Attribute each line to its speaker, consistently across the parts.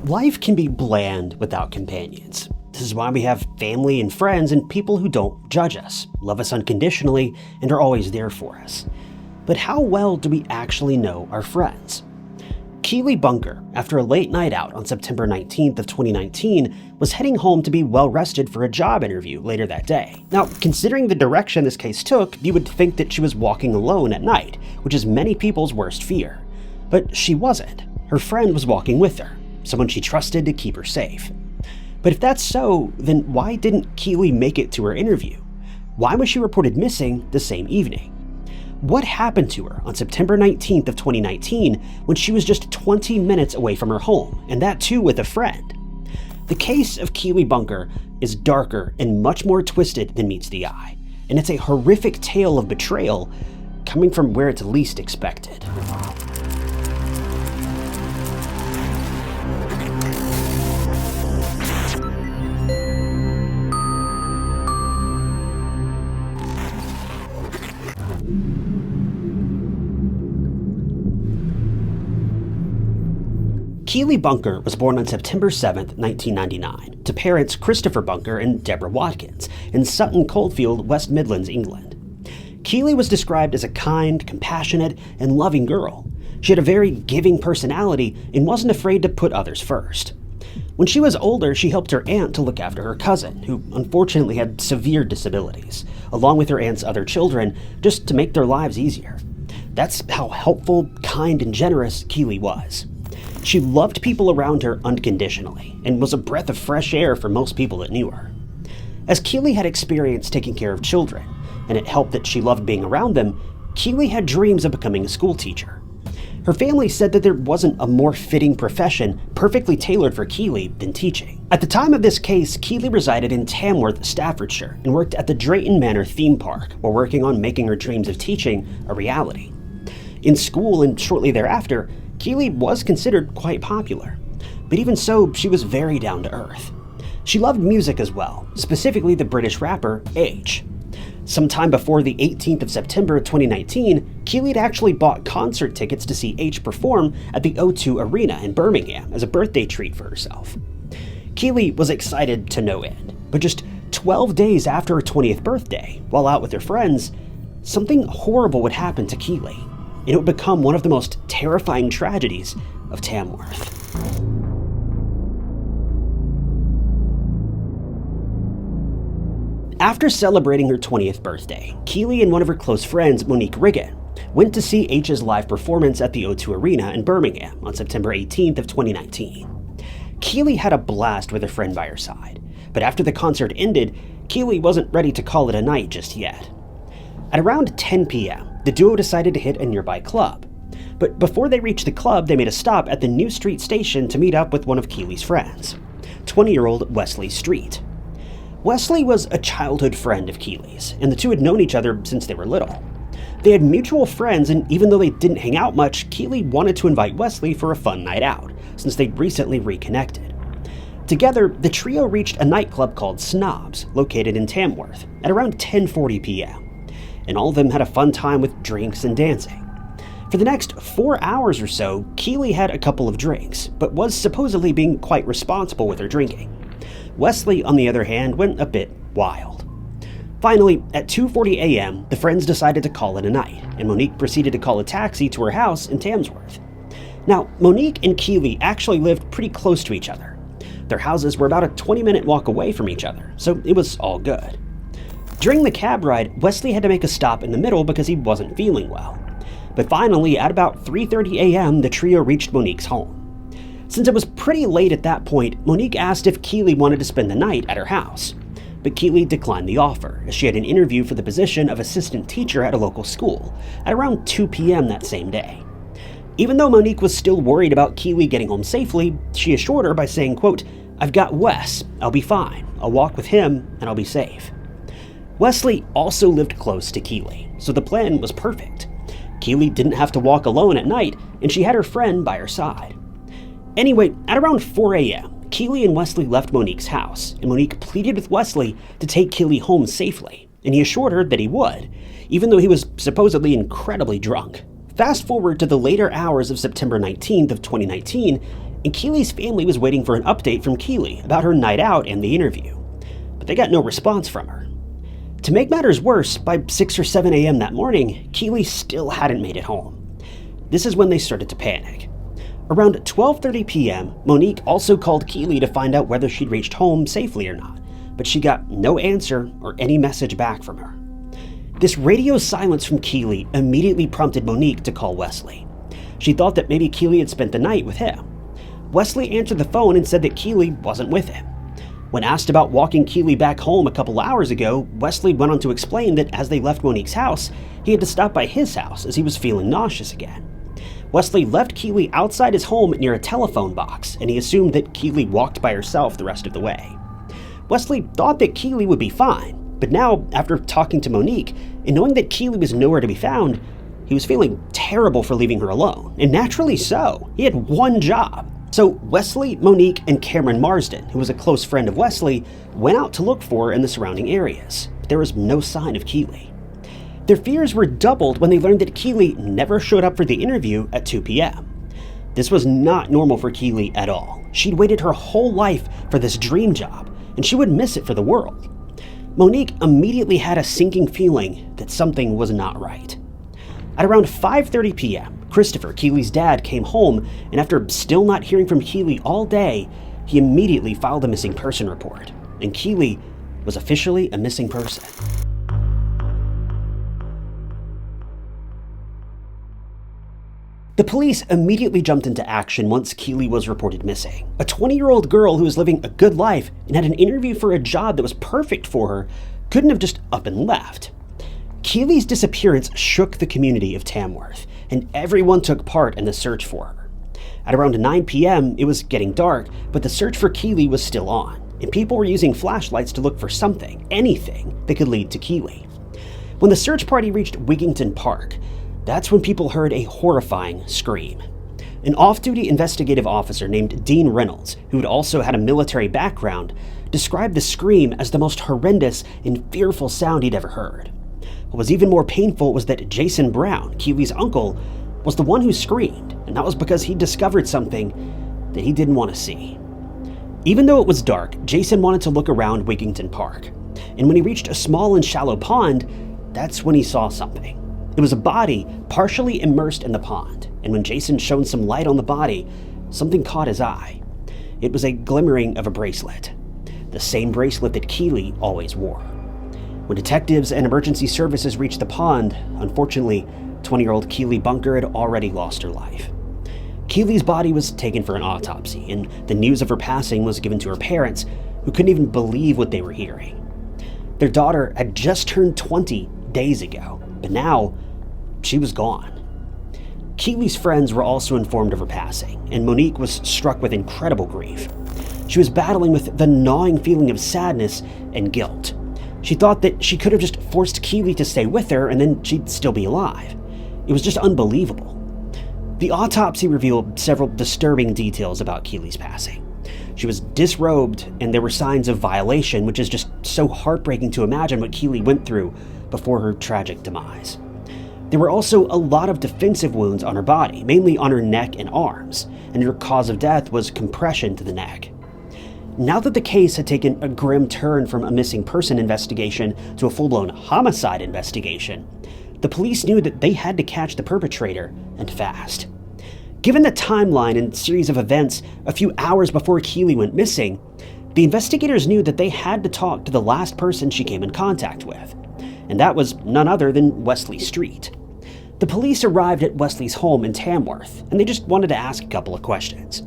Speaker 1: Life can be bland without companions. This is why we have family and friends and people who don't judge us, love us unconditionally, and are always there for us. But how well do we actually know our friends? Keeley Bunker, after a late night out on September 19th of 2019, was heading home to be well rested for a job interview later that day. Now, considering the direction this case took, you would think that she was walking alone at night, which is many people's worst fear. But she wasn't. Her friend was walking with her, someone she trusted to keep her safe. But if that's so, then why didn't Keeley make it to her interview? Why was she reported missing the same evening? What happened to her on September 19th of 2019 when she was just 20 minutes away from her home, and that too with a friend? The case of Keeley Bunker is darker and much more twisted than meets the eye, and it's a horrific tale of betrayal coming from where it's least expected. Keeley Bunker was born on September 7, 1999, to parents Christopher Bunker and Deborah Watkins in Sutton Coldfield, West Midlands, England. Keeley was described as a kind, compassionate, and loving girl. She had a very giving personality and wasn't afraid to put others first. When she was older, she helped her aunt to look after her cousin, who unfortunately had severe disabilities, along with her aunt's other children, just to make their lives easier. That's how helpful, kind, and generous Keeley was. She loved people around her unconditionally and was a breath of fresh air for most people that knew her. As Keeley had experience taking care of children, and it helped that she loved being around them, Keeley had dreams of becoming a school teacher. Her family said that there wasn't a more fitting profession perfectly tailored for Keeley than teaching. At the time of this case, Keeley resided in Tamworth, Staffordshire, and worked at the Drayton Manor theme park while working on making her dreams of teaching a reality. In school and shortly thereafter, Keeley was considered quite popular, but even so, she was very down to earth. She loved music as well, specifically the British rapper H. Sometime before the 18th of September 2019, Keeley had actually bought concert tickets to see H perform at the O2 Arena in Birmingham as a birthday treat for herself. Keeley was excited to no end, but just 12 days after her 20th birthday, while out with her friends, something horrible would happen to Keeley, and it would become one of the most terrifying tragedies of Tamworth. After celebrating her 20th birthday, Keeley and one of her close friends, Monique Riggin, went to see H's live performance at the O2 Arena in Birmingham on September 18th of 2019. Keeley had a blast with her friend by her side, but after the concert ended, Keeley wasn't ready to call it a night just yet. At around 10 p.m., the duo decided to hit a nearby club. But before they reached the club, they made a stop at the New Street station to meet up with one of Keeley's friends, 20-year-old Wesley Street. Wesley was a childhood friend of Keeley's, and the two had known each other since they were little. They had mutual friends, and even though they didn't hang out much, Keeley wanted to invite Wesley for a fun night out, since they'd recently reconnected. Together, the trio reached a nightclub called Snobs, located in Tamworth, at around 10:40 p.m. And all of them had a fun time with drinks and dancing. For the next 4 hours or so, Keeley had a couple of drinks, but was supposedly being quite responsible with her drinking. Wesley, on the other hand, went a bit wild. Finally, at 2:40 a.m., the friends decided to call it a night, and Monique proceeded to call a taxi to her house in Tamsworth. Now, Monique and Keeley actually lived pretty close to each other. Their houses were about a 20-minute walk away from each other, so it was all good. During the cab ride, Wesley had to make a stop in the middle because he wasn't feeling well. But finally, at about 3:30 a.m., the trio reached Monique's home. Since it was pretty late at that point, Monique asked if Keeley wanted to spend the night at her house. But Keeley declined the offer, as she had an interview for the position of assistant teacher at a local school at around 2 p.m. that same day. Even though Monique was still worried about Keeley getting home safely, she assured her by saying, quote, "I've got Wes, I'll be fine. I'll walk with him, and I'll be safe." Wesley also lived close to Keeley, so the plan was perfect. Keeley didn't have to walk alone at night, and she had her friend by her side. Anyway, at around 4 a.m., Keeley and Wesley left Monique's house, and Monique pleaded with Wesley to take Keeley home safely, and he assured her that he would, even though he was supposedly incredibly drunk. Fast forward to the later hours of September 19th of 2019, and Keely's family was waiting for an update from Keely about her night out and the interview, but they got no response from her. To make matters worse, by 6 or 7 a.m. that morning, Keely still hadn't made it home. This is when they started to panic. Around 12:30 p.m., Monique also called Keely to find out whether she'd reached home safely or not, but she got no answer or any message back from her. This radio silence from Keely immediately prompted Monique to call Wesley. She thought that maybe Keely had spent the night with him. Wesley answered the phone and said that Keely wasn't with him. When asked about walking Keely back home a couple hours ago, Wesley went on to explain that as they left Monique's house, he had to stop by his house as he was feeling nauseous again. Wesley left Keely outside his home near a telephone box, and he assumed that Keely walked by herself the rest of the way. Wesley thought that Keely would be fine, but now, after talking to Monique and knowing that Keely was nowhere to be found, he was feeling terrible for leaving her alone, and naturally so. He had one job. So Wesley, Monique, and Cameron Marsden, who was a close friend of Wesley, went out to look for her in the surrounding areas, but there was no sign of Keely. Their fears were doubled when they learned that Keely never showed up for the interview at 2 p.m. This was not normal for Keely at all. She'd waited her whole life for this dream job, and she would miss it for the world. Monique immediately had a sinking feeling that something was not right. At around 5:30 p.m., Christopher, Keely's dad, came home, and after still not hearing from Keely all day, he immediately filed a missing person report, and Keely was officially a missing person. The police immediately jumped into action once Keely was reported missing. A 20-year-old girl who was living a good life and had an interview for a job that was perfect for her couldn't have just up and left. Keely's disappearance shook the community of Tamworth, and everyone took part in the search for her. At around 9 p.m., it was getting dark, but the search for Keely was still on, and people were using flashlights to look for something, anything, that could lead to Keely. When the search party reached Wigington Park, that's when people heard a horrifying scream. An off-duty investigative officer named Dean Reynolds, who had also had a military background, described the scream as the most horrendous and fearful sound he'd ever heard. What was even more painful was that Jason Brown, Keely's uncle, was the one who screamed, and that was because he discovered something that he didn't want to see. Even though it was dark, Jason wanted to look around Wigington Park, and when he reached a small and shallow pond, that's when he saw something. It was a body partially immersed in the pond, and when Jason shone some light on the body, something caught his eye. It was a glimmering of a bracelet, the same bracelet that Keely always wore. When detectives and emergency services reached the pond, unfortunately, 20-year-old Keeley Bunker had already lost her life. Keely's body was taken for an autopsy, and the news of her passing was given to her parents, who couldn't even believe what they were hearing. Their daughter had just turned 20 days ago, but now she was gone. Keely's friends were also informed of her passing, and Monique was struck with incredible grief. She was battling with the gnawing feeling of sadness and guilt. She thought that she could have just forced Keely to stay with her and then she'd still be alive. It was just unbelievable. The autopsy revealed several disturbing details about Keely's passing. She was disrobed and there were signs of violation, which is just so heartbreaking to imagine what Keely went through before her tragic demise. There were also a lot of defensive wounds on her body, mainly on her neck and arms, and her cause of death was compression to the neck. Now that the case had taken a grim turn from a missing person investigation to a full-blown homicide investigation, the police knew that they had to catch the perpetrator, and fast. Given the timeline and series of events a few hours before Keely went missing, the investigators knew that they had to talk to the last person she came in contact with, and that was none other than Wesley Street. The police arrived at Wesley's home in Tamworth, and they just wanted to ask a couple of questions.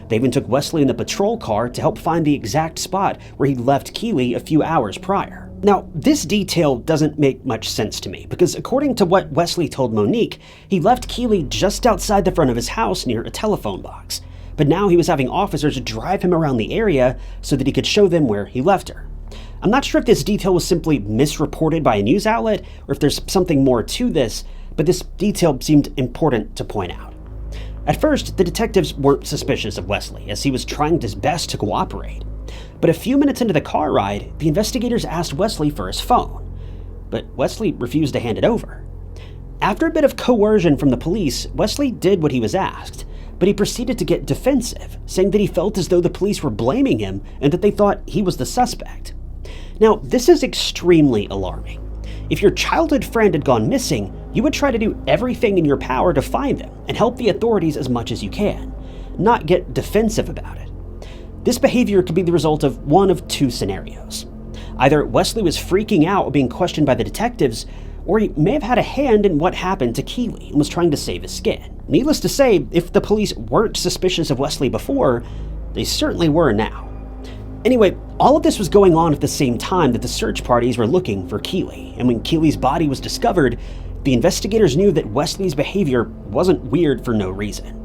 Speaker 1: They even took Wesley in the patrol car to help find the exact spot where he left Keely a few hours prior. Now, this detail doesn't make much sense to me, because according to what Wesley told Monique, he left Keely just outside the front of his house near a telephone box, but now he was having officers drive him around the area so that he could show them where he left her. I'm not sure if this detail was simply misreported by a news outlet, or if there's something more to this, but this detail seemed important to point out. At first, the detectives weren't suspicious of Wesley, as he was trying his best to cooperate. But a few minutes into the car ride, the investigators asked Wesley for his phone, but Wesley refused to hand it over. After a bit of coercion from the police, Wesley did what he was asked, but he proceeded to get defensive, saying that he felt as though the police were blaming him and that they thought he was the suspect. Now, this is extremely alarming. If your childhood friend had gone missing, you would try to do everything in your power to find them and help the authorities as much as you can, not get defensive about it. This behavior could be the result of one of two scenarios. Either Wesley was freaking out being questioned by the detectives, or he may have had a hand in what happened to Keeley and was trying to save his skin. Needless to say, if the police weren't suspicious of Wesley before, they certainly were now. Anyway, all of this was going on at the same time that the search parties were looking for Keeley, and when Keeley's body was discovered, the investigators knew that Wesley's behavior wasn't weird for no reason.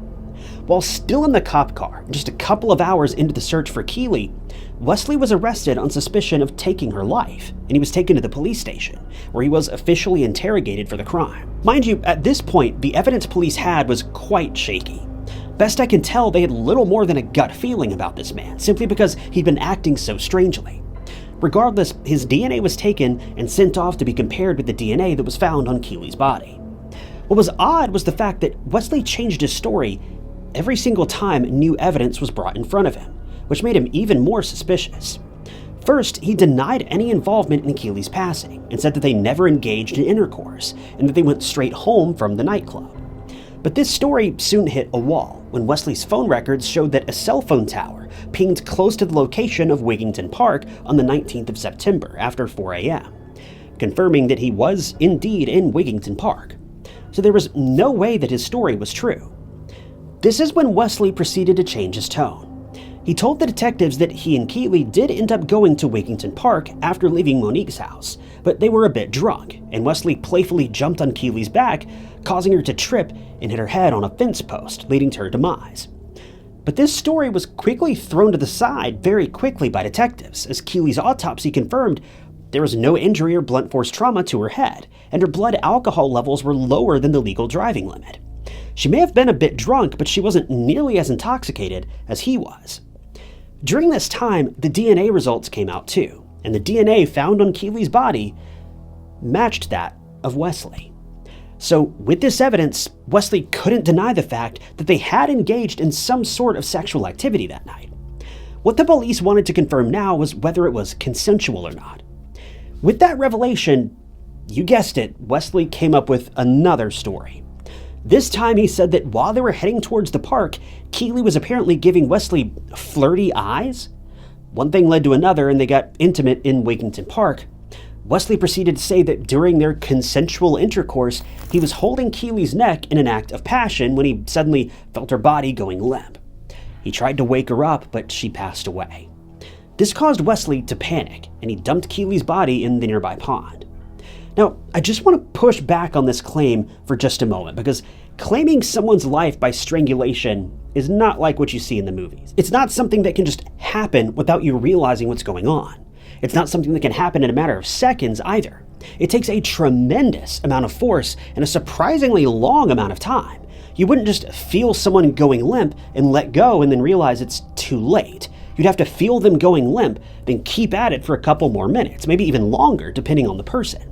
Speaker 1: While still in the cop car, just a couple of hours into the search for Keeley, Wesley was arrested on suspicion of taking her life, and he was taken to the police station, where he was officially interrogated for the crime. Mind you, at this point, the evidence police had was quite shaky. Best I can tell, they had little more than a gut feeling about this man, simply because he'd been acting so strangely. Regardless, his DNA was taken and sent off to be compared with the DNA that was found on Keeley's body. What was odd was the fact that Wesley changed his story every single time new evidence was brought in front of him, which made him even more suspicious. First, he denied any involvement in Keeley's passing and said that they never engaged in intercourse and that they went straight home from the nightclub. But this story soon hit a wall when Wesley's phone records showed that a cell phone tower pinged close to the location of Wigington Park on the 19th of September after 4 a.m., confirming that he was indeed in Wigington Park. So there was no way that his story was true. This is when Wesley proceeded to change his tone. He told the detectives that he and Keeley did end up going to Wigington Park after leaving Monique's house, but they were a bit drunk, and Wesley playfully jumped on Keeley's back, causing her to trip and hit her head on a fence post, leading to her demise. But this story was quickly thrown to the side very quickly by detectives, as Keeley's autopsy confirmed there was no injury or blunt force trauma to her head, and her blood alcohol levels were lower than the legal driving limit. She may have been a bit drunk, but she wasn't nearly as intoxicated as he was. During this time, the DNA results came out too, and the DNA found on Keeley's body matched that of Wesley. So with this evidence, Wesley couldn't deny the fact that they had engaged in some sort of sexual activity that night. What the police wanted to confirm now was whether it was consensual or not. With that revelation, you guessed it, Wesley came up with another story. This time he said that while they were heading towards the park, Keeley was apparently giving Wesley flirty eyes. One thing led to another and they got intimate in Wigington Park. Wesley proceeded to say that during their consensual intercourse, he was holding Keeley's neck in an act of passion when he suddenly felt her body going limp. He tried to wake her up, but she passed away. This caused Wesley to panic, and he dumped Keeley's body in the nearby pond. Now, I just want to push back on this claim for just a moment, because claiming someone's life by strangulation is not like what you see in the movies. It's not something that can just happen without you realizing what's going on. It's not something that can happen in a matter of seconds either. It takes a tremendous amount of force and a surprisingly long amount of time. You wouldn't just feel someone going limp and let go and then realize it's too late. You'd have to feel them going limp, then keep at it for a couple more minutes, maybe even longer depending on the person.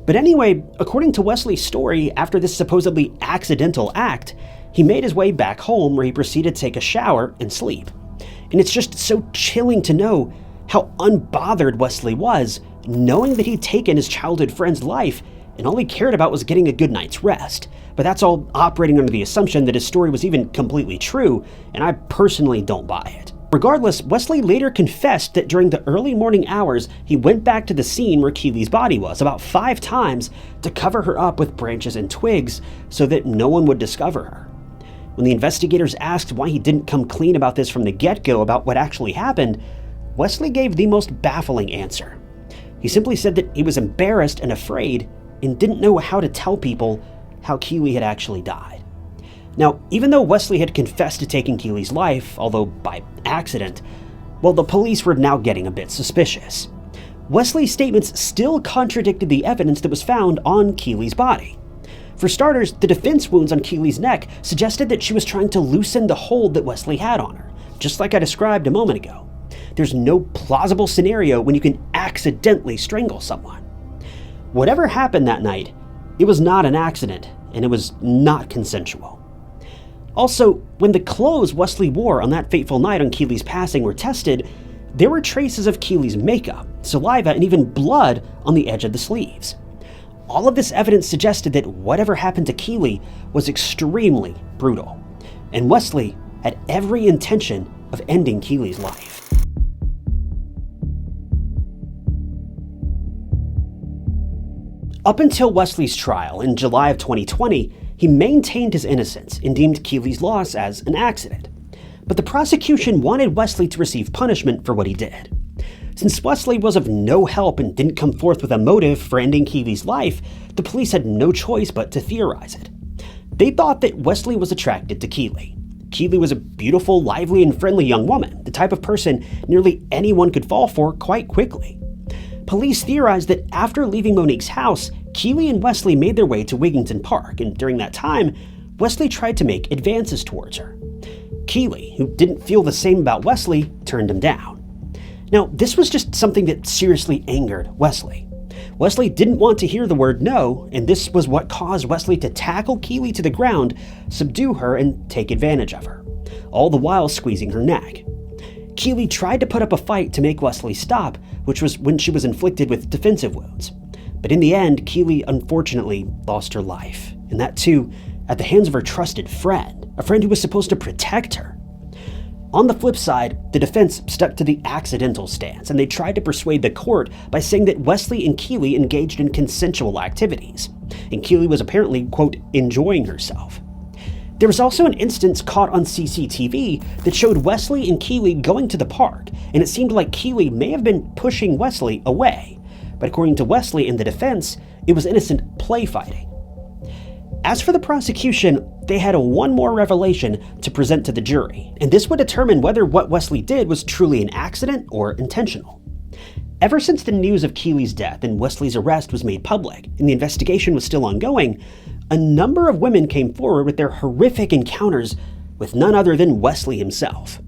Speaker 1: But anyway, according to Wesley's story, after this supposedly accidental act, he made his way back home where he proceeded to take a shower and sleep. And it's just so chilling to know how unbothered Wesley was, knowing that he'd taken his childhood friend's life and all he cared about was getting a good night's rest. But that's all operating under the assumption that his story was even completely true, and I personally don't buy it. Regardless, Wesley later confessed that during the early morning hours, he went back to the scene where Keeley's body was about 5 times to cover her up with branches and twigs so that no one would discover her. When the investigators asked why he didn't come clean about this from the get-go about what actually happened, Wesley gave the most baffling answer. He simply said that he was embarrassed and afraid and didn't know how to tell people how Keeley had actually died. Now, even though Wesley had confessed to taking Keeley's life, although by accident, well, the police were now getting a bit suspicious. Wesley's statements still contradicted the evidence that was found on Keeley's body. For starters, the defense wounds on Keeley's neck suggested that she was trying to loosen the hold that Wesley had on her, just like I described a moment ago. There's no plausible scenario when you can accidentally strangle someone. Whatever happened that night, it was not an accident, and it was not consensual. Also, when the clothes Wesley wore on that fateful night on Keely's passing were tested, there were traces of Keely's makeup, saliva, and even blood on the edge of the sleeves. All of this evidence suggested that whatever happened to Keely was extremely brutal, and Wesley had every intention of ending Keely's life. Up until Wesley's trial in July of 2020, he maintained his innocence and deemed Keely's loss as an accident. But the prosecution wanted Wesley to receive punishment for what he did. Since Wesley was of no help and didn't come forth with a motive for ending Keely's life, the police had no choice but to theorize it. They thought that Wesley was attracted to Keely. Keely was a beautiful, lively, and friendly young woman, the type of person nearly anyone could fall for quite quickly. Police theorized that after leaving Monique's house, Keely and Wesley made their way to Wigington Park, and during that time, Wesley tried to make advances towards her. Keely, who didn't feel the same about Wesley, turned him down. Now, this was just something that seriously angered Wesley. Wesley didn't want to hear the word no, and this was what caused Wesley to tackle Keely to the ground, subdue her, and take advantage of her, all the while squeezing her neck. Keely tried to put up a fight to make Wesley stop, which was when she was inflicted with defensive wounds. But in the end, Keely unfortunately lost her life, and that too at the hands of her trusted friend, a friend who was supposed to protect her. On the flip side, the defense stuck to the accidental stance, and they tried to persuade the court by saying that Wesley and Keely engaged in consensual activities, and Keely was apparently, quote, enjoying herself. There was also an instance caught on CCTV that showed Wesley and Keely going to the park, and it seemed like Keely may have been pushing Wesley away. But according to Wesley and the defense, it was innocent play fighting. As for the prosecution, they had one more revelation to present to the jury, and this would determine whether what Wesley did was truly an accident or intentional. Ever since the news of Keely's death and Wesley's arrest was made public, and the investigation was still ongoing, a number of women came forward with their horrific encounters with none other than Wesley himself.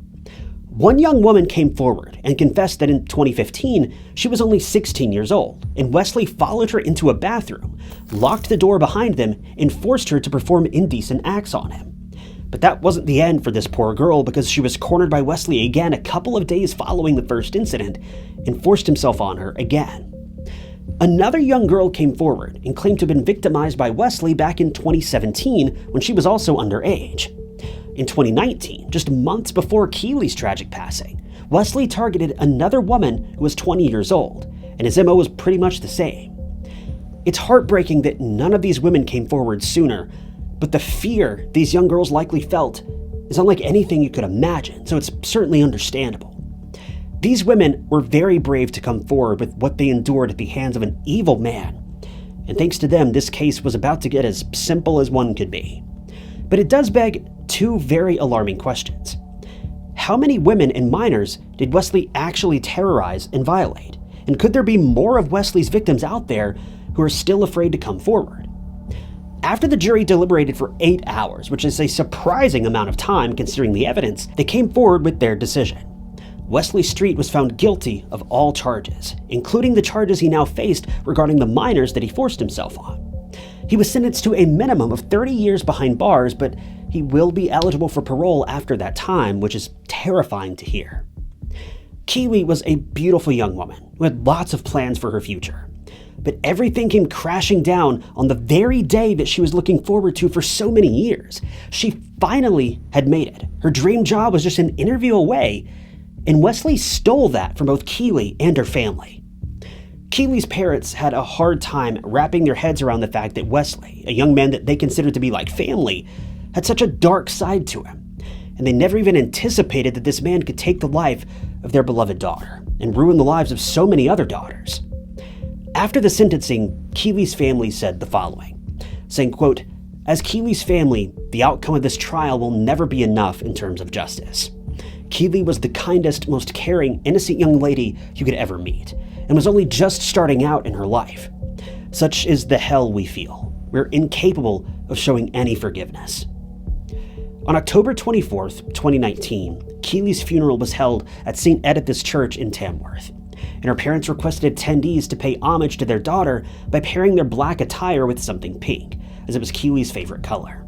Speaker 1: One young woman came forward and confessed that in 2015, she was only 16 years old, and Wesley followed her into a bathroom, locked the door behind them, and forced her to perform indecent acts on him. But that wasn't the end for this poor girl, because she was cornered by Wesley again a couple of days following the first incident and forced himself on her again. Another young girl came forward and claimed to have been victimized by Wesley back in 2017 when she was also underage. In 2019, just months before Keely's tragic passing, Wesley targeted another woman who was 20 years old, and his MO was pretty much the same. It's heartbreaking that none of these women came forward sooner, but the fear these young girls likely felt is unlike anything you could imagine, so it's certainly understandable. These women were very brave to come forward with what they endured at the hands of an evil man, and thanks to them, this case was about to get as simple as one could be. But it does beg two very alarming questions. How many women and minors did Wesley actually terrorize and violate? And could there be more of Wesley's victims out there who are still afraid to come forward? After the jury deliberated for 8 hours, which is a surprising amount of time considering the evidence, they came forward with their decision. Wesley Street was found guilty of all charges, including the charges he now faced regarding the minors that he forced himself on. He was sentenced to a minimum of 30 years behind bars, but he will be eligible for parole after that time, which is terrifying to hear. Keely was a beautiful young woman who had lots of plans for her future, but everything came crashing down on the very day that she was looking forward to for so many years. She finally had made it. Her dream job was just an interview away, and Wesley stole that from both Keely and her family. Keely's parents had a hard time wrapping their heads around the fact that Wesley, a young man that they considered to be like family, had such a dark side to him, and they never even anticipated that this man could take the life of their beloved daughter and ruin the lives of so many other daughters. After the sentencing, Keely's family said the following, saying, quote, "As Keely's family, the outcome of this trial will never be enough in terms of justice. Keely was the kindest, most caring, innocent young lady you could ever meet, and was only just starting out in her life. Such is the hell we feel. We're incapable of showing any forgiveness." On October 24th, 2019, Keely's funeral was held at St. Edith's Church in Tamworth, and her parents requested attendees to pay homage to their daughter by pairing their black attire with something pink, as it was Keely's favorite color.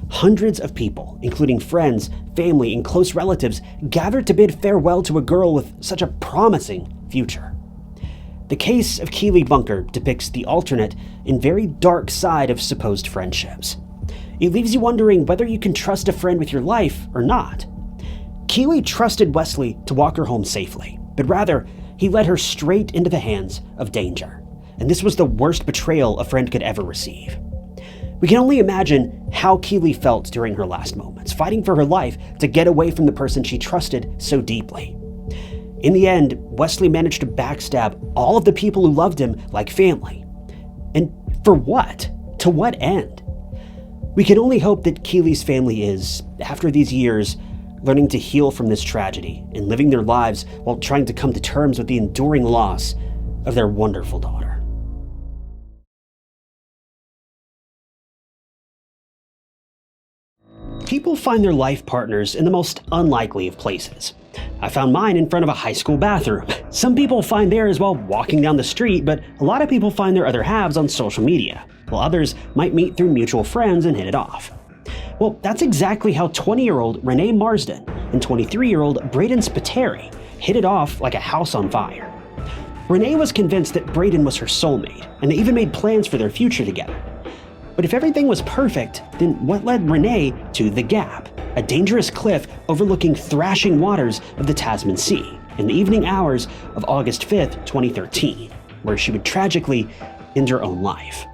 Speaker 1: Hundreds of people, including friends, family, and close relatives, gathered to bid farewell to a girl with such a promising future. The case of Keeley Bunker depicts the alternate and very dark side of supposed friendships. It leaves you wondering whether you can trust a friend with your life or not. Keeley trusted Wesley to walk her home safely, but rather, he led her straight into the hands of danger. And this was the worst betrayal a friend could ever receive. We can only imagine how Keeley felt during her last moments, fighting for her life to get away from the person she trusted so deeply. In the end, Wesley managed to backstab all of the people who loved him like family. And for what? To what end? We can only hope that Keeley's family is, after these years, learning to heal from this tragedy and living their lives while trying to come to terms with the enduring loss of their wonderful daughter. People find their life partners in the most unlikely of places. I found mine in front of a high school bathroom. Some people find theirs while walking down the street, but a lot of people find their other halves on social media, while others might meet through mutual friends and hit it off. Well, that's exactly how 20-year-old Renae Marsden and 23-year-old Braden Spiteri hit it off like a house on fire. Renae was convinced that Braden was her soulmate, and they even made plans for their future together. But if everything was perfect, then what led Renae to The Gap, a dangerous cliff overlooking thrashing waters of the Tasman Sea, in the evening hours of August 5th, 2013, where she would tragically end her own life?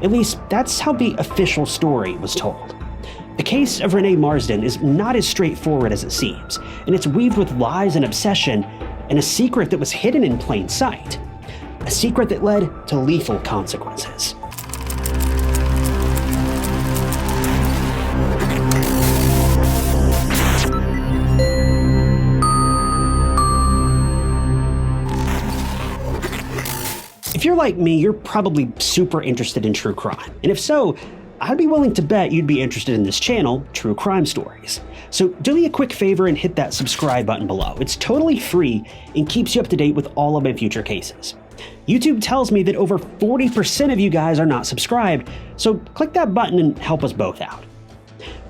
Speaker 1: At least, that's how the official story was told. The case of Renae Marsden is not as straightforward as it seems, and it's weaved with lies and obsession, and a secret that was hidden in plain sight. A secret that led to lethal consequences. If you're like me, you're probably super interested in true crime, and if so, I'd be willing to bet you'd be interested in this channel, True Crime Stories. So do me a quick favor and hit that subscribe button below. It's totally free and keeps you up to date with all of my future cases. YouTube tells me that over 40% of you guys are not subscribed, so click that button and help us both out.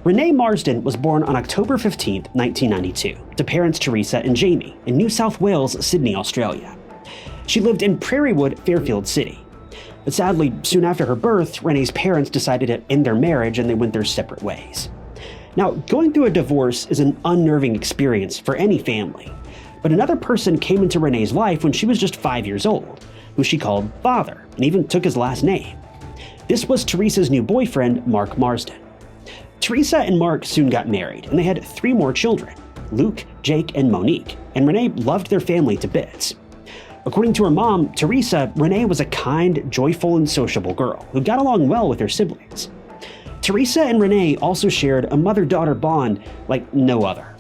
Speaker 1: Renae Marsden was born on October 15, 1992, to parents Teresa and Jamie in New South Wales, Sydney, Australia. She lived in Prairiewood, Fairfield City. But sadly, soon after her birth, Renae's parents decided to end their marriage and they went their separate ways. Now, going through a divorce is an unnerving experience for any family, but another person came into Renae's life when she was just 5 years old, who she called Father, and even took his last name. This was Teresa's new boyfriend, Mark Marsden. Teresa and Mark soon got married, and they had 3 more children, Luke, Jake, and Monique, and Renae loved their family to bits. According to her mom, Teresa, Renae was a kind, joyful, and sociable girl who got along well with her siblings. Teresa and Renae also shared a mother-daughter bond like no other.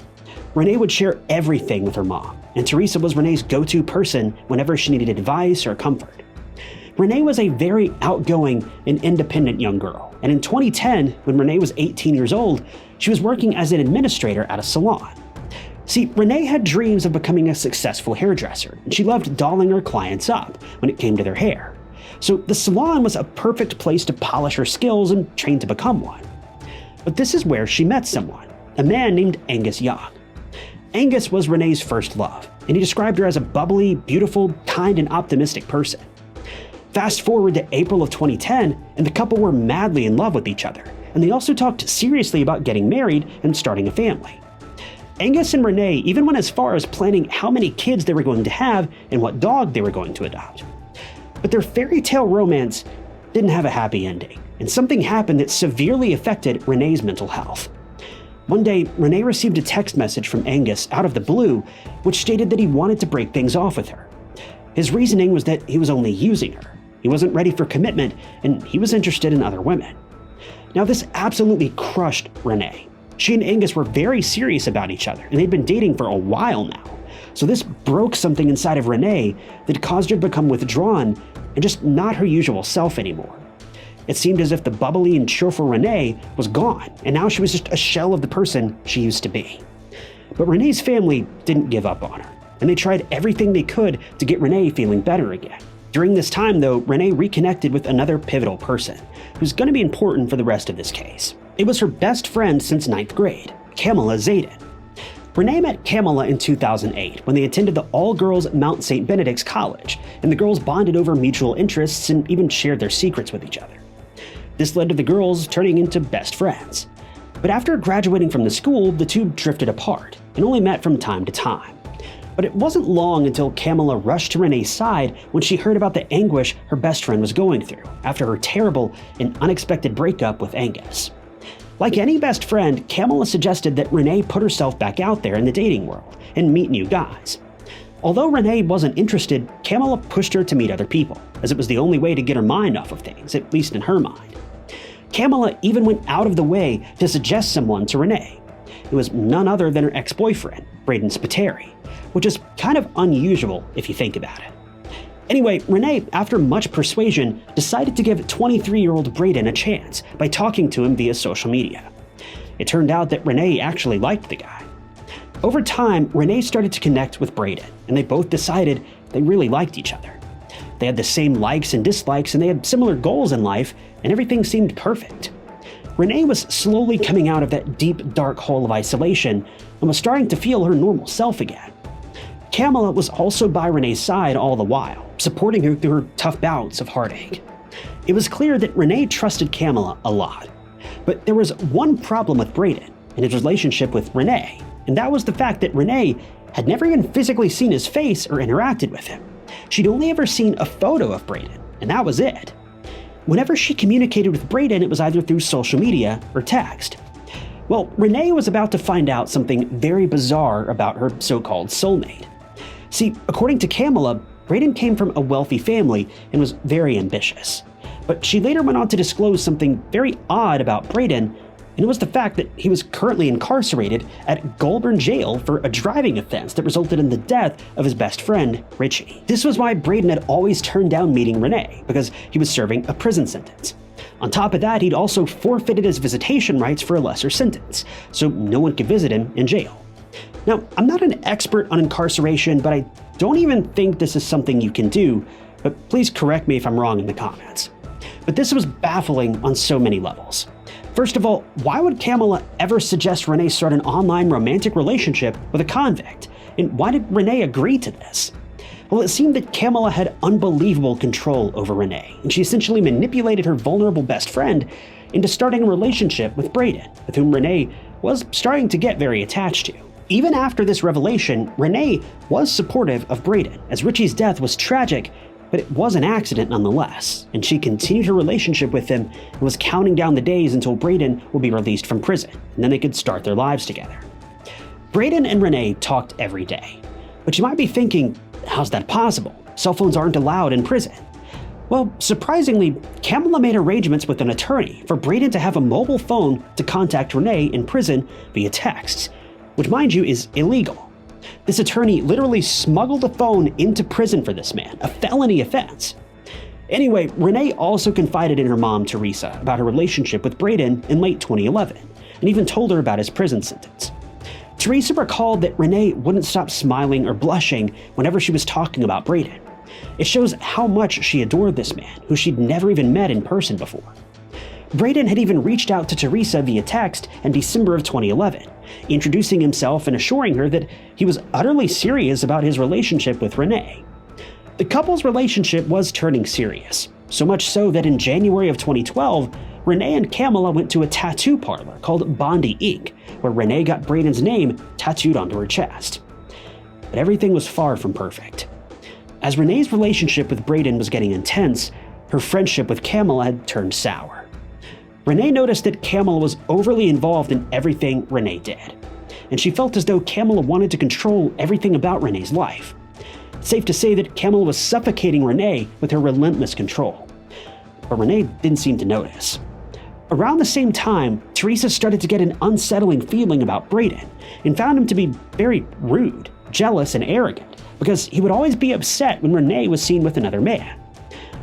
Speaker 1: Renae would share everything with her mom, and Teresa was Renae's go-to person whenever she needed advice or comfort. Renae was a very outgoing and independent young girl, and in 2010, when Renae was 18 years old, she was working as an administrator at a salon. See, Renae had dreams of becoming a successful hairdresser, and she loved dolling her clients up when it came to their hair. So the salon was a perfect place to polish her skills and train to become one. But this is where she met someone, a man named Angus Young. Angus was Renae's first love, and he described her as a bubbly, beautiful, kind, and optimistic person. Fast forward to April of 2010, and the couple were madly in love with each other, and they also talked seriously about getting married and starting a family. Angus and Renae even went as far as planning how many kids they were going to have and what dog they were going to adopt. But their fairy tale romance didn't have a happy ending, and something happened that severely affected Renae's mental health. One day, Renae received a text message from Angus out of the blue, which stated that he wanted to break things off with her. His reasoning was that he was only using her. He wasn't ready for commitment, and he was interested in other women. Now, this absolutely crushed Renae. She and Angus were very serious about each other, and they'd been dating for a while now. So this broke something inside of Renae that caused her to become withdrawn and just not her usual self anymore. It seemed as if the bubbly and cheerful Renae was gone, and now she was just a shell of the person she used to be. But Renae's family didn't give up on her, and they tried everything they could to get Renae feeling better again. During this time, though, Renae reconnected with another pivotal person, who's going to be important for the rest of this case. It was her best friend since 9th grade, Kamala Zayden. Renae met Kamala in 2008 when they attended the all-girls Mount St. Benedict's College, and the girls bonded over mutual interests and even shared their secrets with each other. This led to the girls turning into best friends. But after graduating from the school, the two drifted apart and only met from time to time. But it wasn't long until Kamala rushed to Renae's side when she heard about the anguish her best friend was going through after her terrible and unexpected breakup with Angus. Like any best friend, Kamala suggested that Renae put herself back out there in the dating world and meet new guys. Although Renae wasn't interested, Kamala pushed her to meet other people, as it was the only way to get her mind off of things, at least in her mind. Kamala even went out of the way to suggest someone to Renae. It was none other than her ex-boyfriend, Braden Spiteri, which is kind of unusual if you think about it. Anyway, Renae, after much persuasion, decided to give 23-year-old Braden a chance by talking to him via social media. It turned out that Renae actually liked the guy. Over time, Renae started to connect with Braden, and they both decided they really liked each other. They had the same likes and dislikes, and they had similar goals in life, and everything seemed perfect. Renae was slowly coming out of that deep, dark hole of isolation and was starting to feel her normal self again. Kamala was also by Renae's side all the while, supporting her through her tough bouts of heartache. It was clear that Renae trusted Kamala a lot, but there was one problem with Braden and his relationship with Renae, and that was the fact that Renae had never even physically seen his face or interacted with him. She'd only ever seen a photo of Braden, and that was it. Whenever she communicated with Braden, it was either through social media or text. Well, Renae was about to find out something very bizarre about her so-called soulmate. See, according to Kamala, Braden came from a wealthy family and was very ambitious. But she later went on to disclose something very odd about Braden, and it was the fact that he was currently incarcerated at Goulburn Jail for a driving offense that resulted in the death of his best friend, Richey. This was why Braden had always turned down meeting Renae, because he was serving a prison sentence. On top of that, he'd also forfeited his visitation rights for a lesser sentence, so no one could visit him in jail. Now, I'm not an expert on incarceration, but I don't even think this is something you can do, but please correct me if I'm wrong in the comments. But this was baffling on so many levels. First of all, why would Kamala ever suggest Renae start an online romantic relationship with a convict? And why did Renae agree to this? Well, it seemed that Kamala had unbelievable control over Renae, and she essentially manipulated her vulnerable best friend into starting a relationship with Braden, with whom Renae was starting to get very attached to. Even after this revelation, Renae was supportive of Braden, as Richey's death was tragic, but it was an accident nonetheless, and she continued her relationship with him and was counting down the days until Braden would be released from prison, and then they could start their lives together. Braden and Renae talked every day, but you might be thinking, how's that possible? Cell phones aren't allowed in prison. Well, surprisingly, Kamala made arrangements with an attorney for Braden to have a mobile phone to contact Renae in prison via texts, which, mind you, is illegal. This attorney literally smuggled a phone into prison for this man, a felony offense. Anyway, Renae also confided in her mom, Teresa, about her relationship with Braden in late 2011, and even told her about his prison sentence. Teresa recalled that Renae wouldn't stop smiling or blushing whenever she was talking about Braden. It shows how much she adored this man, who she'd never even met in person before. Braden had even reached out to Teresa via text in December of 2011, introducing himself and assuring her that he was utterly serious about his relationship with Renae. The couple's relationship was turning serious, so much so that in January of 2012, Renae and Kamala went to a tattoo parlor called Bondi Inc., where Renae got Braden's name tattooed onto her chest. But everything was far from perfect. As Renae's relationship with Braden was getting intense, her friendship with Kamala had turned sour. Renae noticed that Kamala was overly involved in everything Renae did, and she felt as though Kamala wanted to control everything about Renae's life. It's safe to say that Kamala was suffocating Renae with her relentless control. But Renae didn't seem to notice. Around the same time, Teresa started to get an unsettling feeling about Braden and found him to be very rude, jealous, and arrogant because he would always be upset when Renae was seen with another man.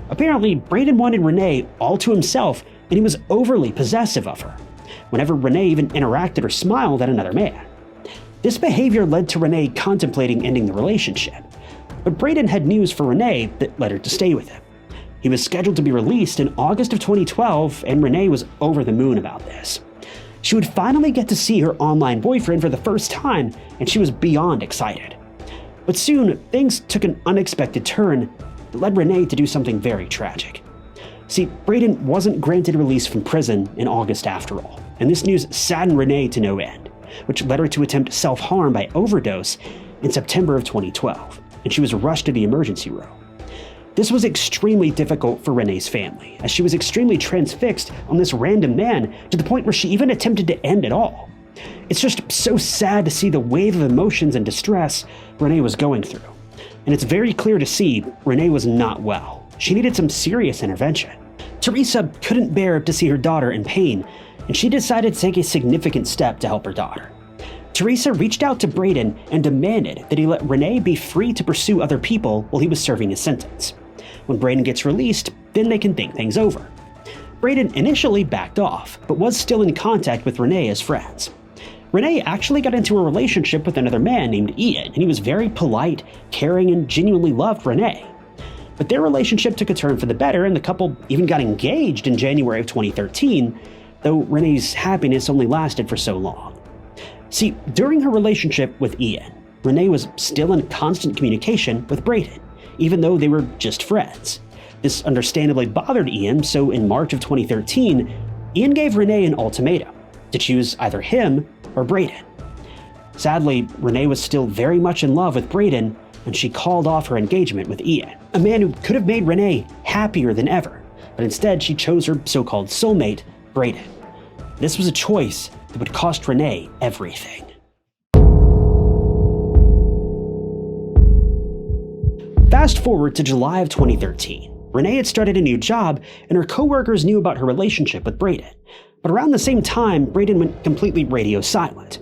Speaker 1: Apparently, Braden wanted Renae all to himself, and he was overly possessive of her, whenever Renae even interacted or smiled at another man. This behavior led to Renae contemplating ending the relationship, but Braden had news for Renae that led her to stay with him. He was scheduled to be released in August of 2012, and Renae was over the moon about this. She would finally get to see her online boyfriend for the first time, and she was beyond excited. But soon, things took an unexpected turn that led Renae to do something very tragic. See, Braden wasn't granted release from prison in August after all, and this news saddened Renae to no end, which led her to attempt self-harm by overdose in September of 2012, and she was rushed to the emergency room. This was extremely difficult for Renae's family, as she was extremely transfixed on this random man to the point where she even attempted to end it all. It's just so sad to see the wave of emotions and distress Renae was going through. And it's very clear to see Renae was not well. She needed some serious intervention. Teresa couldn't bear to see her daughter in pain, and she decided to take a significant step to help her daughter. Teresa reached out to Braden and demanded that he let Renae be free to pursue other people while he was serving his sentence. When Braden gets released, then they can think things over. Braden initially backed off, but was still in contact with Renae as friends. Renae actually got into a relationship with another man named Ian, and he was very polite, caring, and genuinely loved Renae. But their relationship took a turn for the better, and the couple even got engaged in January of 2013, though Renae's happiness only lasted for so long. See, during her relationship with Ian, Renae was still in constant communication with Braden, even though they were just friends. This understandably bothered Ian, so in March of 2013, Ian gave Renae an ultimatum to choose either him or Braden. Sadly, Renae was still very much in love with Braden, and she called off her engagement with Ian, a man who could have made Renae happier than ever, but instead she chose her so-called soulmate, Braden. This was a choice that would cost Renae everything. Fast forward to July of 2013. Renae had started a new job, and her coworkers knew about her relationship with Braden. But around the same time, Braden went completely radio silent.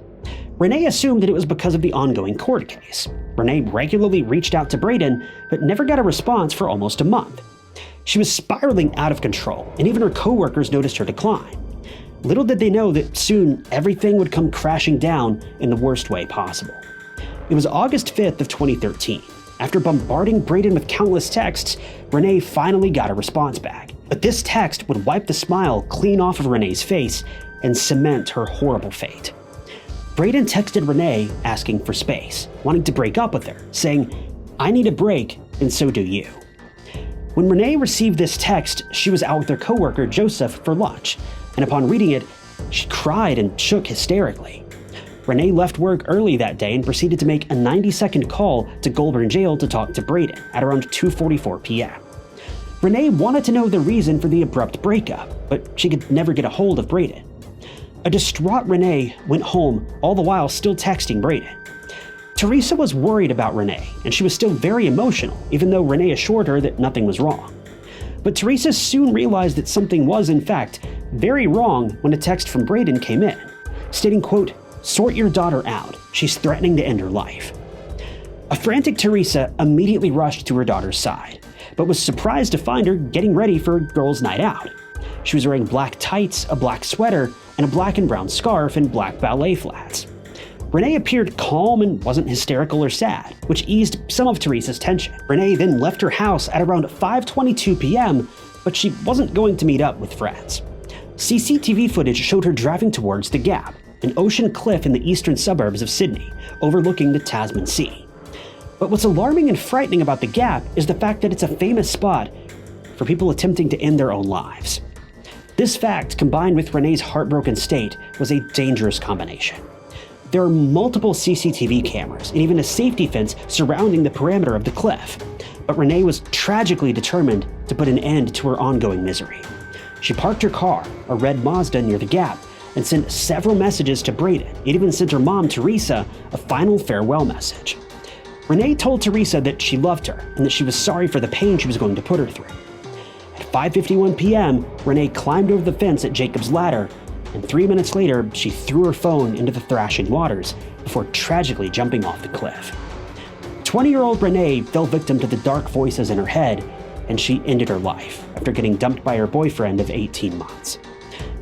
Speaker 1: Renae assumed that it was because of the ongoing court case. Renae regularly reached out to Braden, but never got a response for almost a month. She was spiraling out of control, and even her coworkers noticed her decline. Little did they know that soon everything would come crashing down in the worst way possible. It was August 5th of 2013. After bombarding Braden with countless texts, Renae finally got a response back. But this text would wipe the smile clean off of Renae's face and cement her horrible fate. Braden texted Renae asking for space, wanting to break up with her, saying, "I need a break, and so do you." When Renae received this text, she was out with her coworker Joseph for lunch, and upon reading it, she cried and shook hysterically. Renae left work early that day and proceeded to make a 90-second call to Goulburn Jail to talk to Braden at around 2:44 p.m. Renae wanted to know the reason for the abrupt breakup, but she could never get a hold of Braden. A distraught Renae went home, all the while still texting Braden. Teresa was worried about Renae, and she was still very emotional, even though Renae assured her that nothing was wrong. But Teresa soon realized that something was, in fact, very wrong when a text from Braden came in, stating, quote, "Sort your daughter out. She's threatening to end her life." A frantic Teresa immediately rushed to her daughter's side, but was surprised to find her getting ready for a girls' night out. She was wearing black tights, a black sweater, and a black and brown scarf and black ballet flats. Renae appeared calm and wasn't hysterical or sad, which eased some of Teresa's tension. Renae then left her house at around 5:22 p.m., but she wasn't going to meet up with friends. CCTV footage showed her driving towards the Gap, an ocean cliff in the eastern suburbs of Sydney, overlooking the Tasman Sea. But what's alarming and frightening about the Gap is the fact that it's a famous spot for people attempting to end their own lives. This fact, combined with Renae's heartbroken state, was a dangerous combination. There are multiple CCTV cameras and even a safety fence surrounding the perimeter of the cliff, but Renae was tragically determined to put an end to her ongoing misery. She parked her car, a red Mazda, near the Gap, and sent several messages to Braden. It even sent her mom, Teresa, a final farewell message. Renae told Teresa that she loved her and that she was sorry for the pain she was going to put her through. At 5:51 p.m., Renae climbed over the fence at Jacob's Ladder, and 3 minutes later, she threw her phone into the thrashing waters before tragically jumping off the cliff. 20-year-old Renae fell victim to the dark voices in her head, and she ended her life after getting dumped by her boyfriend of 18 months.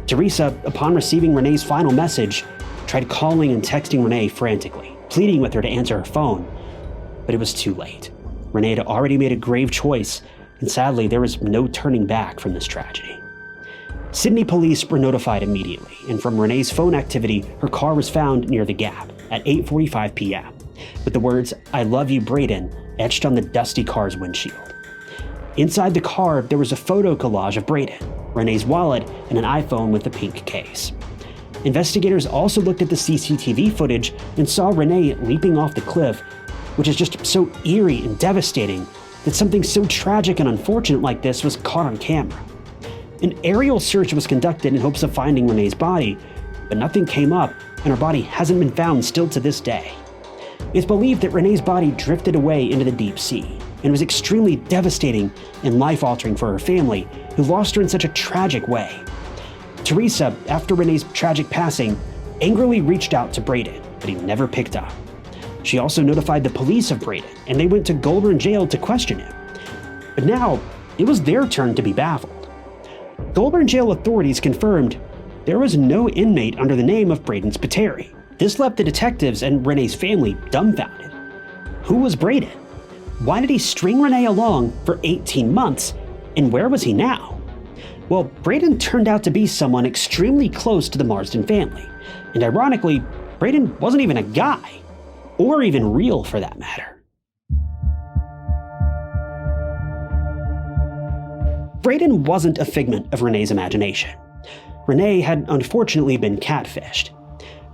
Speaker 1: Teresa, upon receiving Renae's final message, tried calling and texting Renae frantically, pleading with her to answer her phone, but it was too late. Renae had already made a grave choice, and sadly, there was no turning back from this tragedy. Sydney police were notified immediately, and from Renae's phone activity, her car was found near the Gap at 8:45 p.m., with the words, "I love you, Brayden," etched on the dusty car's windshield. Inside the car, there was a photo collage of Brayden, Renae's wallet, and an iPhone with a pink case. Investigators also looked at the CCTV footage and saw Renae leaping off the cliff, which is just so eerie and devastating that something so tragic and unfortunate like this was caught on camera. An aerial search was conducted in hopes of finding Renae's body, but nothing came up, and her body hasn't been found still to this day. It's believed that Renae's body drifted away into the deep sea, and was extremely devastating and life-altering for her family, who lost her in such a tragic way. Teresa, after Renae's tragic passing, angrily reached out to Brayden, but he never picked up. She also notified the police of Brayden, and they went to Goulburn Jail to question him. But now, it was their turn to be baffled. Goulburn Jail authorities confirmed there was no inmate under the name of Brayden Spiteri. This left the detectives and Renae's family dumbfounded. Who was Brayden? Why did he string Renae along for 18 months, and where was he now? Well, Brayden turned out to be someone extremely close to the Marsden family, and ironically, Brayden wasn't even a guy, or even real for that matter. Brayden wasn't a figment of Renae's imagination. Renae had unfortunately been catfished.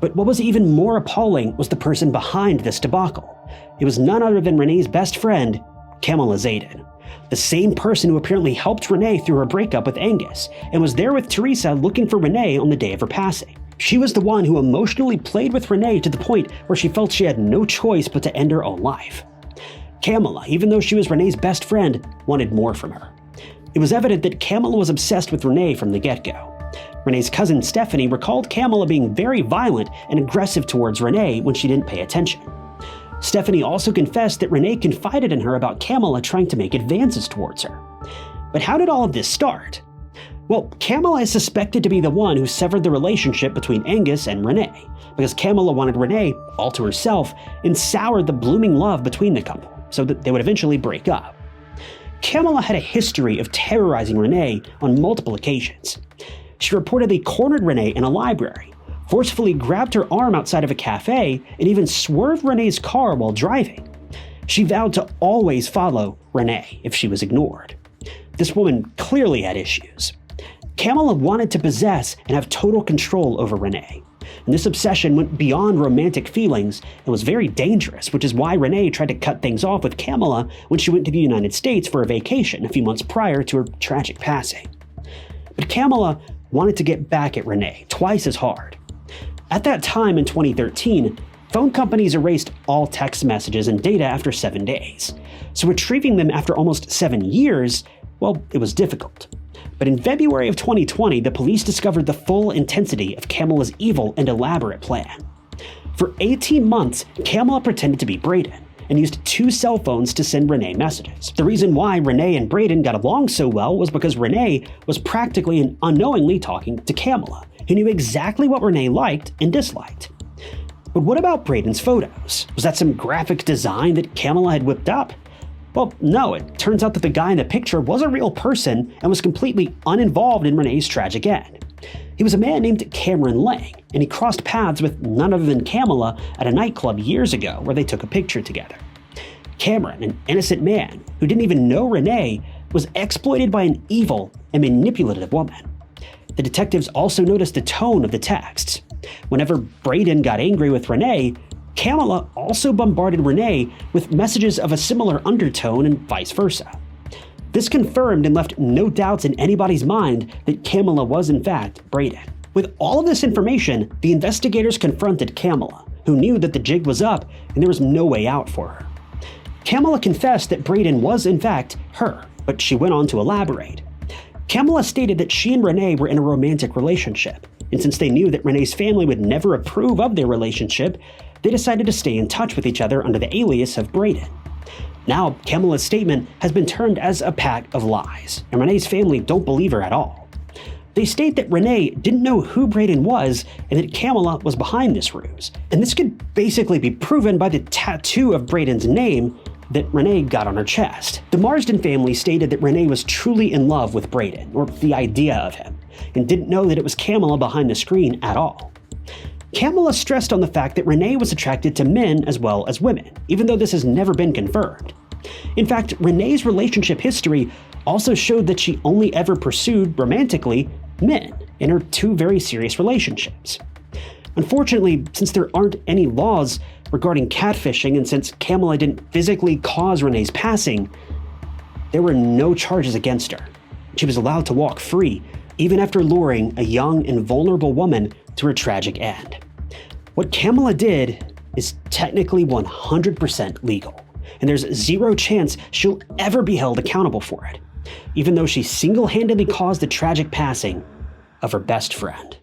Speaker 1: But what was even more appalling was the person behind this debacle. It was none other than Renae's best friend, Kamala Zayden, the same person who apparently helped Renae through her breakup with Angus, and was there with Teresa looking for Renae on the day of her passing. She was the one who emotionally played with Renae to the point where she felt she had no choice but to end her own life. Kamala, even though she was Renae's best friend, wanted more from her. It was evident that Kamala was obsessed with Renae from the get-go. Renae's cousin Stephanie recalled Kamala being very violent and aggressive towards Renae when she didn't pay attention. Stephanie also confessed that Renae confided in her about Kamala trying to make advances towards her. But how did all of this start? Well, Kamala is suspected to be the one who severed the relationship between Angus and Renae, because Kamala wanted Renae all to herself and soured the blooming love between the couple, so that they would eventually break up. Kamala had a history of terrorizing Renae on multiple occasions. She reportedly cornered Renae in a library, forcefully grabbed her arm outside of a cafe, and even swerved Renae's car while driving. She vowed to always follow Renae if she was ignored. This woman clearly had issues. Kamala wanted to possess and have total control over Renae, and this obsession went beyond romantic feelings and was very dangerous, which is why Renae tried to cut things off with Kamala when she went to the United States for a vacation a few months prior to her tragic passing. But Kamala wanted to get back at Renae twice as hard. At that time in 2013, phone companies erased all text messages and data after 7 days, so retrieving them after almost 7 years, well, it was difficult. But in February of 2020, the police discovered the full intensity of Kamala's evil and elaborate plan. For 18 months, Kamala pretended to be Brayden and used 2 cell phones to send Renae messages. The reason why Renae and Brayden got along so well was because Renae was practically and unknowingly talking to Kamala, who knew exactly what Renae liked and disliked. But what about Brayden's photos? Was that some graphic design that Kamala had whipped up? Well, no, it turns out that the guy in the picture was a real person and was completely uninvolved in Renae's tragic end. He was a man named Cameron Lang, and he crossed paths with none other than Kamala at a nightclub years ago where they took a picture together. Cameron, an innocent man who didn't even know Renae, was exploited by an evil and manipulative woman. The detectives also noticed the tone of the texts. Whenever Brayden got angry with Renae, Kamala also bombarded Renae with messages of a similar undertone and vice versa. This confirmed and left no doubts in anybody's mind that Kamala was in fact Brayden. With all of this information, the investigators confronted Kamala, who knew that the jig was up and there was no way out for her. Kamala confessed that Brayden was in fact her, but she went on to elaborate. Kamala stated that she and Renae were in a romantic relationship, and since they knew that Renae's family would never approve of their relationship, they decided to stay in touch with each other under the alias of Brayden. Now, Kamala's statement has been termed as a pack of lies, and Renae's family don't believe her at all. They state that Renae didn't know who Brayden was and that Kamala was behind this ruse, and this could basically be proven by the tattoo of Brayden's name that Renae got on her chest. The Marsden family stated that Renae was truly in love with Brayden, or the idea of him, and didn't know that it was Kamala behind the screen at all. Kamala stressed on the fact that Renae was attracted to men as well as women, even though this has never been confirmed. In fact, Renae's relationship history also showed that she only ever pursued, romantically, men in her 2 very serious relationships. Unfortunately, since there aren't any laws regarding catfishing and since Kamala didn't physically cause Renae's passing, there were no charges against her. She was allowed to walk free, even after luring a young and vulnerable woman to her tragic end. What Kamala did is technically 100% legal, and there's zero chance she'll ever be held accountable for it, even though she single-handedly caused the tragic passing of her best friend.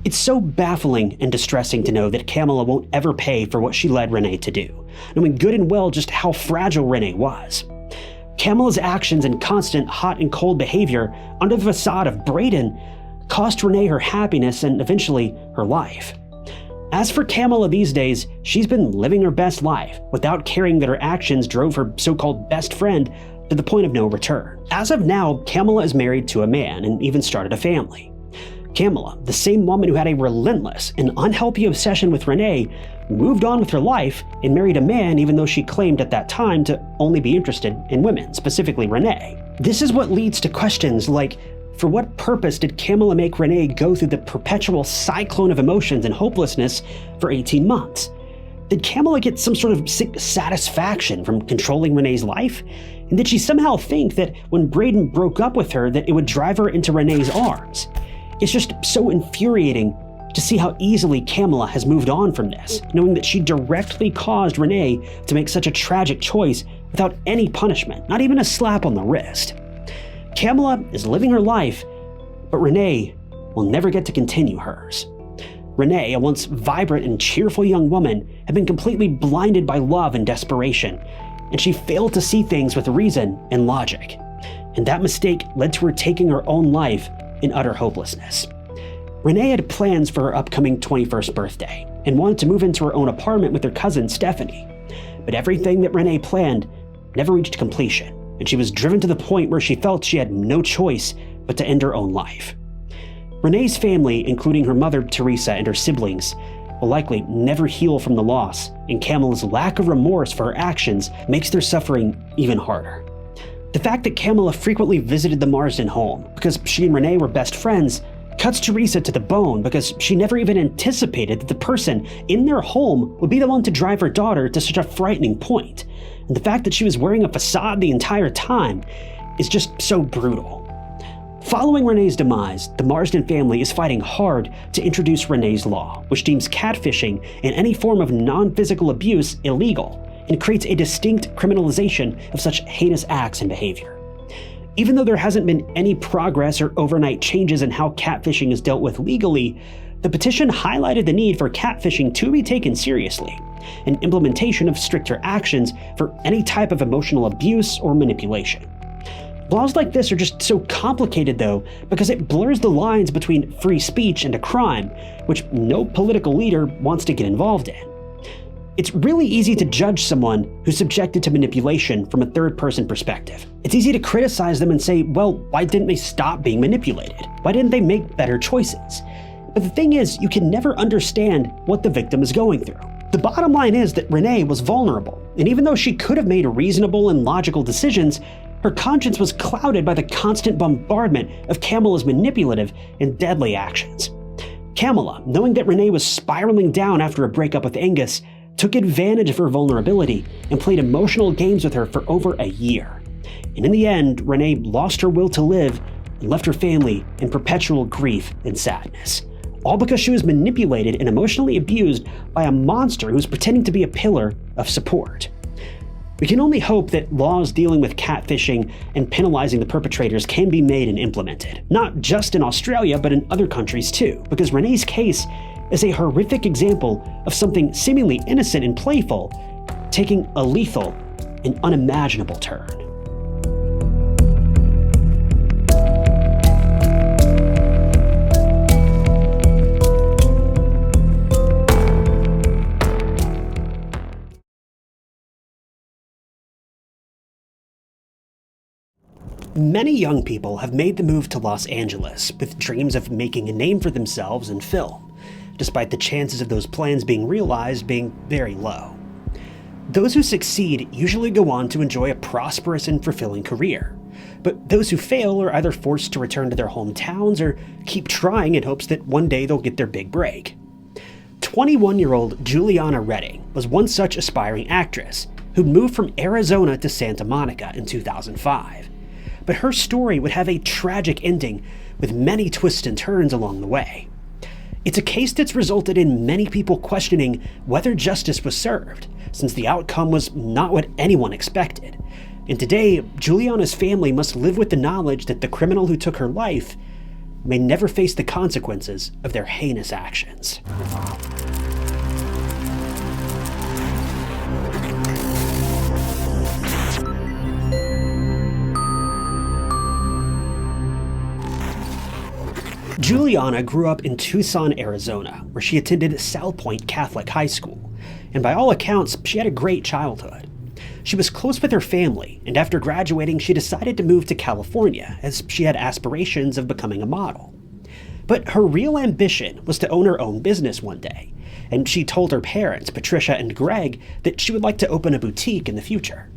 Speaker 1: It's so baffling and distressing to know that Kamala won't ever pay for what she led Renae to do, knowing good and well just how fragile Renae was. Kamala's actions and constant hot and cold behavior under the facade of Brayden cost Renae her happiness and eventually her life. As for Kamala these days, she's been living her best life without caring that her actions drove her so-called best friend to the point of no return. As of now, Kamala is married to a man and even started a family. Kamala, the same woman who had a relentless and unhealthy obsession with Renae, moved on with her life and married a man even though she claimed at that time to only be interested in women, specifically Renae. This is what leads to questions like, for what purpose did Kamala make Renae go through the perpetual cyclone of emotions and hopelessness for 18 months? Did Kamala get some sort of sick satisfaction from controlling Renae's life? And did she somehow think that when Brayden broke up with her that it would drive her into Renae's arms? It's just so infuriating to see how easily Kamala has moved on from this, knowing that she directly caused Renae to make such a tragic choice without any punishment, not even a slap on the wrist. Kamala is living her life, but Renae will never get to continue hers. Renae, a once vibrant and cheerful young woman, had been completely blinded by love and desperation, and she failed to see things with reason and logic. And that mistake led to her taking her own life in utter hopelessness. Renae had plans for her upcoming 21st birthday and wanted to move into her own apartment with her cousin Stephanie. But everything that Renae planned never reached completion, and she was driven to the point where she felt she had no choice but to end her own life. Renae's family, including her mother Teresa and her siblings, will likely never heal from the loss, and Kamala's lack of remorse for her actions makes their suffering even harder. The fact that Kamala frequently visited the Marsden home because she and Renae were best friends cuts Teresa to the bone because she never even anticipated that the person in their home would be the one to drive her daughter to such a frightening point. And the fact that she was wearing a facade the entire time is just so brutal. Following Renae's demise, the Marsden family is fighting hard to introduce Renae's law, which deems catfishing and any form of non-physical abuse illegal, and creates a distinct criminalization of such heinous acts and behavior. Even though there hasn't been any progress or overnight changes in how catfishing is dealt with legally, the petition highlighted the need for catfishing to be taken seriously, and implementation of stricter actions for any type of emotional abuse or manipulation. Laws like this are just so complicated though, because it blurs the lines between free speech and a crime, which no political leader wants to get involved in. It's really easy to judge someone who's subjected to manipulation from a third-person perspective. It's easy to criticize them and say, well, why didn't they stop being manipulated? Why didn't they make better choices? But the thing is, you can never understand what the victim is going through. The bottom line is that Renae was vulnerable, and even though she could have made reasonable and logical decisions, her conscience was clouded by the constant bombardment of Kamala's manipulative and deadly actions. Kamala, knowing that Renae was spiraling down after a breakup with Angus, took advantage of her vulnerability and played emotional games with her for over a year. And in the end, Renae lost her will to live and left her family in perpetual grief and sadness. All because she was manipulated and emotionally abused by a monster who was pretending to be a pillar of support. We can only hope that laws dealing with catfishing and penalizing the perpetrators can be made and implemented, not just in Australia, but in other countries too, because Renae's case is a horrific example of something seemingly innocent and playful taking a lethal and unimaginable turn. Many young people have made the move to Los Angeles with dreams of making a name for themselves in film, despite the chances of those plans being realized being very low. Those who succeed usually go on to enjoy a prosperous and fulfilling career, but those who fail are either forced to return to their hometowns or keep trying in hopes that one day they'll get their big break. 21-year-old Juliana Redding was one such aspiring actress who'd moved from Arizona to Santa Monica in 2005. But her story would have a tragic ending with many twists and turns along the way. It's a case that's resulted in many people questioning whether justice was served, since the outcome was not what anyone expected. And today, Juliana's family must live with the knowledge that the criminal who took her life may never face the consequences of their heinous actions. Juliana grew up in Tucson, Arizona, where she attended South Point Catholic High School, and by all accounts, she had a great childhood. She was close with her family, and after graduating, she decided to move to California, as she had aspirations of becoming a model. But her real ambition was to own her own business one day, and she told her parents, Patricia and Greg, that she would like to open a boutique in the future.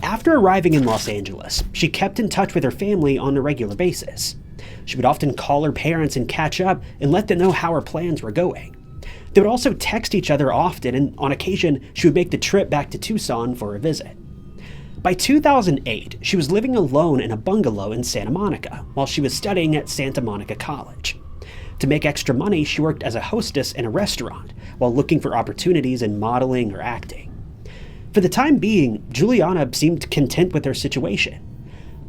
Speaker 1: After arriving in Los Angeles, she kept in touch with her family on a regular basis. She would often call her parents and catch up and let them know how her plans were going. They would also text each other often, and on occasion, she would make the trip back to Tucson for a visit. By 2008, she was living alone in a bungalow in Santa Monica while she was studying at Santa Monica College. To make extra money, she worked as a hostess in a restaurant while looking for opportunities in modeling or acting. For the time being, Juliana seemed content with her situation.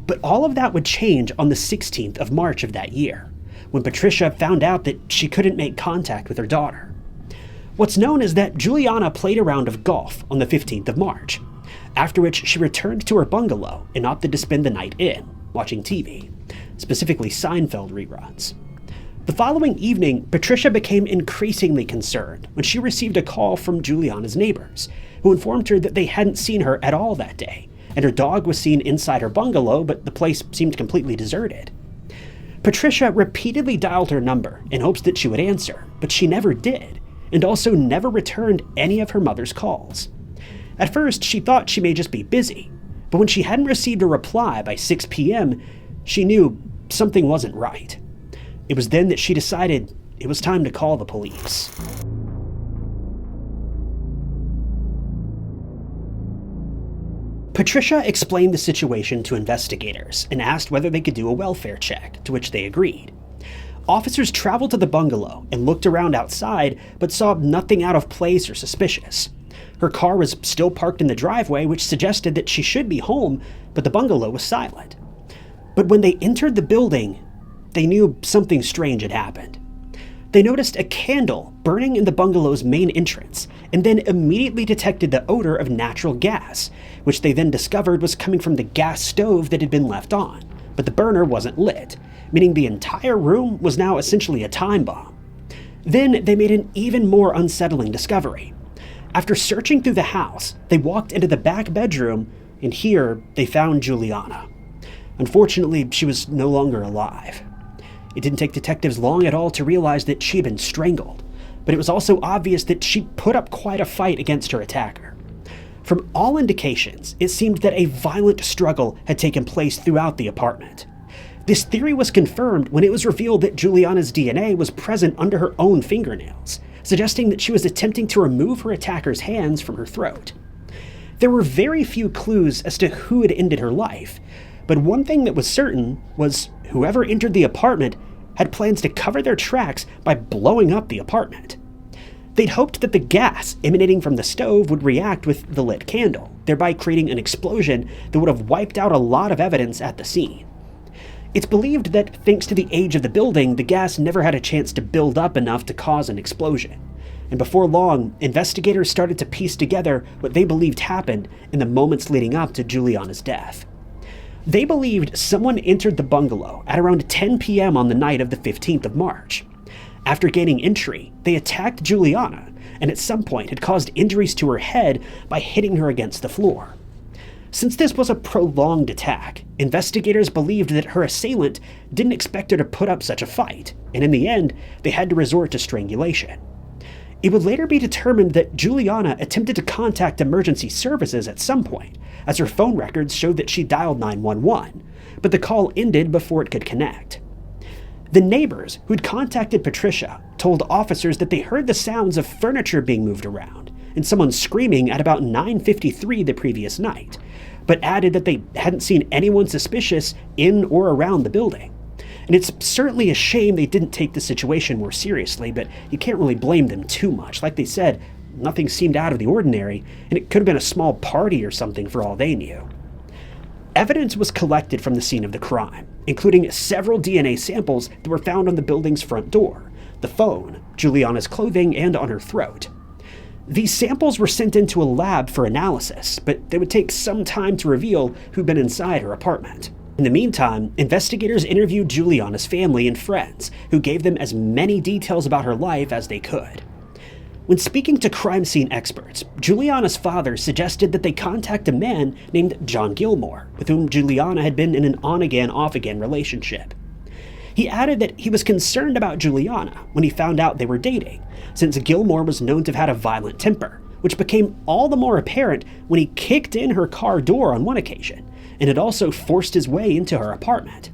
Speaker 1: But all of that would change on the 16th of March of that year, when Patricia found out that she couldn't make contact with her daughter. What's known is that Juliana played a round of golf on the 15th of March, after which she returned to her bungalow and opted to spend the night in, watching TV, specifically Seinfeld reruns. The following evening, Patricia became increasingly concerned when she received a call from Juliana's neighbors, who informed her that they hadn't seen her at all that day, and her dog was seen inside her bungalow, but the place seemed completely deserted. Patricia repeatedly dialed her number in hopes that she would answer, but she never did, and also never returned any of her mother's calls. At first, she thought she may just be busy, but when she hadn't received a reply by 6 p.m., she knew something wasn't right. It was then that she decided it was time to call the police. Patricia explained the situation to investigators and asked whether they could do a welfare check, to which they agreed. Officers traveled to the bungalow and looked around outside, but saw nothing out of place or suspicious. Her car was still parked in the driveway, which suggested that she should be home, but the bungalow was silent. But when they entered the building, they knew something strange had happened. They noticed a candle burning in the bungalow's main entrance, and then immediately detected the odor of natural gas, which they then discovered was coming from the gas stove that had been left on, but the burner wasn't lit, meaning the entire room was now essentially a time bomb. Then they made an even more unsettling discovery. After searching through the house, they walked into the back bedroom, and here they found Juliana. Unfortunately, she was no longer alive. It didn't take detectives long at all to realize that she had been strangled, but it was also obvious that she put up quite a fight against her attacker. From all indications, it seemed that a violent struggle had taken place throughout the apartment. This theory was confirmed when it was revealed that Juliana's DNA was present under her own fingernails, suggesting that she was attempting to remove her attacker's hands from her throat. There were very few clues as to who had ended her life, but one thing that was certain was whoever entered the apartment had plans to cover their tracks by blowing up the apartment. They'd hoped that the gas emanating from the stove would react with the lit candle, thereby creating an explosion that would have wiped out a lot of evidence at the scene. It's believed that thanks to the age of the building, the gas never had a chance to build up enough to cause an explosion. And before long, investigators started to piece together what they believed happened in the moments leading up to Juliana's death. They believed someone entered the bungalow at around 10 p.m. on the night of the 15th of March. After gaining entry, they attacked Juliana, and at some point had caused injuries to her head by hitting her against the floor. Since this was a prolonged attack, investigators believed that her assailant didn't expect her to put up such a fight, and in the end, they had to resort to strangulation. It would later be determined that Juliana attempted to contact emergency services at some point, as her phone records showed that she dialed 911, but the call ended before it could connect. The neighbors who'd contacted Patricia told officers that they heard the sounds of furniture being moved around and someone screaming at about 9:53 the previous night, but added that they hadn't seen anyone suspicious in or around the building. And it's certainly a shame they didn't take the situation more seriously, but you can't really blame them too much. Like they said, nothing seemed out of the ordinary, and it could have been a small party or something for all they knew. Evidence was collected from the scene of the crime, including several DNA samples that were found on the building's front door, the phone, Juliana's clothing, and on her throat. These samples were sent into a lab for analysis, but they would take some time to reveal who'd been inside her apartment. In the meantime, investigators interviewed Juliana's family and friends, who gave them as many details about her life as they could. When speaking to crime scene experts, Juliana's father suggested that they contact a man named John Gilmore, with whom Juliana had been in an on-again, off-again relationship. He added that he was concerned about Juliana when he found out they were dating, since Gilmore was known to have had a violent temper, which became all the more apparent when he kicked in her car door on one occasion, and had also forced his way into her apartment.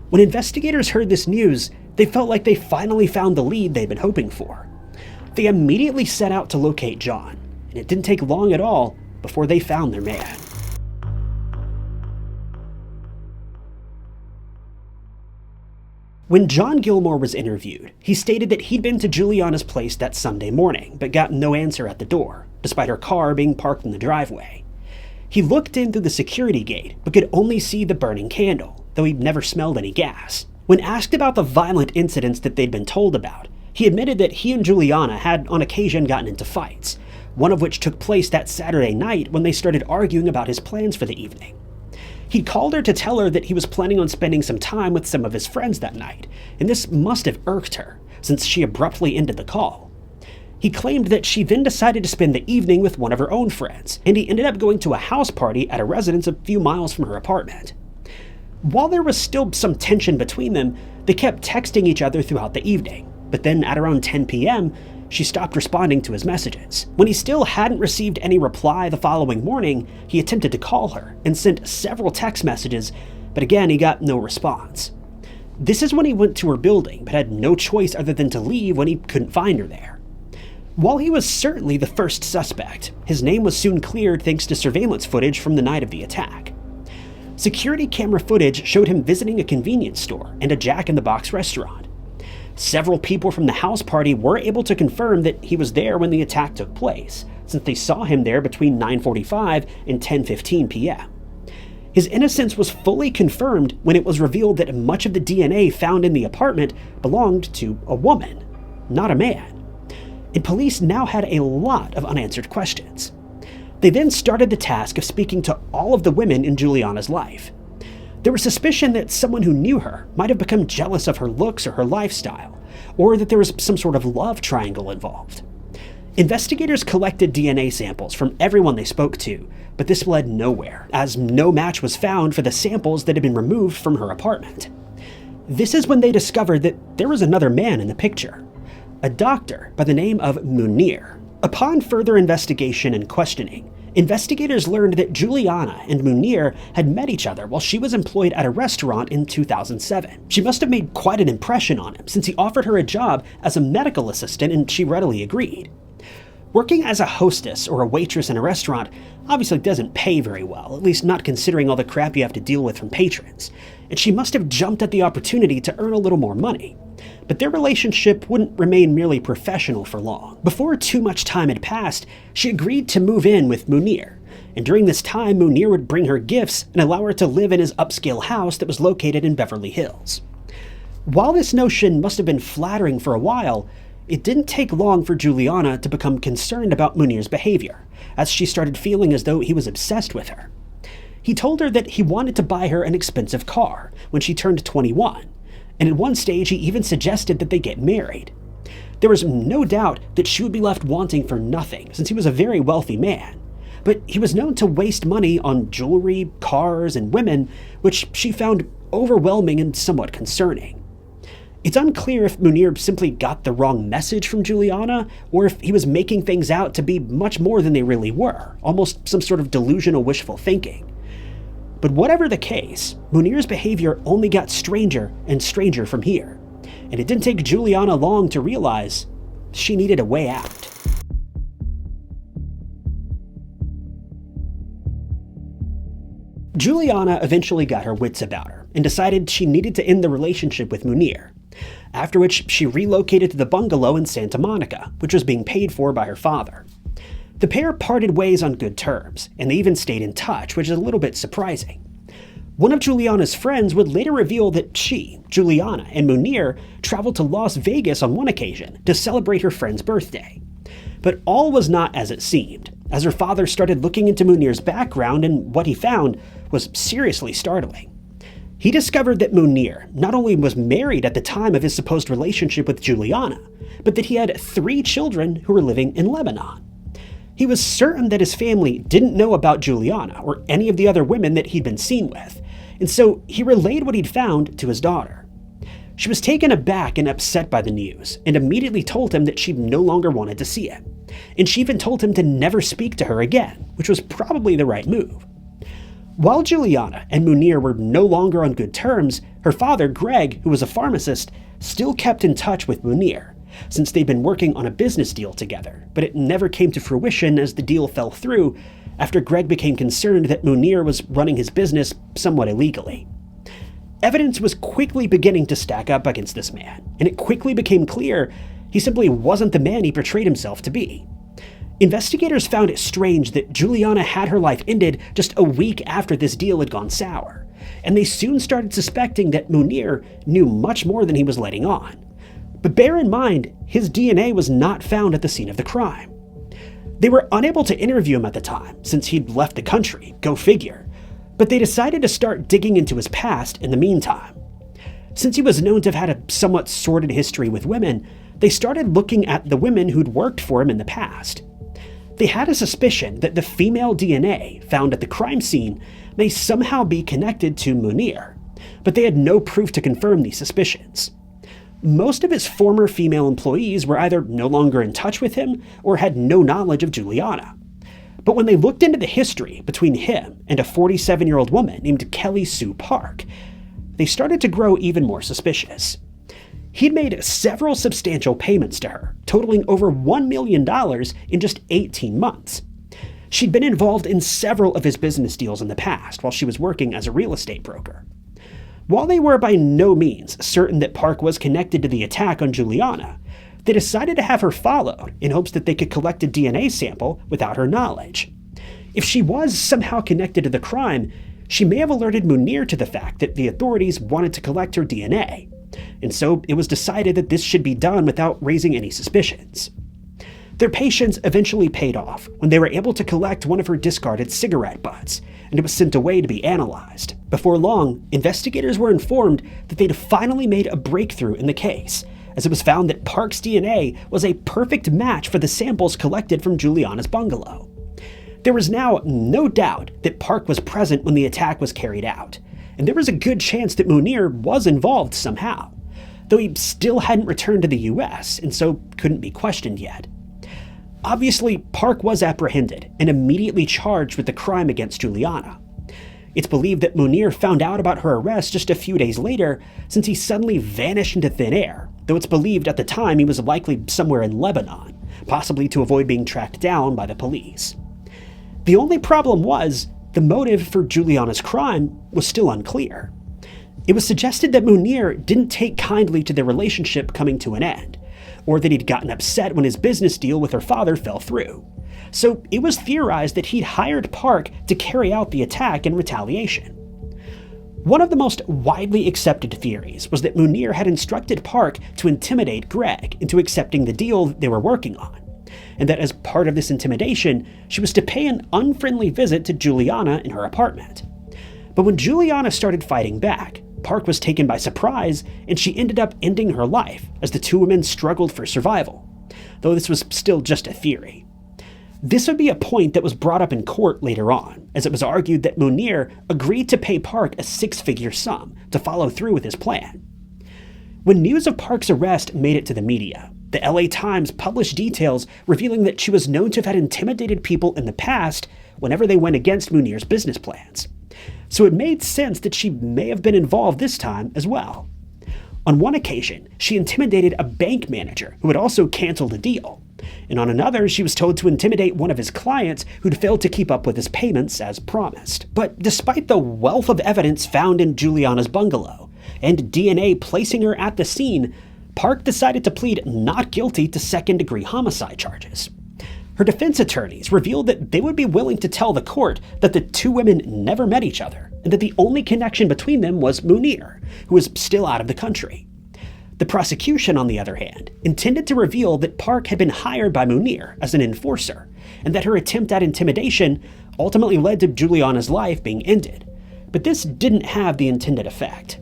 Speaker 1: When investigators heard this news, they felt like they finally found the lead they'd been hoping for. They immediately set out to locate John, and it didn't take long at all before they found their man. When John Gilmore was interviewed, he stated that he'd been to Juliana's place that Sunday morning, but got no answer at the door, despite her car being parked in the driveway. He looked in through the security gate, but could only see the burning candle, though he'd never smelled any gas. When asked about the violent incidents that they'd been told about, he admitted that he and Juliana had on occasion gotten into fights, one of which took place that Saturday night when they started arguing about his plans for the evening. He'd called her to tell her that he was planning on spending some time with some of his friends that night, and this must have irked her, since she abruptly ended the call. He claimed that she then decided to spend the evening with one of her own friends, and he ended up going to a house party at a residence a few miles from her apartment. While there was still some tension between them, they kept texting each other throughout the evening, but then at around 10 p.m., she stopped responding to his messages. When he still hadn't received any reply the following morning, he attempted to call her and sent several text messages, but again he got no response. This is when he went to her building, but had no choice other than to leave when he couldn't find her there. While he was certainly the first suspect, his name was soon cleared thanks to surveillance footage from the night of the attack. Security camera footage showed him visiting a convenience store and a Jack-in-the-Box restaurant. Several people from the house party were able to confirm that he was there when the attack took place, since they saw him there between 9:45 and 10:15 p.m. His innocence was fully confirmed when it was revealed that much of the DNA found in the apartment belonged to a woman, not a man. And police now had a lot of unanswered questions. They then started the task of speaking to all of the women in Juliana's life. There was suspicion that someone who knew her might have become jealous of her looks or her lifestyle, or that there was some sort of love triangle involved. Investigators collected DNA samples from everyone they spoke to, but this led nowhere, as no match was found for the samples that had been removed from her apartment. This is when they discovered that there was another man in the picture, a doctor by the name of Munir. Upon further investigation and questioning, investigators learned that Juliana and Munir had met each other while she was employed at a restaurant in 2007. She must have made quite an impression on him, since he offered her a job as a medical assistant and she readily agreed. Working as a hostess or a waitress in a restaurant obviously doesn't pay very well, at least not considering all the crap you have to deal with from patrons, and she must have jumped at the opportunity to earn a little more money. But their relationship wouldn't remain merely professional for long. Before too much time had passed, she agreed to move in with Munir, and during this time Munir would bring her gifts and allow her to live in his upscale house that was located in Beverly Hills. While this notion must have been flattering for a while, it didn't take long for Juliana to become concerned about Munir's behavior, as she started feeling as though he was obsessed with her. He told her that he wanted to buy her an expensive car when she turned 21, and at one stage he even suggested that they get married. There was no doubt that she would be left wanting for nothing, since he was a very wealthy man, but he was known to waste money on jewelry, cars, and women, which she found overwhelming and somewhat concerning. It's unclear if Munir simply got the wrong message from Juliana, or if he was making things out to be much more than they really were, almost some sort of delusional wishful thinking. But whatever the case, Munir's behavior only got stranger and stranger from here, and it didn't take Juliana long to realize she needed a way out. Juliana eventually got her wits about her and decided she needed to end the relationship with Munir, after which she relocated to the bungalow in Santa Monica, which was being paid for by her father. The pair parted ways on good terms, and they even stayed in touch, which is a little bit surprising. One of Juliana's friends would later reveal that she, Juliana, and Munir traveled to Las Vegas on one occasion to celebrate her friend's birthday. But all was not as it seemed, as her father started looking into Munir's background, and what he found was seriously startling. He discovered that Munir not only was married at the time of his supposed relationship with Juliana, but that he had 3 children who were living in Lebanon. He was certain that his family didn't know about Juliana or any of the other women that he'd been seen with, and so he relayed what he'd found to his daughter. She was taken aback and upset by the news, and immediately told him that she no longer wanted to see him, and she even told him to never speak to her again, which was probably the right move. While Juliana and Munir were no longer on good terms, her father, Greg, who was a pharmacist, still kept in touch with Munir, since they'd been working on a business deal together, but it never came to fruition as the deal fell through after Greg became concerned that Munir was running his business somewhat illegally. Evidence was quickly beginning to stack up against this man, and it quickly became clear he simply wasn't the man he portrayed himself to be. Investigators found it strange that Juliana had her life ended just a week after this deal had gone sour, and they soon started suspecting that Munir knew much more than he was letting on. But bear in mind, his DNA was not found at the scene of the crime. They were unable to interview him at the time, since he'd left the country, go figure, but they decided to start digging into his past in the meantime. Since he was known to have had a somewhat sordid history with women, they started looking at the women who'd worked for him in the past. They had a suspicion that the female DNA found at the crime scene may somehow be connected to Munir, but they had no proof to confirm these suspicions. Most of his former female employees were either no longer in touch with him or had no knowledge of Juliana. But when they looked into the history between him and a 47-year-old woman named Kelly Sue Park, they started to grow even more suspicious. He'd made several substantial payments to her, totaling over $1 million in just 18 months. She'd been involved in several of his business deals in the past while she was working as a real estate broker. While they were by no means certain that Park was connected to the attack on Juliana, they decided to have her followed in hopes that they could collect a DNA sample without her knowledge. If she was somehow connected to the crime, she may have alerted Munir to the fact that the authorities wanted to collect her DNA, and so it was decided that this should be done without raising any suspicions. Their patience eventually paid off when they were able to collect one of her discarded cigarette butts, and it was sent away to be analyzed. Before long, investigators were informed that they'd finally made a breakthrough in the case, as it was found that Park's DNA was a perfect match for the samples collected from Juliana's bungalow. There was now no doubt that Park was present when the attack was carried out, and there was a good chance that Munir was involved somehow, though he still hadn't returned to the US and so couldn't be questioned yet. Obviously, Park was apprehended and immediately charged with the crime against Juliana. It's believed that Munir found out about her arrest just a few days later, since he suddenly vanished into thin air, though it's believed at the time he was likely somewhere in Lebanon, possibly to avoid being tracked down by the police. The only problem was, the motive for Juliana's crime was still unclear. It was suggested that Munir didn't take kindly to their relationship coming to an end, or that he'd gotten upset when his business deal with her father fell through. So it was theorized that he'd hired Park to carry out the attack in retaliation. One of the most widely accepted theories was that Munir had instructed Park to intimidate Greg into accepting the deal they were working on, and that as part of this intimidation, she was to pay an unfriendly visit to Juliana in her apartment. But when Juliana started fighting back, Park was taken by surprise, and she ended up ending her life as the two women struggled for survival, though this was still just a theory. This would be a point that was brought up in court later on, as it was argued that Munir agreed to pay Park a six-figure sum to follow through with his plan. When news of Park's arrest made it to the media, the LA Times published details revealing that she was known to have had intimidated people in the past whenever they went against Munir's business plans. So it made sense that she may have been involved this time as well. On one occasion, she intimidated a bank manager who had also canceled a deal. And on another, she was told to intimidate one of his clients who'd failed to keep up with his payments as promised. But despite the wealth of evidence found in Juliana's bungalow, and DNA placing her at the scene, Park decided to plead not guilty to second-degree homicide charges. Her defense attorneys revealed that they would be willing to tell the court that the two women never met each other, and that the only connection between them was Munir, who was still out of the country. The prosecution, on the other hand, intended to reveal that Park had been hired by Munir as an enforcer, and that her attempt at intimidation ultimately led to Juliana's life being ended. But this didn't have the intended effect.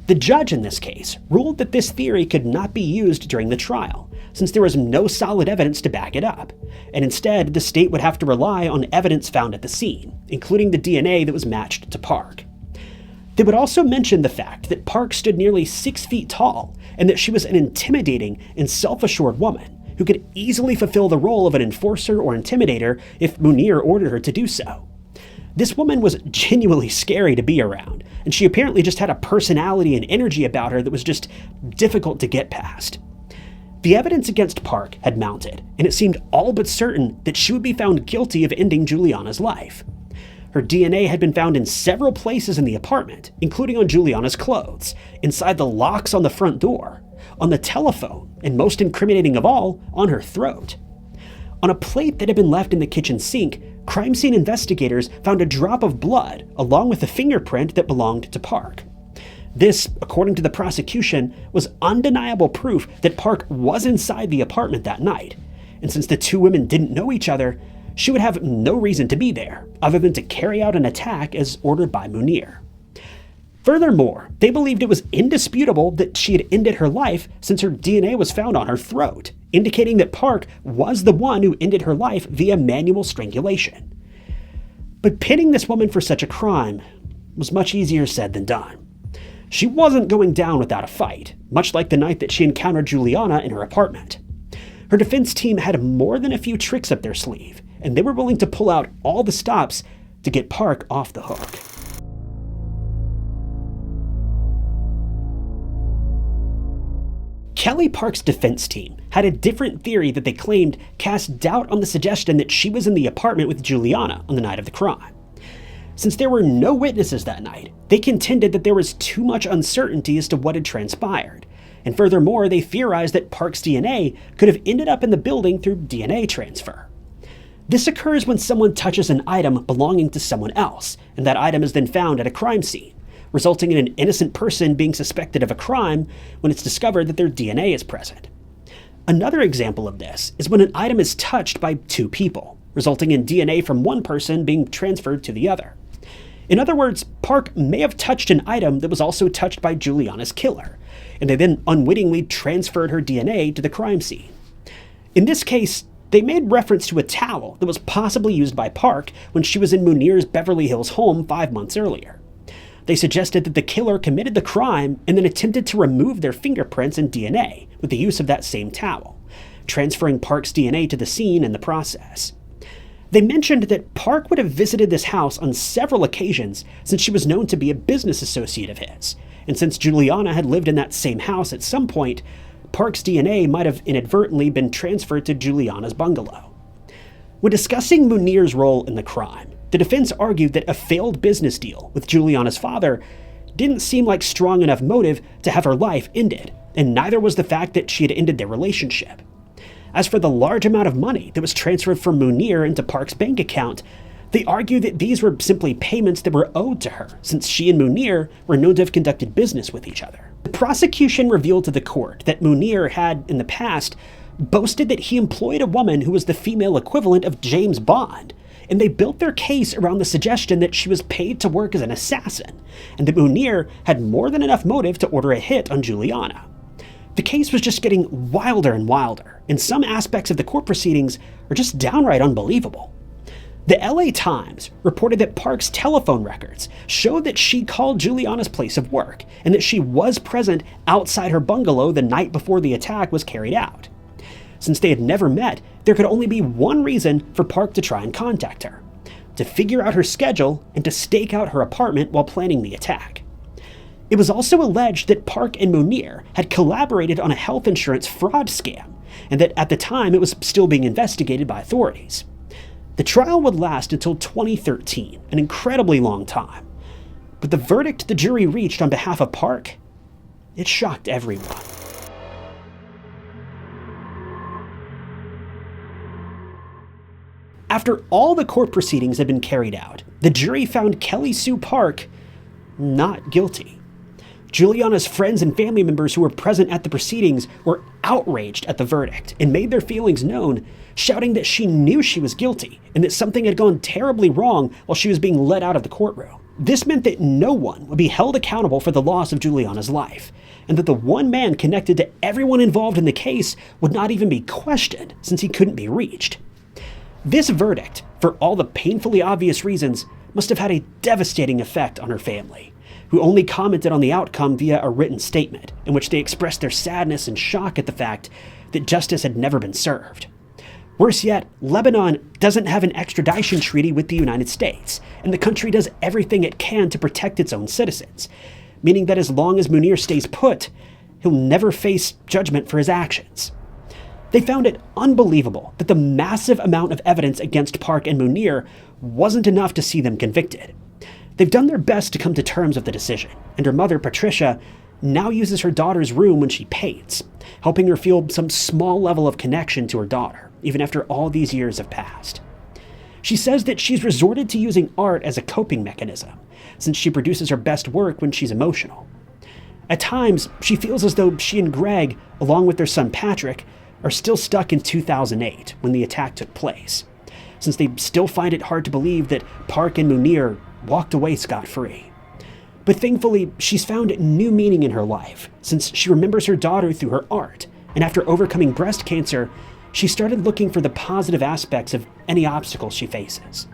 Speaker 1: The judge in this case ruled that this theory could not be used during the trial, since there was no solid evidence to back it up, and instead the state would have to rely on evidence found at the scene, including the DNA that was matched to Park. They would also mention the fact that Park stood nearly 6 feet tall, and that she was an intimidating and self-assured woman who could easily fulfill the role of an enforcer or intimidator if Munir ordered her to do so. This woman was genuinely scary to be around, and she apparently just had a personality and energy about her that was just difficult to get past. The evidence against Park had mounted, and it seemed all but certain that she would be found guilty of ending Juliana's life. Her DNA had been found in several places in the apartment, including on Juliana's clothes, inside the locks on the front door, on the telephone, and most incriminating of all, on her throat. On a plate that had been left in the kitchen sink, crime scene investigators found a drop of blood along with a fingerprint that belonged to Park. This, according to the prosecution, was undeniable proof that Park was inside the apartment that night, and since the two women didn't know each other, she would have no reason to be there, other than to carry out an attack as ordered by Munir. Furthermore, they believed it was indisputable that she had ended her life since her DNA was found on her throat, indicating that Park was the one who ended her life via manual strangulation. But pinning this woman for such a crime was much easier said than done. She wasn't going down without a fight, much like the night that she encountered Juliana in her apartment. Her defense team had more than a few tricks up their sleeve, and they were willing to pull out all the stops to get Park off the hook. Kelly Park's defense team had a different theory that they claimed cast doubt on the suggestion that she was in the apartment with Juliana on the night of the crime. Since there were no witnesses that night, they contended that there was too much uncertainty as to what had transpired, and furthermore, they theorized that Park's DNA could have ended up in the building through DNA transfer. This occurs when someone touches an item belonging to someone else, and that item is then found at a crime scene, resulting in an innocent person being suspected of a crime when it's discovered that their DNA is present. Another example of this is when an item is touched by two people, resulting in DNA from one person being transferred to the other. In other words, Park may have touched an item that was also touched by Juliana's killer, and they then unwittingly transferred her DNA to the crime scene. In this case, they made reference to a towel that was possibly used by Park when she was in Munir's Beverly Hills home 5 months earlier. They suggested that the killer committed the crime and then attempted to remove their fingerprints and DNA with the use of that same towel, transferring Park's DNA to the scene in the process. They mentioned that Park would have visited this house on several occasions since she was known to be a business associate of his, and since Juliana had lived in that same house at some point, Park's DNA might have inadvertently been transferred to Juliana's bungalow. When discussing Munir's role in the crime, the defense argued that a failed business deal with Juliana's father didn't seem like strong enough motive to have her life ended, and neither was the fact that she had ended their relationship. As for the large amount of money that was transferred from Munir into Park's bank account, they argued that these were simply payments that were owed to her, since she and Munir were known to have conducted business with each other. The prosecution revealed to the court that Munir had, in the past, boasted that he employed a woman who was the female equivalent of James Bond, and they built their case around the suggestion that she was paid to work as an assassin, and that Munir had more than enough motive to order a hit on Juliana. The case was just getting wilder and wilder, and some aspects of the court proceedings are just downright unbelievable. The LA Times reported that Park's telephone records showed that she called Juliana's place of work and that she was present outside her bungalow the night before the attack was carried out. Since they had never met, there could only be one reason for Park to try and contact her: to figure out her schedule and to stake out her apartment while planning the attack. It was also alleged that Park and Munir had collaborated on a health insurance fraud scam, and that at the time it was still being investigated by authorities. The trial would last until 2013, an incredibly long time. But the verdict the jury reached on behalf of Park, it shocked everyone. After all the court proceedings had been carried out, the jury found Kelly Sue Park not guilty. Juliana's friends and family members who were present at the proceedings were outraged at the verdict and made their feelings known, shouting that she knew she was guilty and that something had gone terribly wrong while she was being led out of the courtroom. This meant that no one would be held accountable for the loss of Juliana's life, and that the one man connected to everyone involved in the case would not even be questioned since he couldn't be reached. This verdict, for all the painfully obvious reasons, must have had a devastating effect on her family, who only commented on the outcome via a written statement, in which they expressed their sadness and shock at the fact that justice had never been served. Worse yet, Lebanon doesn't have an extradition treaty with the United States, and the country does everything it can to protect its own citizens, meaning that as long as Munir stays put, he'll never face judgment for his actions. They found it unbelievable that the massive amount of evidence against Park and Munir wasn't enough to see them convicted. They've done their best to come to terms with the decision, and her mother, Patricia, now uses her daughter's room when she paints, helping her feel some small level of connection to her daughter, even after all these years have passed. She says that she's resorted to using art as a coping mechanism, since she produces her best work when she's emotional. At times, she feels as though she and Greg, along with their son Patrick, are still stuck in 2008 when the attack took place, since they still find it hard to believe that Park and Munir walked away scot-free. But thankfully, she's found new meaning in her life, since she remembers her daughter through her art, and after overcoming breast cancer, she started looking for the positive aspects of any obstacles she faces.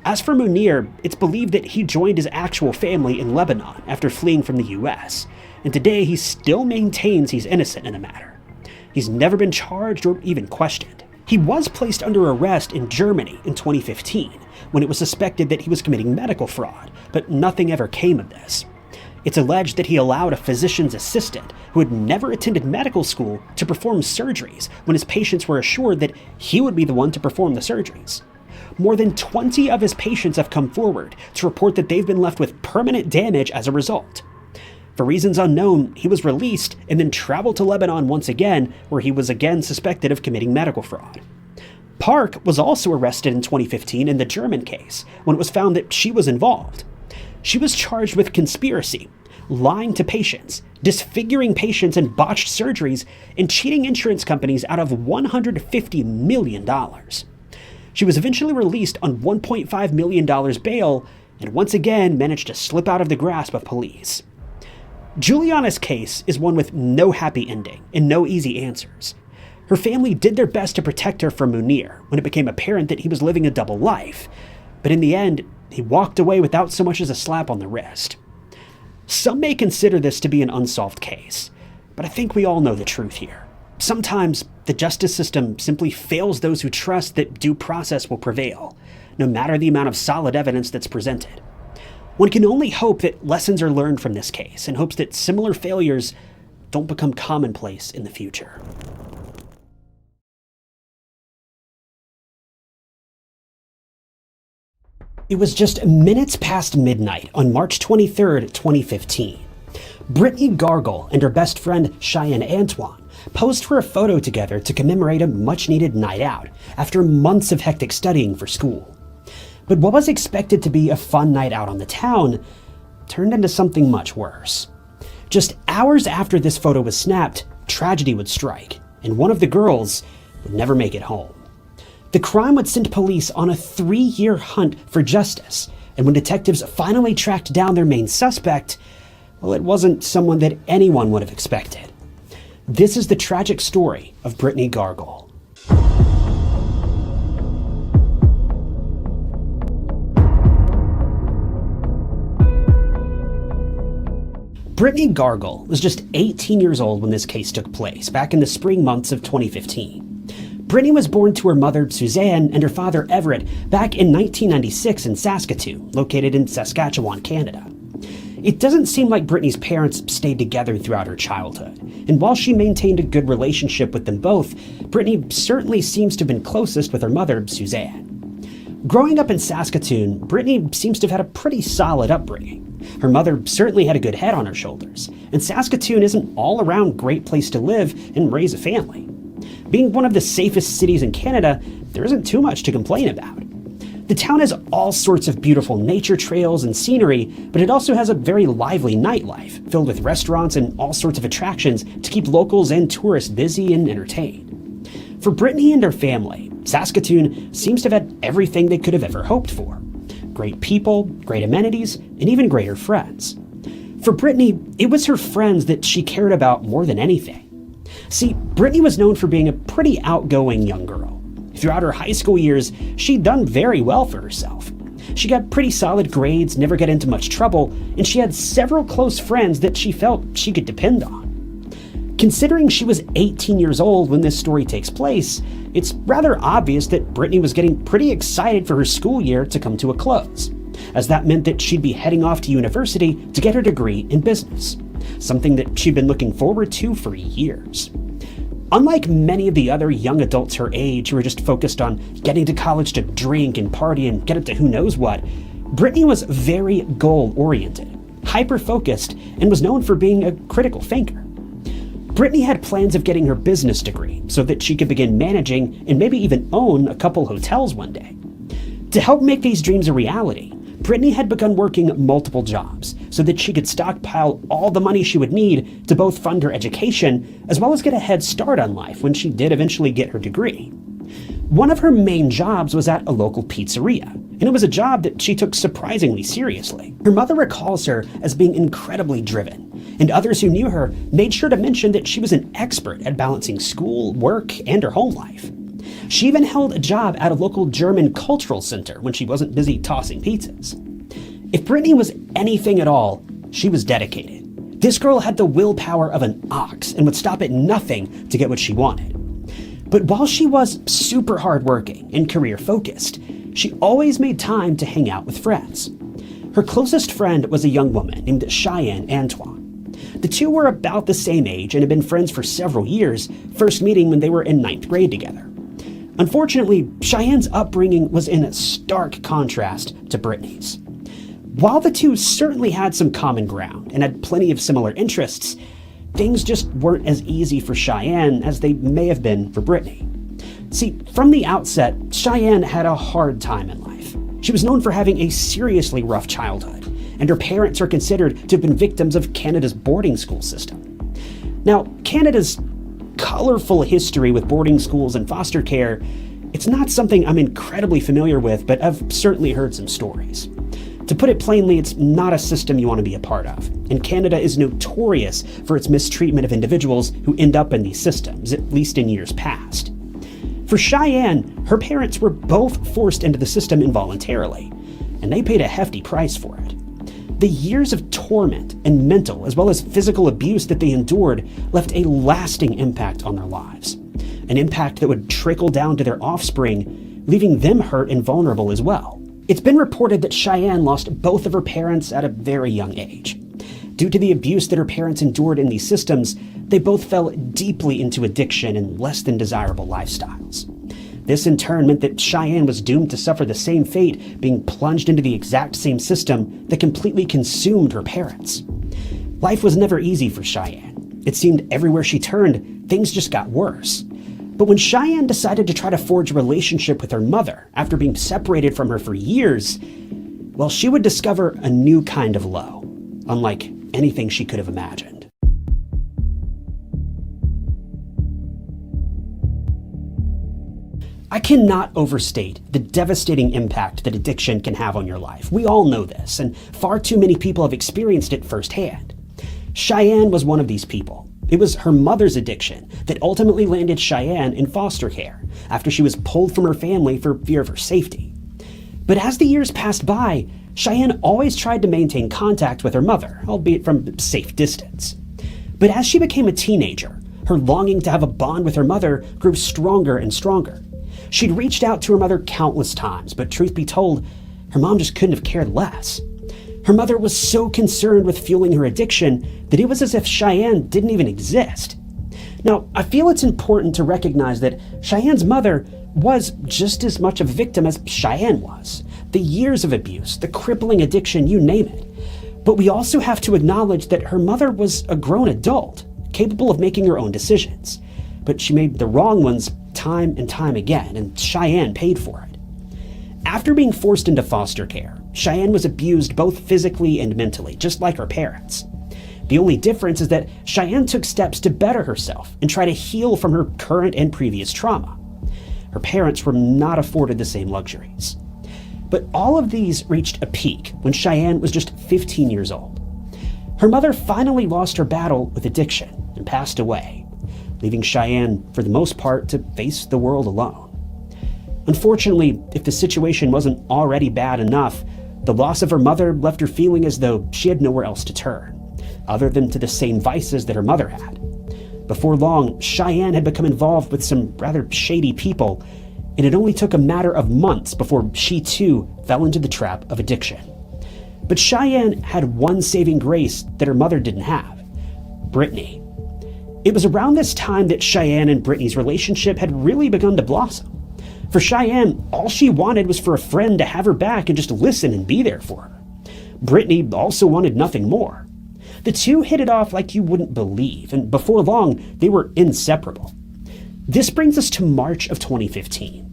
Speaker 1: As for Munir, it's believed that he joined his actual family in Lebanon after fleeing from the US, and today he still maintains he's innocent in the matter. He's never been charged or even questioned. He was placed under arrest in Germany in 2015, when it was suspected that he was committing medical fraud, but nothing ever came of this. It's alleged that he allowed a physician's assistant who had never attended medical school to perform surgeries when his patients were assured that he would be the one to perform the surgeries. More than 20 of his patients have come forward to report that they've been left with permanent damage as a result. For reasons unknown, he was released and then traveled to Lebanon once again, where he was again suspected of committing medical fraud. Park was also arrested in 2015 in the German case, when it was found that she was involved. She was charged with conspiracy, lying to patients, disfiguring patients in botched surgeries, and cheating insurance companies out of $150 million. She was eventually released on $1.5 million bail, and once again managed to slip out of the grasp of police. Juliana's case is one with no happy ending and no easy answers. Her family did their best to protect her from Munir when it became apparent that he was living a double life, but in the end, he walked away without so much as a slap on the wrist. Some may consider this to be an unsolved case, but I think we all know the truth here. Sometimes the justice system simply fails those who trust that due process will prevail, no matter the amount of solid evidence that's presented. One can only hope that lessons are learned from this case and hopes that similar failures don't become commonplace in the future. It was just minutes past midnight on March 23rd, 2015. Brittney Gargol and her best friend Cheyenne Antoine posed for a photo together to commemorate a much-needed night out after months of hectic studying for school. But what was expected to be a fun night out on the town turned into something much worse. Just hours after this photo was snapped, tragedy would strike, and one of the girls would never make it home. The crime would send police on a 3-year hunt for justice, and when detectives finally tracked down their main suspect, well, it wasn't someone that anyone would have expected. This is the tragic story of Brittney Gargol. Brittney Gargol was just 18 years old when this case took place, back in the spring months of 2015. Brittney was born to her mother, Suzanne, and her father, Everett, back in 1996 in Saskatoon, located in Saskatchewan, Canada. It doesn't seem like Brittney's parents stayed together throughout her childhood, and while she maintained a good relationship with them both, Brittney certainly seems to have been closest with her mother, Suzanne. Growing up in Saskatoon, Brittney seems to have had a pretty solid upbringing. Her mother certainly had a good head on her shoulders, and Saskatoon is an all-around great place to live and raise a family. Being one of the safest cities in Canada, there isn't too much to complain about. The town has all sorts of beautiful nature trails and scenery, but it also has a very lively nightlife, filled with restaurants and all sorts of attractions to keep locals and tourists busy and entertained. For Brittney and her family, Saskatoon seems to have had everything they could have ever hoped for. Great people, great amenities, and even greater friends. For Brittney, it was her friends that she cared about more than anything. See, Brittney was known for being a pretty outgoing young girl. Throughout her high school years, she'd done very well for herself. She got pretty solid grades, never got into much trouble, and she had several close friends that she felt she could depend on. Considering she was 18 years old when this story takes place, it's rather obvious that Brittney was getting pretty excited for her school year to come to a close, as that meant that she'd be heading off to university to get her degree in business, something that she'd been looking forward to for years. Unlike many of the other young adults her age who were just focused on getting to college to drink and party and get up to who knows what, Brittney was very goal-oriented, hyper-focused, and was known for being a critical thinker. Brittney had plans of getting her business degree so that she could begin managing and maybe even own a couple hotels one day. To help make these dreams a reality, Brittney had begun working multiple jobs so that she could stockpile all the money she would need to both fund her education as well as get a head start on life when she did eventually get her degree. One of her main jobs was at a local pizzeria, and it was a job that she took surprisingly seriously. Her mother recalls her as being incredibly driven, and others who knew her made sure to mention that she was an expert at balancing school, work, and her home life. She even held a job at a local German cultural center when she wasn't busy tossing pizzas. If Brittney was anything at all, she was dedicated. This girl had the willpower of an ox and would stop at nothing to get what she wanted. But while she was super hardworking and career-focused, she always made time to hang out with friends. Her closest friend was a young woman named Cheyenne Antoine. The two were about the same age and had been friends for several years, first meeting when they were in 9th grade together. Unfortunately, Cheyenne's upbringing was in stark contrast to Brittney's. While the two certainly had some common ground and had plenty of similar interests, things just weren't as easy for Cheyenne as they may have been for Brittney. See, from the outset, Cheyenne had a hard time in life. She was known for having a seriously rough childhood, and her parents are considered to have been victims of Canada's boarding school system. Now, Canada's colorful history with boarding schools and foster care, it's not something I'm incredibly familiar with, but I've certainly heard some stories. To put it plainly, it's not a system you want to be a part of, and Canada is notorious for its mistreatment of individuals who end up in these systems, at least in years past. For Cheyenne, her parents were both forced into the system involuntarily, and they paid a hefty price for it. The years of torment and mental as well as physical abuse that they endured left a lasting impact on their lives, an impact that would trickle down to their offspring, leaving them hurt and vulnerable as well. It's been reported that Cheyenne lost both of her parents at a very young age. Due to the abuse that her parents endured in these systems, they both fell deeply into addiction and less than desirable lifestyles. This in turn meant that Cheyenne was doomed to suffer the same fate, being plunged into the exact same system that completely consumed her parents. Life was never easy for Cheyenne. It seemed everywhere she turned, things just got worse. But when Cheyenne decided to try to forge a relationship with her mother after being separated from her for years, well, she would discover a new kind of low, unlike anything she could have imagined. I cannot overstate the devastating impact that addiction can have on your life. We all know this, and far too many people have experienced it firsthand. Cheyenne was one of these people. It was her mother's addiction that ultimately landed Cheyenne in foster care after she was pulled from her family for fear of her safety. But as the years passed by, Cheyenne always tried to maintain contact with her mother, albeit from a safe distance. But as she became a teenager, her longing to have a bond with her mother grew stronger and stronger. She'd reached out to her mother countless times, but truth be told, her mom just couldn't have cared less. Her mother was so concerned with fueling her addiction that it was as if Cheyenne didn't even exist. Now, I feel it's important to recognize that Cheyenne's mother was just as much a victim as Cheyenne was. The years of abuse, the crippling addiction, you name it. But we also have to acknowledge that her mother was a grown adult, capable of making her own decisions. But she made the wrong ones time and time again, and Cheyenne paid for it. After being forced into foster care, Cheyenne was abused both physically and mentally, just like her parents. The only difference is that Cheyenne took steps to better herself and try to heal from her current and previous trauma. Her parents were not afforded the same luxuries. But all of these reached a peak when Cheyenne was just 15 years old. Her mother finally lost her battle with addiction and passed away, leaving Cheyenne, for the most part, to face the world alone. Unfortunately, if the situation wasn't already bad enough, the loss of her mother left her feeling as though she had nowhere else to turn, other than to the same vices that her mother had. Before long, Cheyenne had become involved with some rather shady people, and it only took a matter of months before she too fell into the trap of addiction. But Cheyenne had one saving grace that her mother didn't have: Brittney. It was around this time that Cheyenne and Brittney's relationship had really begun to blossom. For Cheyenne, all she wanted was for a friend to have her back and just listen and be there for her. Brittney also wanted nothing more. The two hit it off like you wouldn't believe, and before long, they were inseparable. This brings us to March of 2015.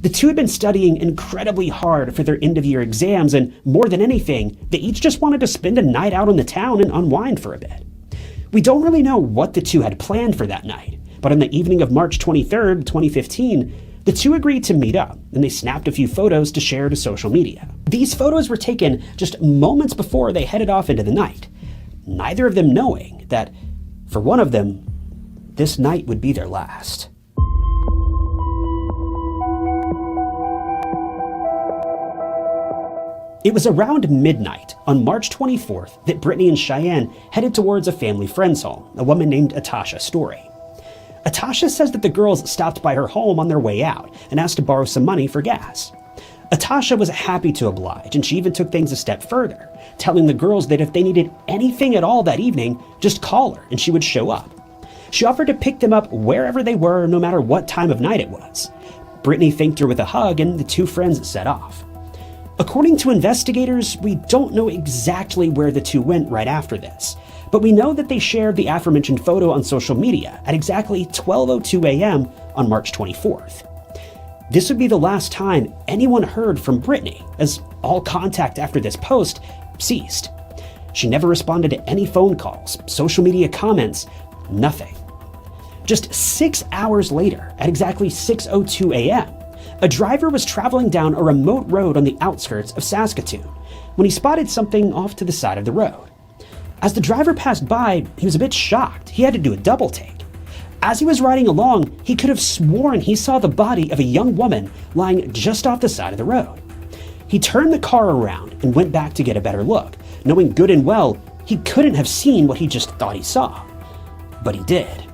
Speaker 1: The two had been studying incredibly hard for their end-of-year exams, and more than anything, they each just wanted to spend a night out on the town and unwind for a bit. We don't really know what the two had planned for that night, but on the evening of March 23rd, 2015, the two agreed to meet up, and they snapped a few photos to share to social media. These photos were taken just moments before they headed off into the night, neither of them knowing that, for one of them, this night would be their last. It was around midnight on March 24th that Brittney and Cheyenne headed towards a family friend's home, a woman named Atasha Story. Atasha says that the girls stopped by her home on their way out and asked to borrow some money for gas. Atasha was happy to oblige, and she even took things a step further, telling the girls that if they needed anything at all that evening, just call her and she would show up. She offered to pick them up wherever they were, no matter what time of night it was. Brittney thanked her with a hug, and the two friends set off. According to investigators, we don't know exactly where the two went right after this, but we know that they shared the aforementioned photo on social media at exactly 12:02 a.m. on March 24th. This would be the last time anyone heard from Brittney, as all contact after this post ceased. She never responded to any phone calls, social media comments, nothing. Just 6 hours later, at exactly 6:02 a.m., a driver was traveling down a remote road on the outskirts of Saskatoon when he spotted something off to the side of the road. As the driver passed by, he was a bit shocked. He had to do a double take. As he was riding along, he could have sworn he saw the body of a young woman lying just off the side of the road. He turned the car around and went back to get a better look, knowing good and well he couldn't have seen what he just thought he saw. But he did.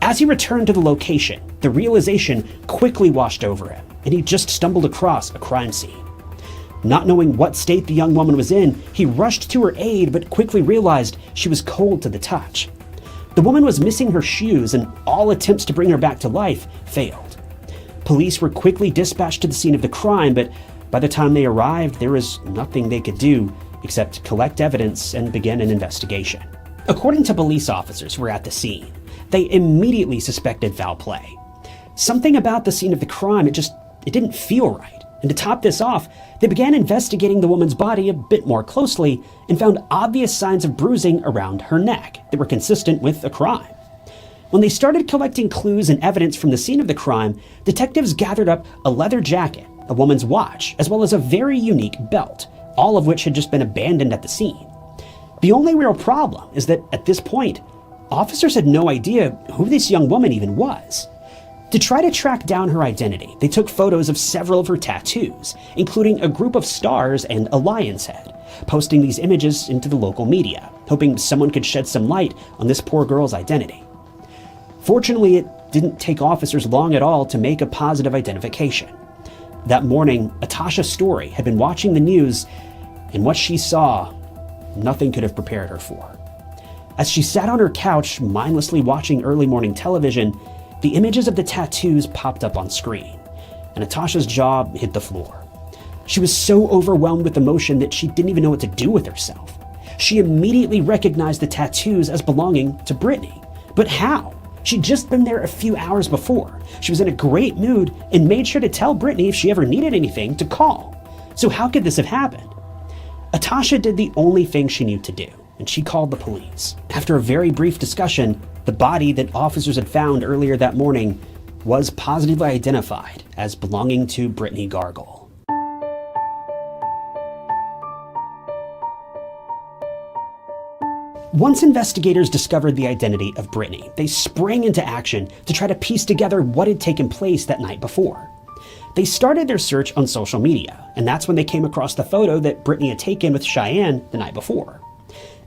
Speaker 1: As he returned to the location, the realization quickly washed over him, and he just stumbled across a crime scene. Not knowing what state the young woman was in, he rushed to her aid but quickly realized she was cold to the touch. The woman was missing her shoes, and all attempts to bring her back to life failed. Police were quickly dispatched to the scene of the crime, but by the time they arrived, there was nothing they could do except collect evidence and begin an investigation. According to police officers who were at the scene, they immediately suspected foul play. Something about the scene of the crime, it didn't feel right. And to top this off, they began investigating the woman's body a bit more closely and found obvious signs of bruising around her neck that were consistent with a crime. When they started collecting clues and evidence from the scene of the crime, detectives gathered up a leather jacket, a woman's watch, as well as a very unique belt, all of which had just been abandoned at the scene. The only real problem is that at this point, officers had no idea who this young woman even was. To try to track down her identity, they took photos of several of her tattoos, including a group of stars and a lion's head, posting these images into the local media, hoping someone could shed some light on this poor girl's identity. Fortunately, it didn't take officers long at all to make a positive identification. That morning, Atasha Story had been watching the news, and what she saw, nothing could have prepared her for. As she sat on her couch, mindlessly watching early morning television, the images of the tattoos popped up on screen, and Atasha's jaw hit the floor. She was so overwhelmed with emotion that she didn't even know what to do with herself. She immediately recognized the tattoos as belonging to Brittney. But how? She'd just been there a few hours before. She was in a great mood and made sure to tell Brittney if she ever needed anything to call. So how could this have happened? Atasha did the only thing she knew to do, and she called the police. After a very brief discussion, the body that officers had found earlier that morning was positively identified as belonging to Brittney Gargol. Once investigators discovered the identity of Brittney, they sprang into action to try to piece together what had taken place that night before. They started their search on social media, and that's when they came across the photo that Brittney had taken with Cheyenne the night before.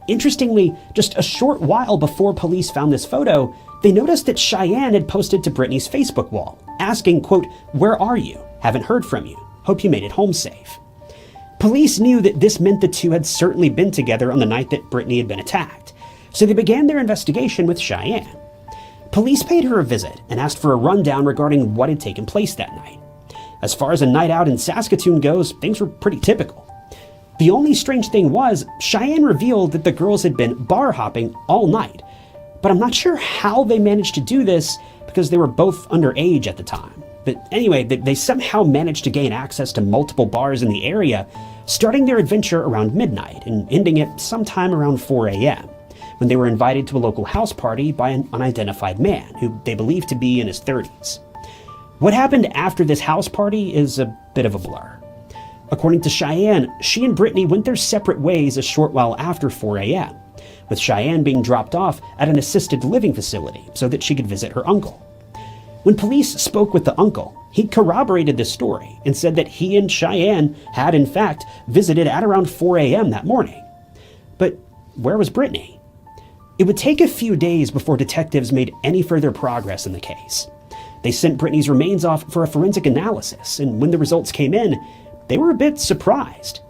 Speaker 1: Interestingly, just a short while before police found this photo, they noticed that Cheyenne had posted to Brittney's Facebook wall, asking, quote, "Where are you? Haven't heard from you. Hope you made it home safe." Police knew that this meant the two had certainly been together on the night that Brittney had been attacked, so they began their investigation with Cheyenne. Police paid her a visit and asked for a rundown regarding what had taken place that night. As far as a night out in Saskatoon goes, things were pretty typical. The only strange thing was, Cheyenne revealed that the girls had been bar hopping all night, but I'm not sure how they managed to do this because they were both underage at the time. But anyway, they somehow managed to gain access to multiple bars in the area, starting their adventure around midnight and ending it sometime around 4 a.m., when they were invited to a local house party by an unidentified man who they believed to be in his 30s. What happened after this house party is a bit of a blur. According to Cheyenne, she and Brittney went their separate ways a short while after 4 a.m., with Cheyenne being dropped off at an assisted living facility so that she could visit her uncle. When police spoke with the uncle, he corroborated this story and said that he and Cheyenne had in fact visited at around 4 a.m. that morning. But where was Brittney? It would take a few days before detectives made any further progress in the case. They sent Brittney's remains off for a forensic analysis, and when the results came in, they were a bit surprised.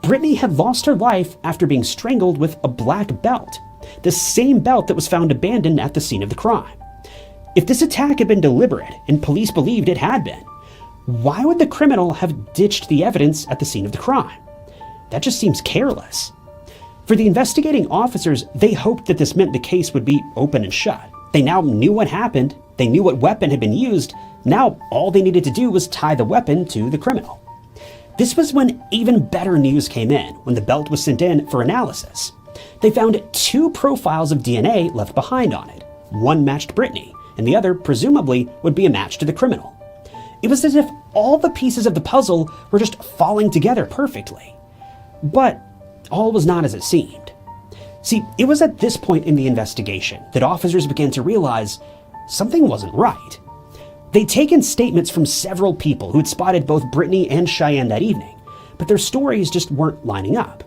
Speaker 1: Brittney had lost her life after being strangled with a black belt, the same belt that was found abandoned at the scene of the crime. If this attack had been deliberate, and police believed it had been, why would the criminal have ditched the evidence at the scene of the crime? That just seems careless. For the investigating officers, they hoped that this meant the case would be open and shut. They now knew what happened, they knew what weapon had been used, now all they needed to do was tie the weapon to the criminal. This was when even better news came in, when the belt was sent in for analysis. They found 2 profiles of DNA left behind on it. One matched Brittney, and the other, presumably, would be a match to the criminal. It was as if all the pieces of the puzzle were just falling together perfectly. But all was not as it seemed. See, it was at this point in the investigation that officers began to realize something wasn't right. They'd taken statements from several people who had spotted both Brittney and Cheyenne that evening, but their stories just weren't lining up.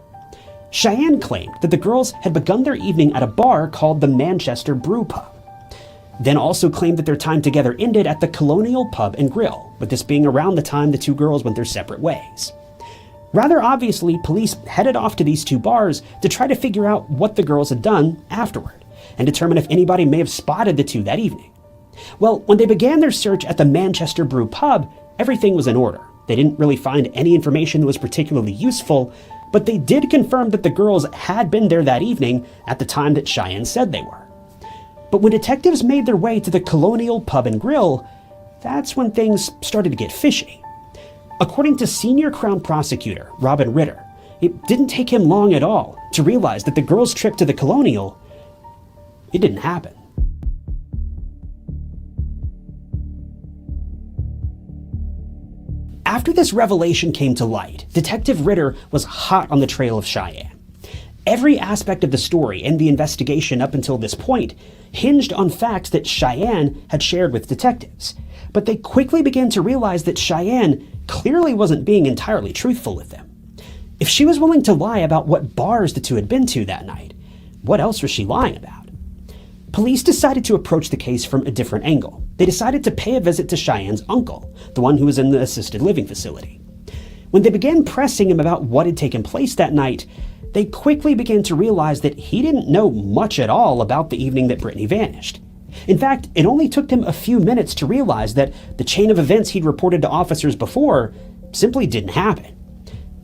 Speaker 1: Cheyenne claimed that the girls had begun their evening at a bar called the Manchester Brew Pub, then also claimed that their time together ended at the Colonial Pub and Grill, with this being around the time the 2 girls went their separate ways. Rather obviously, police headed off to these 2 bars to try to figure out what the girls had done afterward, and determine if anybody may have spotted the 2 that evening. Well, when they began their search at the Manchester Brew Pub, everything was in order. They didn't really find any information that was particularly useful, but they did confirm that the girls had been there that evening at the time that Cheyenne said they were. But when detectives made their way to the Colonial Pub and Grill, that's when things started to get fishy. According to senior Crown Prosecutor Robin Ritter, it didn't take him long at all to realize that the girls' trip to the Colonial, it didn't happen. After this revelation came to light, Detective Ritter was hot on the trail of Cheyenne. Every aspect of the story and the investigation up until this point hinged on facts that Cheyenne had shared with detectives, but they quickly began to realize that Cheyenne clearly wasn't being entirely truthful with them. If she was willing to lie about what bars the two had been to that night, what else was she lying about? Police decided to approach the case from a different angle. They decided to pay a visit to Cheyenne's uncle, the one who was in the assisted living facility. When they began pressing him about what had taken place that night, they quickly began to realize that he didn't know much at all about the evening that Brittney vanished. In fact, it only took him a few minutes to realize that the chain of events he'd reported to officers before simply didn't happen.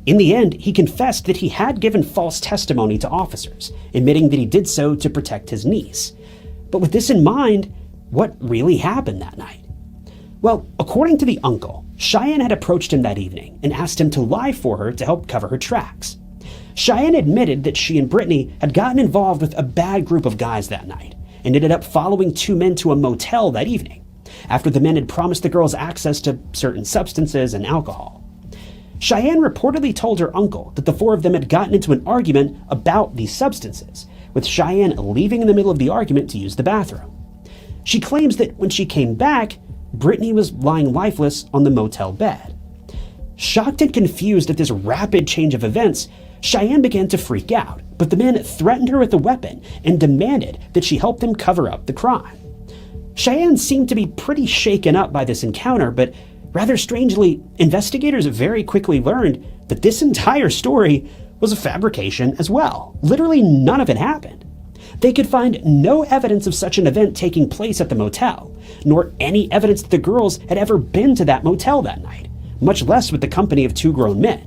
Speaker 1: In the end, he confessed that he had given false testimony to officers, admitting that he did so to protect his niece. But with this in mind, what really happened that night? Well, according to the uncle, Cheyenne had approached him that evening and asked him to lie for her to help cover her tracks. Cheyenne admitted that she and Brittney had gotten involved with a bad group of guys that night and ended up following two men to a motel that evening, after the men had promised the girls access to certain substances and alcohol. Cheyenne reportedly told her uncle that the four of them had gotten into an argument about these substances, with Cheyenne leaving in the middle of the argument to use the bathroom. She claims that when she came back, Brittney was lying lifeless on the motel bed. Shocked and confused at this rapid change of events, Cheyenne began to freak out, but the men threatened her with a weapon and demanded that she help them cover up the crime. Cheyenne seemed to be pretty shaken up by this encounter, but rather strangely, investigators very quickly learned that this entire story was a fabrication as well. Literally none of it happened. They could find no evidence of such an event taking place at the motel, nor any evidence that the girls had ever been to that motel that night, much less with the company of two grown men.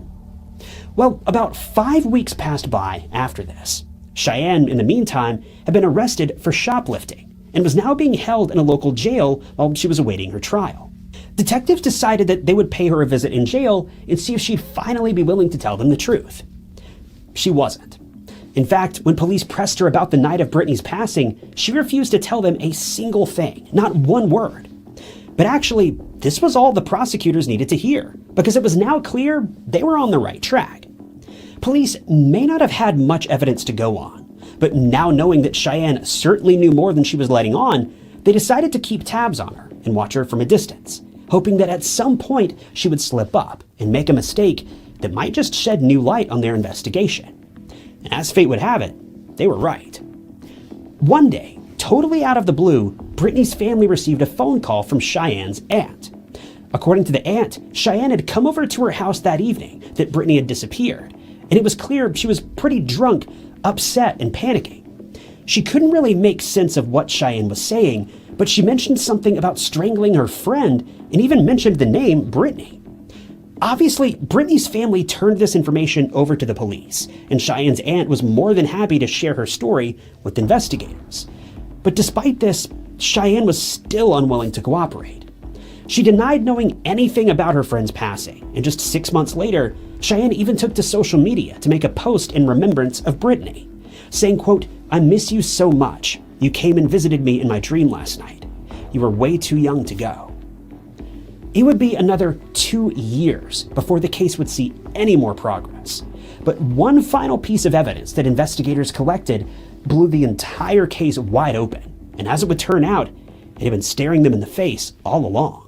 Speaker 1: Well, about 5 weeks passed by after this. Cheyenne, in the meantime, had been arrested for shoplifting and was now being held in a local jail while she was awaiting her trial. Detectives decided that they would pay her a visit in jail and see if she'd finally be willing to tell them the truth. She wasn't. In fact, when police pressed her about the night of Brittney's passing, she refused to tell them a single thing, not one word. But actually, this was all the prosecutors needed to hear, because it was now clear they were on the right track. Police may not have had much evidence to go on, but now knowing that Cheyenne certainly knew more than she was letting on, they decided to keep tabs on her and watch her from a distance, hoping that at some point she would slip up and make a mistake that might just shed new light on their investigation. And as fate would have it, they were right. One day, totally out of the blue, Brittney's family received a phone call from Cheyenne's aunt. According to the aunt, Cheyenne had come over to her house that evening that Brittney had disappeared, and it was clear she was pretty drunk, upset, and panicking. She couldn't really make sense of what Cheyenne was saying, but she mentioned something about strangling her friend and even mentioned the name Brittney. Obviously, Brittney's family turned this information over to the police, and Cheyenne's aunt was more than happy to share her story with investigators. But despite this, Cheyenne was still unwilling to cooperate. She denied knowing anything about her friend's passing, and just 6 months later, Cheyenne even took to social media to make a post in remembrance of Brittney, saying, quote, "I miss you so much. You came and visited me in my dream last night. You were way too young to go." It would be another 2 years before the case would see any more progress. But one final piece of evidence that investigators collected blew the entire case wide open, and as it would turn out, it had been staring them in the face all along.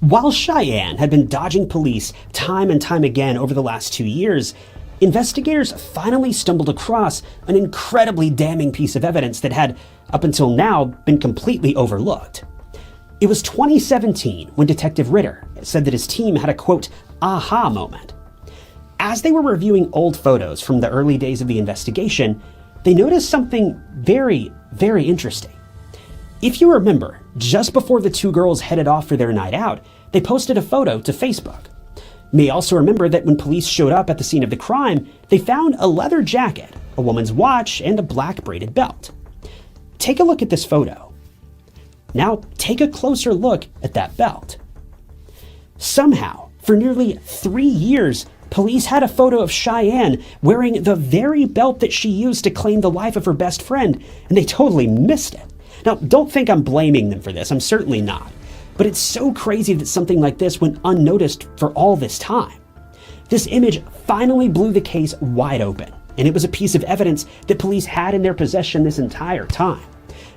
Speaker 1: While Cheyenne had been dodging police time and time again over the last 2 years, investigators finally stumbled across an incredibly damning piece of evidence that had, up until now, been completely overlooked. It was 2017 when Detective Ritter said that his team had a, quote, aha moment. As they were reviewing old photos from the early days of the investigation, they noticed something very, very interesting. If you remember, just before the two girls headed off for their night out, they posted a photo to Facebook. You may also remember that when police showed up at the scene of the crime, they found a leather jacket, a woman's watch, and a black braided belt. Take a look at this photo. Now take a closer look at that belt. Somehow, for nearly 3 years, police had a photo of Cheyenne wearing the very belt that she used to claim the life of her best friend, and they totally missed it. Now, don't think I'm blaming them for this, I'm certainly not. But it's so crazy that something like this went unnoticed for all this time. This image finally blew the case wide open, and it was a piece of evidence that police had in their possession this entire time.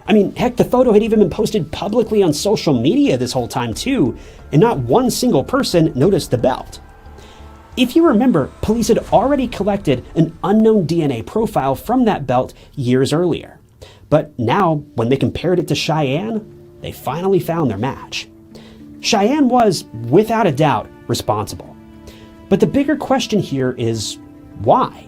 Speaker 1: I mean, heck, the photo had even been posted publicly on social media this whole time too, and not one single person noticed the belt. If you remember, police had already collected an unknown DNA profile from that belt years earlier. But now, when they compared it to Cheyenne, they finally found their match. Cheyenne was, without a doubt, responsible. But the bigger question here is, why?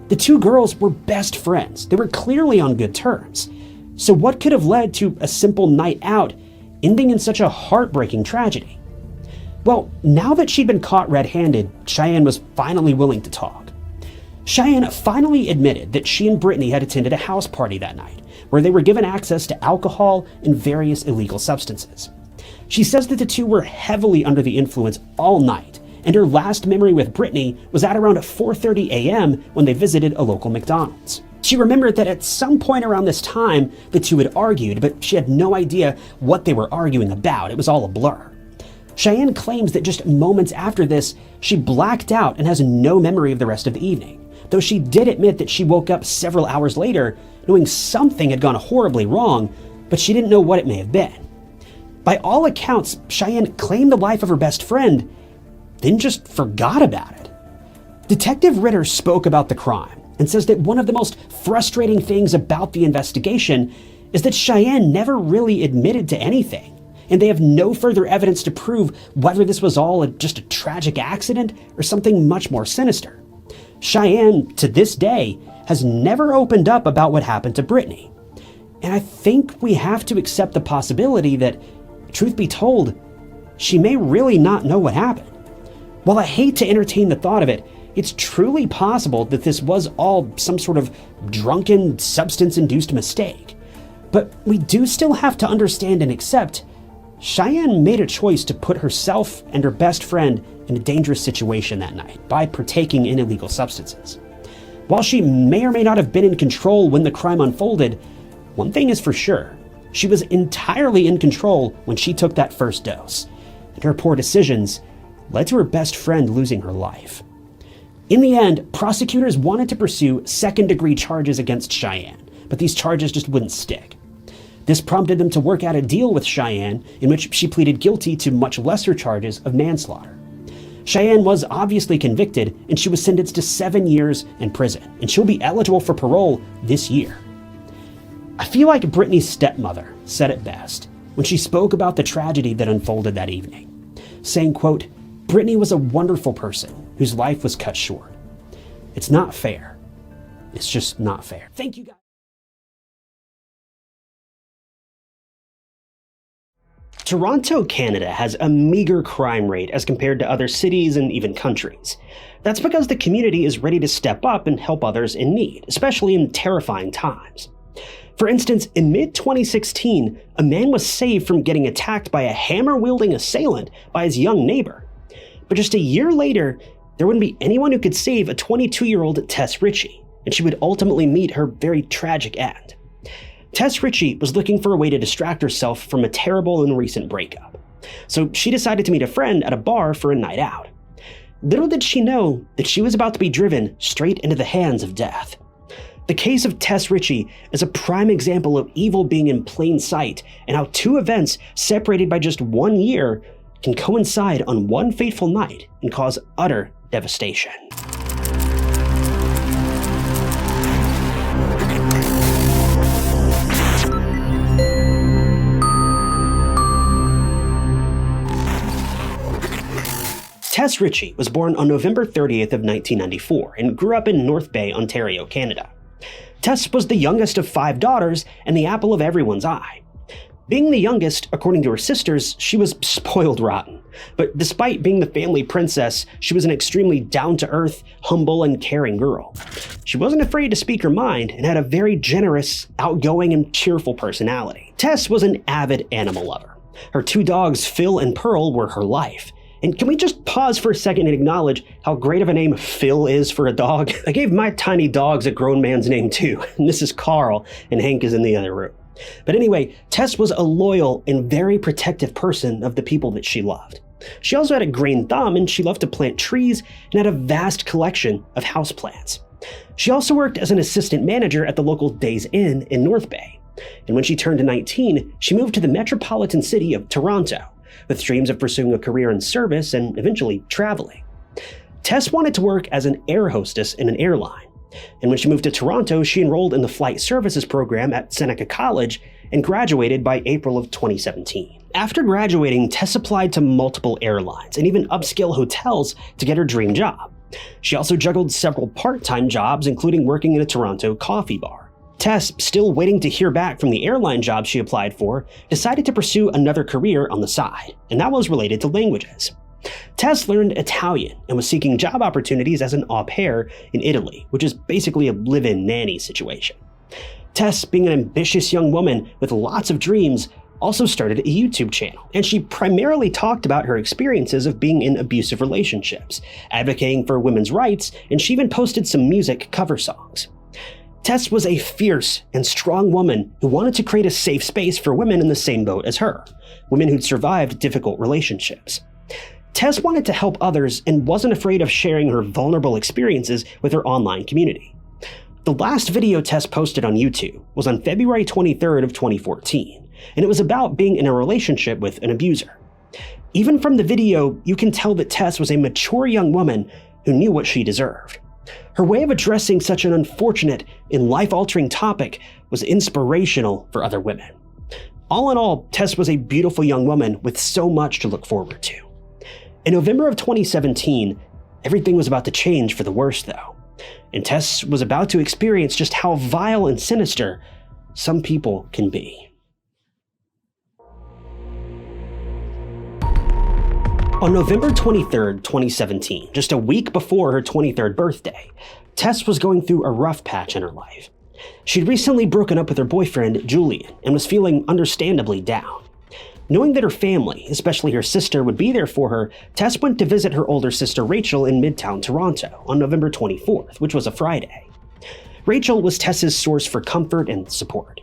Speaker 1: The two girls were best friends. They were clearly on good terms. So what could have led to a simple night out ending in such a heartbreaking tragedy? Well, now that she'd been caught red-handed, Cheyenne was finally willing to talk. Cheyenne finally admitted that she and Brittney had attended a house party that night, where they were given access to alcohol and various illegal substances. She says that the two were heavily under the influence all night, and her last memory with Brittney was at around 4:30 a.m. when they visited a local McDonald's. She remembered that at some point around this time, the two had argued, but she had no idea what they were arguing about. It was all a blur. Cheyenne claims that just moments after this, she blacked out and has no memory of the rest of the evening, though she did admit that she woke up several hours later knowing something had gone horribly wrong, but she didn't know what it may have been. By all accounts, Cheyenne claimed the life of her best friend, then just forgot about it. Detective Ritter spoke about the crime and says that one of the most frustrating things about the investigation is that Cheyenne never really admitted to anything, and they have no further evidence to prove whether this was all just a tragic accident or something much more sinister. Cheyenne, to this day, has never opened up about what happened to Brittney. And I think we have to accept the possibility that, truth be told, she may really not know what happened. While I hate to entertain the thought of it, it's truly possible that this was all some sort of drunken, substance-induced mistake. But we do still have to understand and accept Cheyenne made a choice to put herself and her best friend in a dangerous situation that night by partaking in illegal substances. While she may or may not have been in control when the crime unfolded, one thing is for sure, she was entirely in control when she took that first dose, and her poor decisions led to her best friend losing her life. In the end, prosecutors wanted to pursue second-degree charges against Cheyenne, but these charges just wouldn't stick. This prompted them to work out a deal with Cheyenne in which she pleaded guilty to much lesser charges of manslaughter. Cheyenne was obviously convicted, and she was sentenced to 7 years in prison, and she'll be eligible for parole this year. I feel like Brittney's stepmother said it best when she spoke about the tragedy that unfolded that evening, saying, quote, "Brittney was a wonderful person whose life was cut short. It's not fair. It's just not fair." Thank you guys. Toronto, Canada has a meager crime rate as compared to other cities and even countries. That's because the community is ready to step up and help others in need, especially in terrifying times. For instance, in mid-2016, a man was saved from getting attacked by a hammer-wielding assailant by his young neighbor. But just a year later, there wouldn't be anyone who could save a 22-year-old Tess Richey, and she would ultimately meet her very tragic end. Tess Richey was looking for a way to distract herself from a terrible and recent breakup, so she decided to meet a friend at a bar for a night out. Little did she know that she was about to be driven straight into the hands of death. The case of Tess Richey is a prime example of evil being in plain sight and how two events separated by just 1 year can coincide on one fateful night and cause utter devastation. Tess Richey was born on November 30th of 1994 and grew up in North Bay, Ontario, Canada. Tess was the youngest of 5 daughters and the apple of everyone's eye. Being the youngest, according to her sisters, she was spoiled rotten. But despite being the family princess, she was an extremely down-to-earth, humble, and caring girl. She wasn't afraid to speak her mind and had a very generous, outgoing, and cheerful personality. Tess was an avid animal lover. Her 2 dogs, Phil and Pearl, were her life. And can we just pause for a second and acknowledge how great of a name Phil is for a dog? I gave my tiny dogs a grown man's name too, and this is Carl, and Hank is in the other room. But anyway, Tess was a loyal and very protective person of the people that she loved. She also had a green thumb, and she loved to plant trees and had a vast collection of houseplants. She also worked as an assistant manager at the local Days Inn in North Bay. And when she turned 19, she moved to the metropolitan city of Toronto, with dreams of pursuing a career in service and eventually traveling. Tess wanted to work as an air hostess in an airline. And when she moved to Toronto, she enrolled in the flight services program at Seneca College and graduated by April of 2017. After graduating, Tess applied to multiple airlines and even upscale hotels to get her dream job. She also juggled several part-time jobs, including working in a Toronto coffee bar. Tess, still waiting to hear back from the airline job she applied for, decided to pursue another career on the side, and that was related to languages. Tess learned Italian and was seeking job opportunities as an au pair in Italy, which is basically a live-in nanny situation. Tess, being an ambitious young woman with lots of dreams, also started a YouTube channel, and she primarily talked about her experiences of being in abusive relationships, advocating for women's rights, and she even posted some music cover songs. Tess was a fierce and strong woman who wanted to create a safe space for women in the same boat as her, women who'd survived difficult relationships. Tess wanted to help others and wasn't afraid of sharing her vulnerable experiences with her online community. The last video Tess posted on YouTube was on February 23rd of 2014, and it was about being in a relationship with an abuser. Even from the video, you can tell that Tess was a mature young woman who knew what she deserved. Her way of addressing such an unfortunate and life-altering topic was inspirational for other women. All in all, Tess was a beautiful young woman with so much to look forward to. In November of 2017, everything was about to change for the worse, though, and Tess was about to experience just how vile and sinister some people can be. On November 23rd, 2017, just a week before her 23rd birthday, Tess was going through a rough patch in her life. She'd recently broken up with her boyfriend, Julian, and was feeling understandably down. Knowing that her family, especially her sister, would be there for her, Tess went to visit her older sister Rachel in Midtown Toronto on November 24th, which was a Friday. Rachel was Tess's source for comfort and support.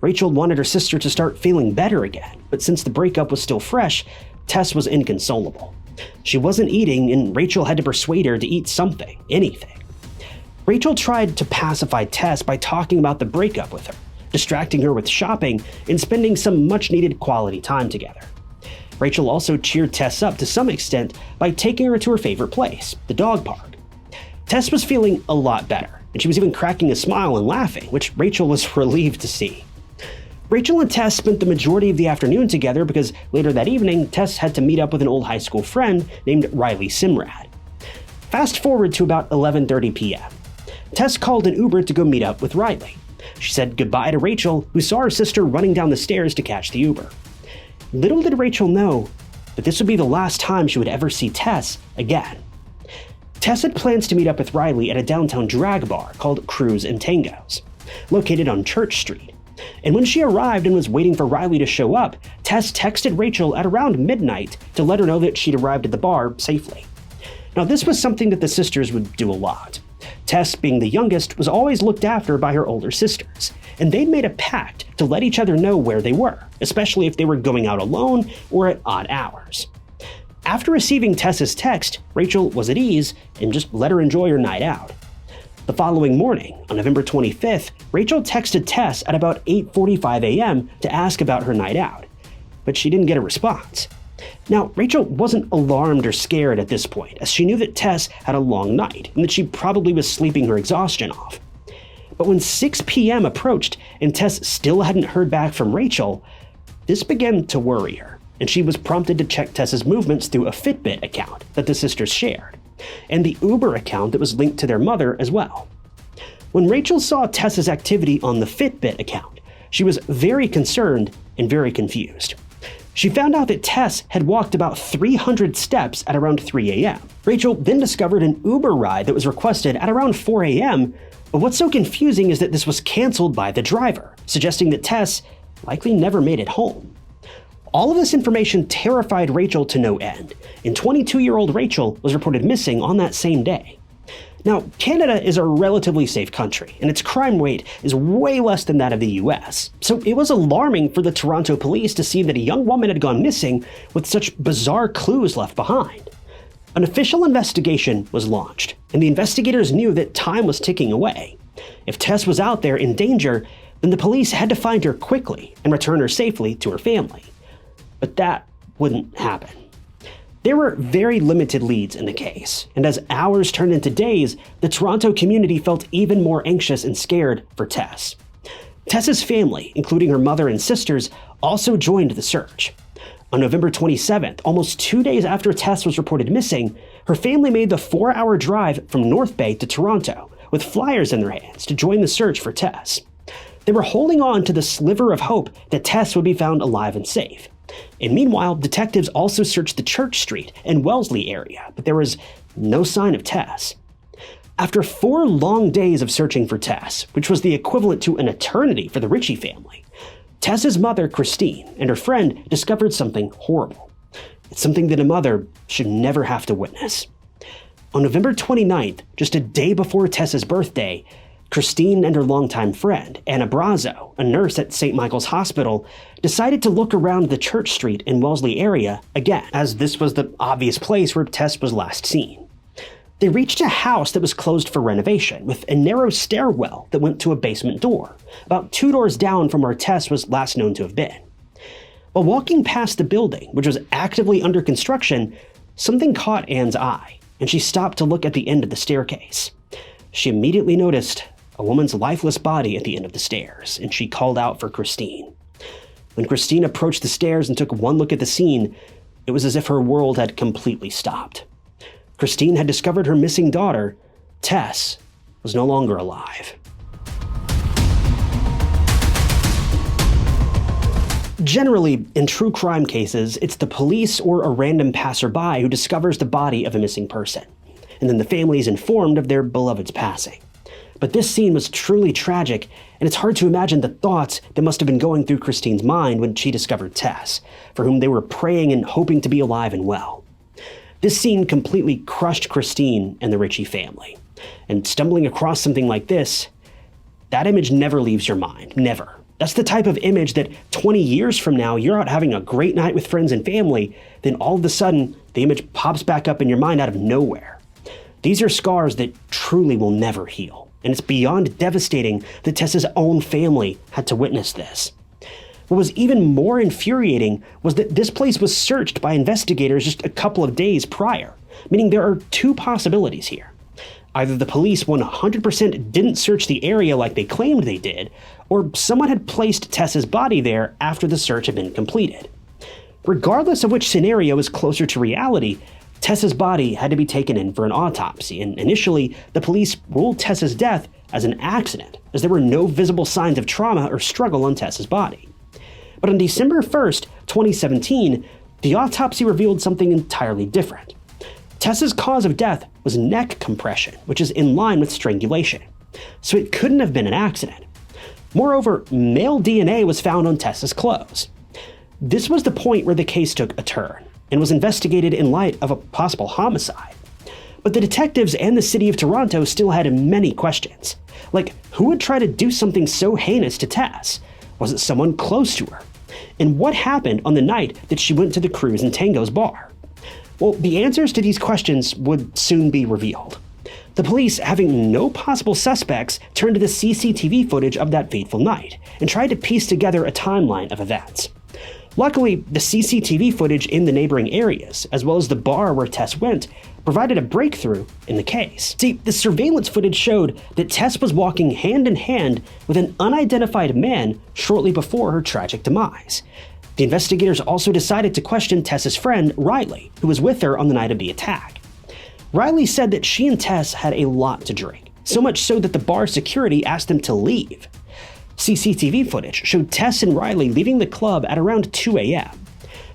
Speaker 1: Rachel wanted her sister to start feeling better again, but since the breakup was still fresh, Tess was inconsolable. She wasn't eating, and Rachel had to persuade her to eat something, anything. Rachel tried to pacify Tess by talking about the breakup with her, distracting her with shopping, and spending some much-needed quality time together. Rachel also cheered Tess up to some extent by taking her to her favorite place, the dog park. Tess was feeling a lot better, and she was even cracking a smile and laughing, which Rachel was relieved to see. Rachel and Tess spent the majority of the afternoon together because later that evening, Tess had to meet up with an old high school friend named Riley Simrad. Fast forward to about 11:30 p.m. Tess called an Uber to go meet up with Riley. She said goodbye to Rachel, who saw her sister running down the stairs to catch the Uber. Little did Rachel know that this would be the last time she would ever see Tess again. Tess had plans to meet up with Riley at a downtown drag bar called Cruise and Tangos, located on Church Street. And when she arrived and was waiting for Riley to show up, Tess texted Rachel at around midnight to let her know that she'd arrived at the bar safely. Now, this was something that the sisters would do a lot. Tess, being the youngest, was always looked after by her older sisters, and they'd made a pact to let each other know where they were, especially if they were going out alone or at odd hours. After receiving Tess's text, Rachel was at ease and just let her enjoy her night out. The following morning, on November 25th, Rachel texted Tess at about 8:45 a.m. to ask about her night out, but she didn't get a response. Now, Rachel wasn't alarmed or scared at this point, as she knew that Tess had a long night and that she probably was sleeping her exhaustion off. But when 6 p.m. approached and Tess still hadn't heard back from Rachel, this began to worry her, and she was prompted to check Tess's movements through a Fitbit account that the sisters shared, and the Uber account that was linked to their mother as well. When Rachel saw Tess's activity on the Fitbit account, she was very concerned and very confused. She found out that Tess had walked about 300 steps at around 3 a.m. Rachel then discovered an Uber ride that was requested at around 4 a.m., but what's so confusing is that this was canceled by the driver, suggesting that Tess likely never made it home. All of this information terrified Rachel to no end, and 22-year-old Rachel was reported missing on that same day. Now, Canada is a relatively safe country, and its crime rate is way less than that of the US, so it was alarming for the Toronto police to see that a young woman had gone missing with such bizarre clues left behind. An official investigation was launched, and the investigators knew that time was ticking away. If Tess was out there in danger, then the police had to find her quickly and return her safely to her family. But that wouldn't happen. There were very limited leads in the case, and as hours turned into days, the Toronto community felt even more anxious and scared for Tess. Tess's family, including her mother and sisters, also joined the search. On November 27th, almost 2 days after Tess was reported missing, her family made the 4-hour drive from North Bay to Toronto with flyers in their hands to join the search for Tess. They were holding on to the sliver of hope that Tess would be found alive and safe. And meanwhile, detectives also searched the Church Street and Wellesley area, but there was no sign of Tess. After 4 long days of searching for Tess, which was the equivalent to an eternity for the Richey family, Tess's mother, Christine, and her friend discovered something horrible. It's something that a mother should never have to witness. On November 29th, just a day before Tess's birthday, Christine and her longtime friend, Anna Brazo, a nurse at St. Michael's Hospital, decided to look around the Church Street and Wellesley area again, as this was the obvious place where Tess was last seen. They reached a house that was closed for renovation, with a narrow stairwell that went to a basement door, about 2 doors down from where Tess was last known to have been. While walking past the building, which was actively under construction, something caught Anne's eye, and she stopped to look at the end of the staircase. She immediately noticed a woman's lifeless body at the end of the stairs, and she called out for Christine. When Christine approached the stairs and took one look at the scene, it was as if her world had completely stopped. Christine had discovered her missing daughter. Tess was no longer alive. Generally, in true crime cases, it's the police or a random passerby who discovers the body of a missing person, and then the family is informed of their beloved's passing. But this scene was truly tragic, and it's hard to imagine the thoughts that must have been going through Christine's mind when she discovered Tess, for whom they were praying and hoping to be alive and well. This scene completely crushed Christine and the Richey family. And stumbling across something like this, that image never leaves your mind, never. That's the type of image that 20 years from now, you're out having a great night with friends and family, then all of a sudden, the image pops back up in your mind out of nowhere. These are scars that truly will never heal. And it's beyond devastating that Tess's own family had to witness this. What was even more infuriating was that this place was searched by investigators just a couple of days prior, meaning there are 2 possibilities here. Either the police 100% didn't search the area like they claimed they did, or someone had placed Tess's body there after the search had been completed. Regardless of which scenario is closer to reality, Tess's body had to be taken in for an autopsy, and initially, the police ruled Tess's death as an accident, as there were no visible signs of trauma or struggle on Tess's body. But on December 1st, 2017, the autopsy revealed something entirely different. Tess's cause of death was neck compression, which is in line with strangulation, so it couldn't have been an accident. Moreover, male DNA was found on Tess's clothes. This was the point where the case took a turn, and was investigated in light of a possible homicide. But the detectives and the city of Toronto still had many questions. Like, who would try to do something so heinous to Tess? Was it someone close to her? And what happened on the night that she went to the Cruise and Tango's bar? Well, the answers to these questions would soon be revealed. The police, having no possible suspects, turned to the CCTV footage of that fateful night and tried to piece together a timeline of events. Luckily, the CCTV footage in the neighboring areas, as well as the bar where Tess went, provided a breakthrough in the case. See, the surveillance footage showed that Tess was walking hand in hand with an unidentified man shortly before her tragic demise. The investigators also decided to question Tess's friend, Riley, who was with her on the night of the attack. Riley said that she and Tess had a lot to drink, so much so that the bar security asked them to leave. CCTV footage showed Tess and Riley leaving the club at around 2 a.m.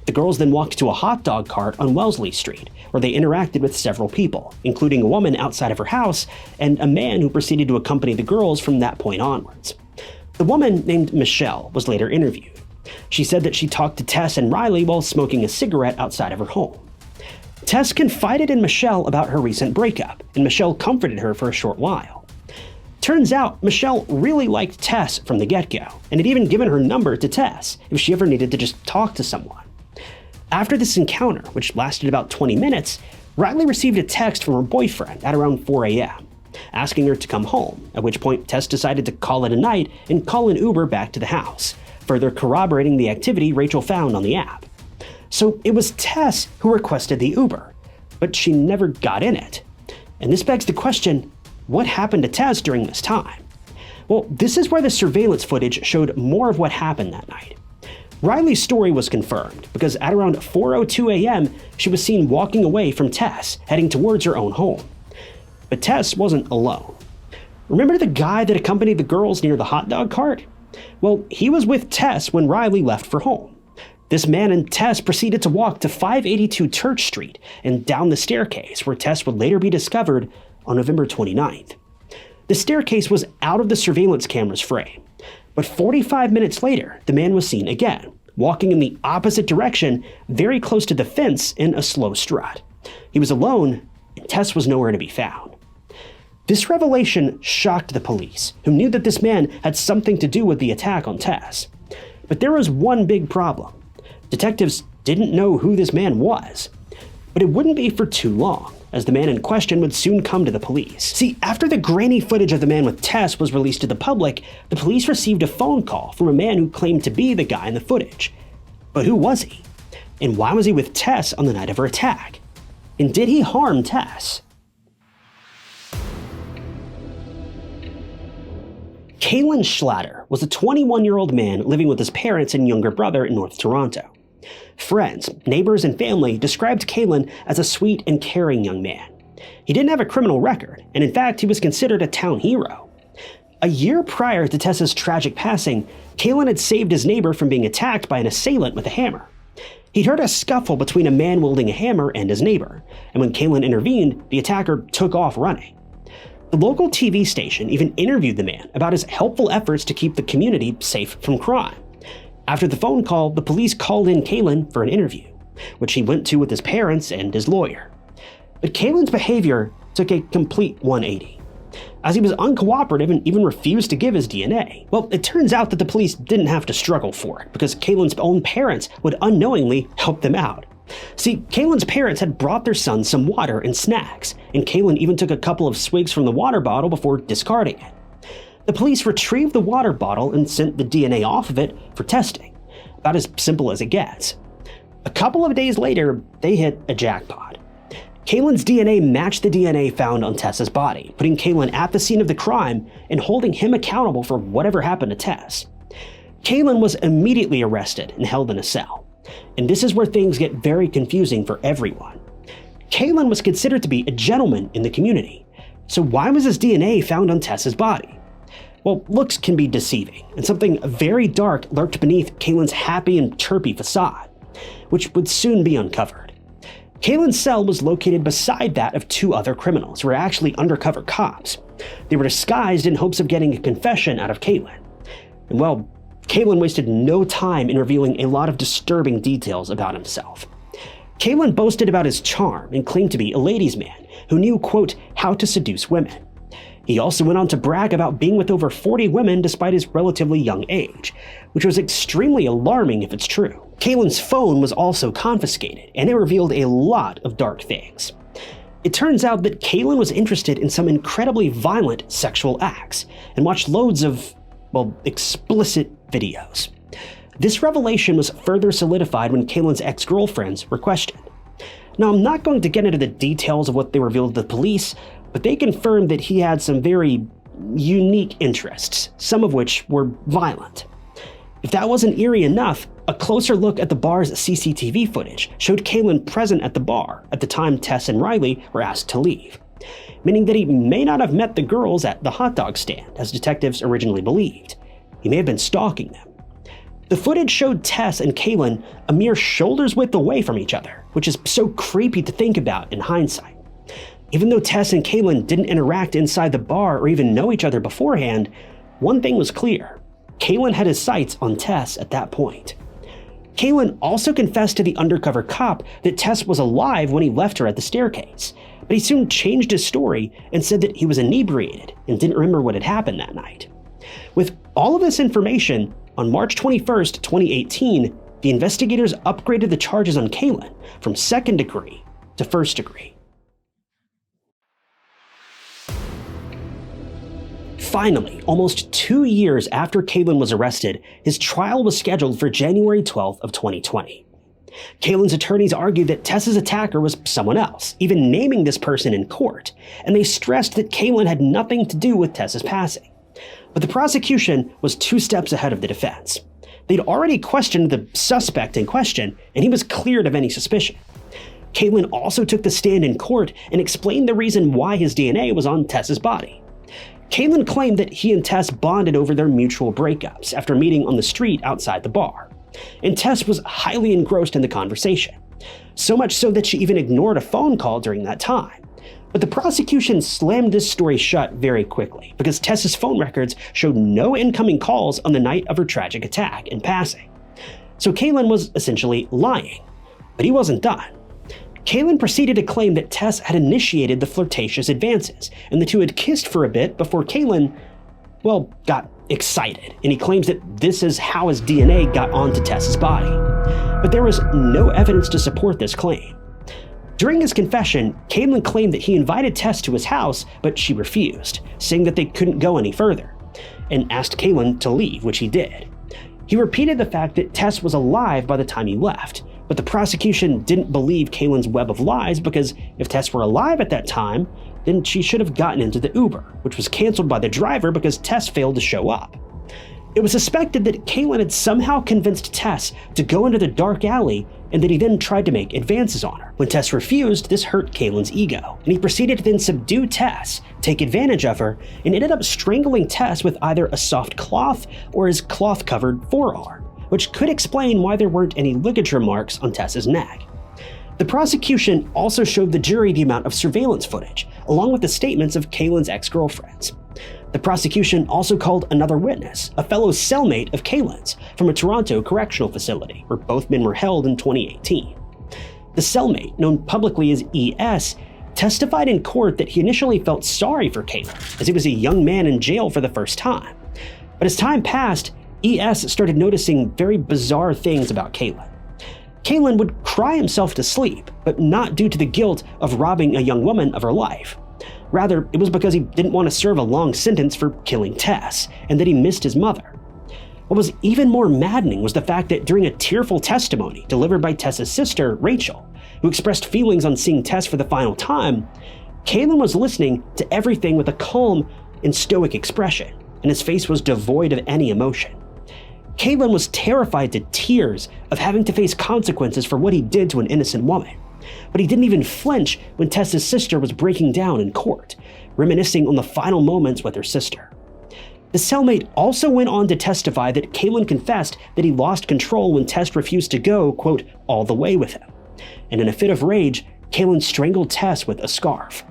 Speaker 1: The girls then walked to a hot dog cart on Wellesley Street, where they interacted with several people, including a woman outside of her house and a man who proceeded to accompany the girls from that point onwards. The woman, named Michelle, was later interviewed. She said that she talked to Tess and Riley while smoking a cigarette outside of her home. Tess confided in Michelle about her recent breakup, and Michelle comforted her for a short while. Turns out, Michelle really liked Tess from the get-go, and had even given her number to Tess if she ever needed to just talk to someone. After this encounter, which lasted about 20 minutes, Riley received a text from her boyfriend at around 4 a.m., asking her to come home, at which point Tess decided to call it a night and call an Uber back to the house, further corroborating the activity Rachel found on the app. So it was Tess who requested the Uber, but she never got in it. And this begs the question, what happened to Tess during this time? Well, this is where the surveillance footage showed more of what happened that night. Riley's story was confirmed because at around 4:02 a.m., she was seen walking away from Tess, heading towards her own home. But Tess wasn't alone. Remember the guy that accompanied the girls near the hot dog cart? Well, he was with Tess when Riley left for home. This man and Tess proceeded to walk to 582 Church Street and down the staircase where Tess would later be discovered on November 29th. The staircase was out of the surveillance camera's frame, but 45 minutes later, the man was seen again, walking in the opposite direction, very close to the fence in a slow strut. He was alone, and Tess was nowhere to be found. This revelation shocked the police, who knew that this man had something to do with the attack on Tess. But there was one big problem. Detectives didn't know who this man was. But it wouldn't be for too long, as the man in question would soon come to the police. See, after the grainy footage of the man with Tess was released to the public, the police received a phone call from a man who claimed to be the guy in the footage. But who was he? And why was he with Tess on the night of her attack? And did he harm Tess? Kalen Schlatter was a 21-year-old man living with his parents and younger brother in North Toronto. Friends, neighbors, and family described Kalen as a sweet and caring young man. He didn't have a criminal record, and in fact, he was considered a town hero. A year prior to Tess's tragic passing, Kalen had saved his neighbor from being attacked by an assailant with a hammer. He'd heard a scuffle between a man wielding a hammer and his neighbor, and when Kalen intervened, the attacker took off running. The local TV station even interviewed the man about his helpful efforts to keep the community safe from crime. After the phone call, the police called in Kalen for an interview, which he went to with his parents and his lawyer. But Kalen's behavior took a complete 180, as he was uncooperative and even refused to give his DNA. Well, it turns out that the police didn't have to struggle for it, because Kalen's own parents would unknowingly help them out. See, Kalen's parents had brought their son some water and snacks, and Kalen even took a couple of swigs from the water bottle before discarding it. The police retrieved the water bottle and sent the DNA off of it for testing. About as simple as it gets. A couple of days later, they hit a jackpot. Kalen's DNA matched the DNA found on Tess's body, putting Kalen at the scene of the crime and holding him accountable for whatever happened to Tess. Kalen was immediately arrested and held in a cell. And this is where things get very confusing for everyone. Kalen was considered to be a gentleman in the community. So why was his DNA found on Tess's body? Well, looks can be deceiving, and something very dark lurked beneath Kalen's happy and chirpy facade, which would soon be uncovered. Kalen's cell was located beside that of two other criminals who were actually undercover cops. They were disguised in hopes of getting a confession out of Kalen. And well, Kalen wasted no time in revealing a lot of disturbing details about himself. Kalen boasted about his charm and claimed to be a ladies' man who knew, quote, how to seduce women. He also went on to brag about being with over 40 women despite his relatively young age, which was extremely alarming if it's true. Kalen's phone was also confiscated, and it revealed a lot of dark things. It turns out that Kalen was interested in some incredibly violent sexual acts, and watched loads of, well, explicit videos. This revelation was further solidified when Kalen's ex-girlfriends were questioned. Now, I'm not going to get into the details of what they revealed to the police, but they confirmed that he had some very unique interests, some of which were violent. If that wasn't eerie enough, a closer look at the bar's CCTV footage showed Kalen present at the bar at the time Tess and Riley were asked to leave, meaning that he may not have met the girls at the hot dog stand, as detectives originally believed. He may have been stalking them. The footage showed Tess and Kalen a mere shoulder's width away from each other, which is so creepy to think about in hindsight. Even though Tess and Kalen didn't interact inside the bar or even know each other beforehand, one thing was clear. Kalen had his sights on Tess at that point. Keelan also confessed to the undercover cop that Tess was alive when he left her at the staircase, but he soon changed his story and said that he was inebriated and didn't remember what had happened that night. With all of this information, on March 21st, 2018, the investigators upgraded the charges on Keelan from second degree to first degree. Finally, almost 2 years after Keelan was arrested, his trial was scheduled for January 12th of 2020. Keelan's attorneys argued that Tess's attacker was someone else, even naming this person in court, and they stressed that Keelan had nothing to do with Tess's passing. But the prosecution was 2 steps ahead of the defense. They'd already questioned the suspect in question, and he was cleared of any suspicion. Keelan also took the stand in court and explained the reason why his DNA was on Tess's body. Keelan claimed that he and Tess bonded over their mutual breakups after meeting on the street outside the bar, and Tess was highly engrossed in the conversation, so much so that she even ignored a phone call during that time. But the prosecution slammed this story shut very quickly because Tess's phone records showed no incoming calls on the night of her tragic attack and passing. So Keelan was essentially lying, but he wasn't done. Keelan proceeded to claim that Tess had initiated the flirtatious advances, and the two had kissed for a bit before Keelan, got excited, and he claims that this is how his DNA got onto Tess's body. But there was no evidence to support this claim. During his confession, Keelan claimed that he invited Tess to his house, but she refused, saying that they couldn't go any further, and asked Keelan to leave, which he did. He repeated the fact that Tess was alive by the time he left, but the prosecution didn't believe Keelan's web of lies because if Tess were alive at that time, then she should have gotten into the Uber, which was canceled by the driver because Tess failed to show up. It was suspected that Keelan had somehow convinced Tess to go into the dark alley and that he then tried to make advances on her. When Tess refused, this hurt Keelan's ego, and he proceeded to then subdue Tess, take advantage of her, and ended up strangling Tess with either a soft cloth or his cloth-covered forearm, which could explain why there weren't any ligature marks on Tess's neck. The prosecution also showed the jury the amount of surveillance footage, along with the statements of Keelan's ex-girlfriends. The prosecution also called another witness, a fellow cellmate of Keelan's, from a Toronto correctional facility, where both men were held in 2018. The cellmate, known publicly as ES, testified in court that he initially felt sorry for Keelan, as he was a young man in jail for the first time. But as time passed, ES started noticing very bizarre things about Keelan. Keelan would cry himself to sleep, but not due to the guilt of robbing a young woman of her life. Rather, it was because he didn't want to serve a long sentence for killing Tess, and that he missed his mother. What was even more maddening was the fact that during a tearful testimony delivered by Tess's sister, Rachel, who expressed feelings on seeing Tess for the final time, Keelan was listening to everything with a calm and stoic expression, and his face was devoid of any emotion. Keelan was terrified to tears of having to face consequences for what he did to an innocent woman. But he didn't even flinch when Tess's sister was breaking down in court, reminiscing on the final moments with her sister. The cellmate also went on to testify that Keelan confessed that he lost control when Tess refused to go, quote, all the way with him. And in a fit of rage, Keelan strangled Tess with a scarf.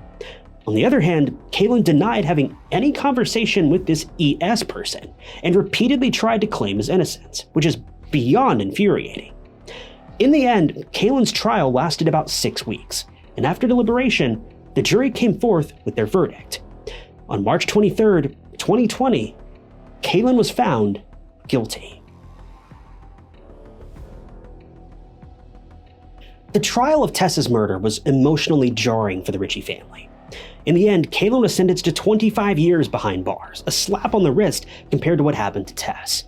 Speaker 1: On the other hand, Keelan denied having any conversation with this ES person and repeatedly tried to claim his innocence, which is beyond infuriating. In the end, Keelan's trial lasted about 6 weeks, and after deliberation, the jury came forth with their verdict. On March 23, 2020, Keelan was found guilty. The trial of Tess's murder was emotionally jarring for the Richey family. In the end, Keelan was sentenced to 25 years behind bars, a slap on the wrist compared to what happened to Tess.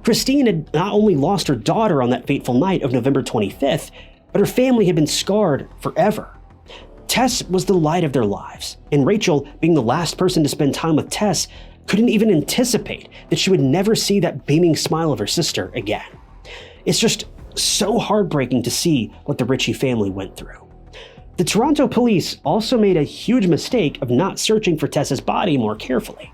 Speaker 1: Christine had not only lost her daughter on that fateful night of November 25th, but her family had been scarred forever. Tess was the light of their lives, and Rachel, being the last person to spend time with Tess, couldn't even anticipate that she would never see that beaming smile of her sister again. It's just so heartbreaking to see what the Richey family went through. The Toronto police also made a huge mistake of not searching for Tess's body more carefully.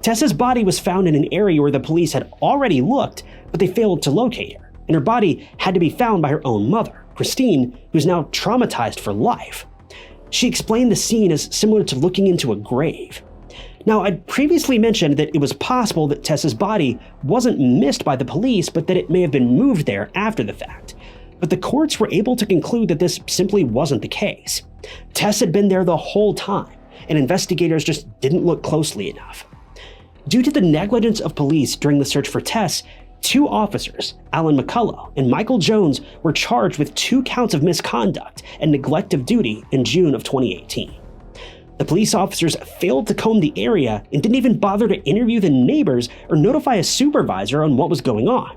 Speaker 1: Tess's body was found in an area where the police had already looked, but they failed to locate her, and her body had to be found by her own mother, Christine, who's now traumatized for life. She explained the scene as similar to looking into a grave. Now, I'd previously mentioned that it was possible that Tess's body wasn't missed by the police, but that it may have been moved there after the fact. But the courts were able to conclude that this simply wasn't the case. Tess had been there the whole time, and investigators just didn't look closely enough. Due to the negligence of police during the search for Tess, 2 officers, Alan McCullough and Michael Jones, were charged with 2 counts of misconduct and neglect of duty in June of 2018. The police officers failed to comb the area and didn't even bother to interview the neighbors or notify a supervisor on what was going on.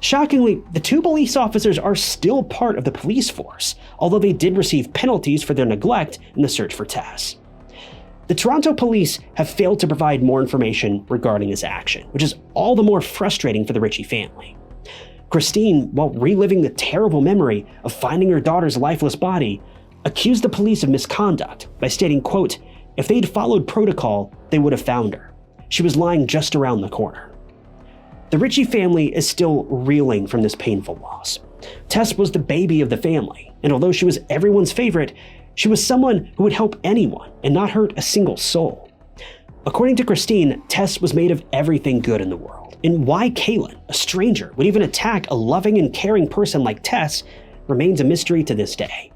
Speaker 1: Shockingly, the 2 police officers are still part of the police force, although they did receive penalties for their neglect in the search for Tess. The Toronto police have failed to provide more information regarding this action, which is all the more frustrating for the Richey family. Christine, while reliving the terrible memory of finding her daughter's lifeless body, accused the police of misconduct by stating, quote, "If they'd followed protocol, they would have found her. She was lying just around the corner." The Richey family is still reeling from this painful loss. Tess was the baby of the family, and although she was everyone's favorite, she was someone who would help anyone and not hurt a single soul. According to Christine, Tess was made of everything good in the world, and why Kaylin, a stranger, would even attack a loving and caring person like Tess remains a mystery to this day.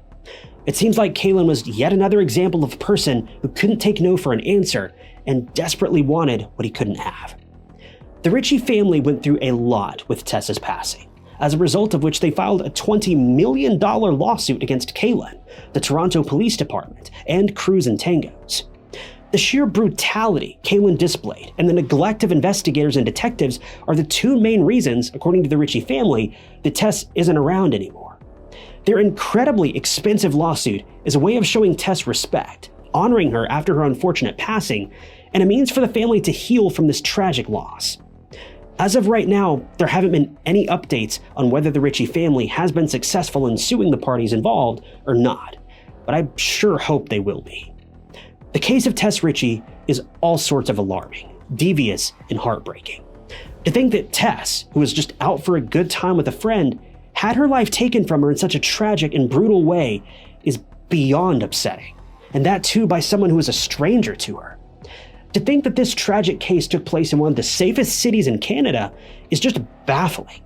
Speaker 1: It seems like Kaylin was yet another example of a person who couldn't take no for an answer and desperately wanted what he couldn't have. The Richey family went through a lot with Tess's passing, as a result of which they filed a $20 million lawsuit against Kaylin, the Toronto Police Department, and Crews and Tangos. The sheer brutality Kaylin displayed and the neglect of investigators and detectives are the 2 main reasons, according to the Richey family, that Tess isn't around anymore. Their incredibly expensive lawsuit is a way of showing Tess respect, honoring her after her unfortunate passing, and a means for the family to heal from this tragic loss. As of right now, there haven't been any updates on whether the Richey family has been successful in suing the parties involved or not, but I sure hope they will be. The case of Tess Richey is all sorts of alarming, devious, and heartbreaking. To think that Tess, who was just out for a good time with a friend, had her life taken from her in such a tragic and brutal way is beyond upsetting, and that too by someone who was a stranger to her. To think that this tragic case took place in one of the safest cities in Canada is just baffling.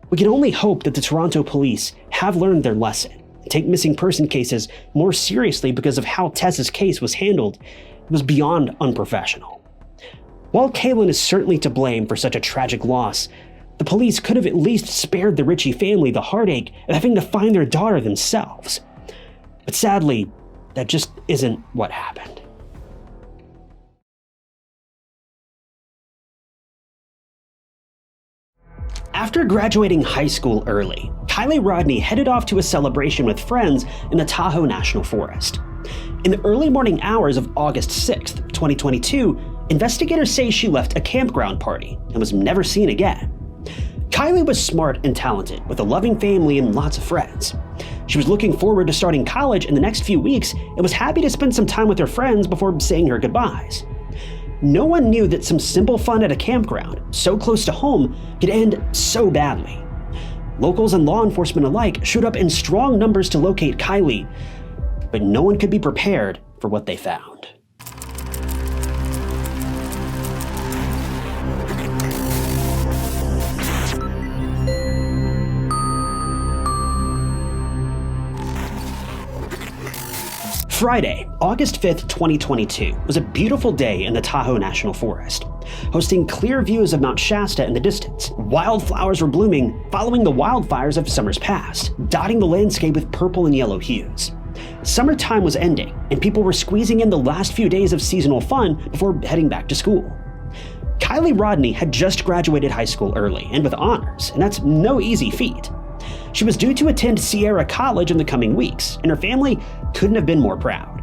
Speaker 1: We can only hope that the Toronto police have learned their lesson and take missing person cases more seriously, because of how Tess's case was handled. It was beyond unprofessional. While Kaylin is certainly to blame for such a tragic loss, the police could have at least spared the Richey family the heartache of having to find their daughter themselves. But sadly, that just isn't what happened. After graduating high school early, Kiely Rodni headed off to a celebration with friends in the Tahoe National Forest. In the early morning hours of August 6th, 2022, investigators say she left a campground party and was never seen again. Kiely was smart and talented, with a loving family and lots of friends. She was looking forward to starting college in the next few weeks and was happy to spend some time with her friends before saying her goodbyes. No one knew that some simple fun at a campground, so close to home, could end so badly. Locals and law enforcement alike showed up in strong numbers to locate Kiely, but no one could be prepared for what they found. Friday, August 5th, 2022, was a beautiful day in the Tahoe National Forest, hosting clear views of Mount Shasta in the distance. Wildflowers were blooming, following the wildfires of summers past, dotting the landscape with purple and yellow hues. Summertime was ending, and people were squeezing in the last few days of seasonal fun before heading back to school. Kiely Rodni had just graduated high school early and with honors, and that's no easy feat. She was due to attend Sierra College in the coming weeks, and her family couldn't have been more proud.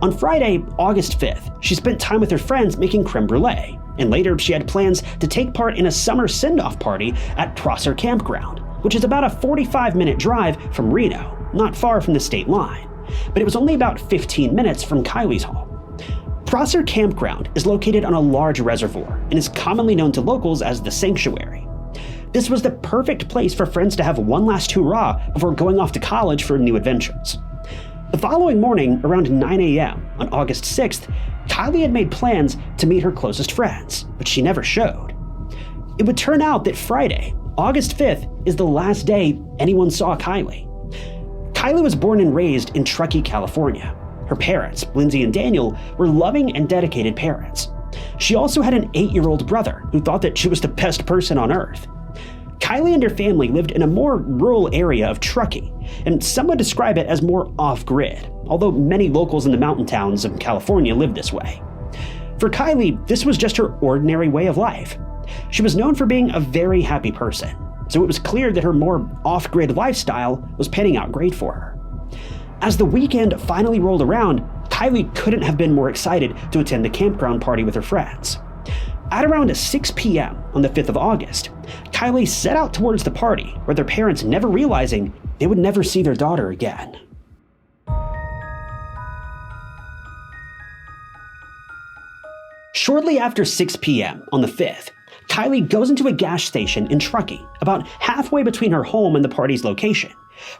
Speaker 1: On Friday, August 5th, she spent time with her friends making creme brulee, and later she had plans to take part in a summer send-off party at Prosser Campground, which is about a 45-minute drive from Reno, not far from the state line, but it was only about 15 minutes from Kiely's home. Prosser Campground is located on a large reservoir and is commonly known to locals as the Sanctuary. This was the perfect place for friends to have one last hurrah before going off to college for new adventures. The following morning, around 9 a.m. on August 6th, Kiely had made plans to meet her closest friends, but she never showed. It would turn out that Friday, August 5th, is the last day anyone saw Kiely. Kiely was born and raised in Truckee, California. Her parents, Lindsay and Daniel, were loving and dedicated parents. She also had an 8-year-old brother who thought that she was the best person on earth. Kiely and her family lived in a more rural area of Truckee, and some would describe it as more off-grid, although many locals in the mountain towns of California lived this way. For Kiely, this was just her ordinary way of life. She was known for being a very happy person, so it was clear that her more off-grid lifestyle was panning out great for her. As the weekend finally rolled around, Kiely couldn't have been more excited to attend the campground party with her friends. At around 6 p.m. on the 5th of August, Kiely set out towards the party, with their parents never realizing they would never see their daughter again. Shortly after 6 p.m. on the 5th, Kiely goes into a gas station in Truckee, about halfway between her home and the party's location,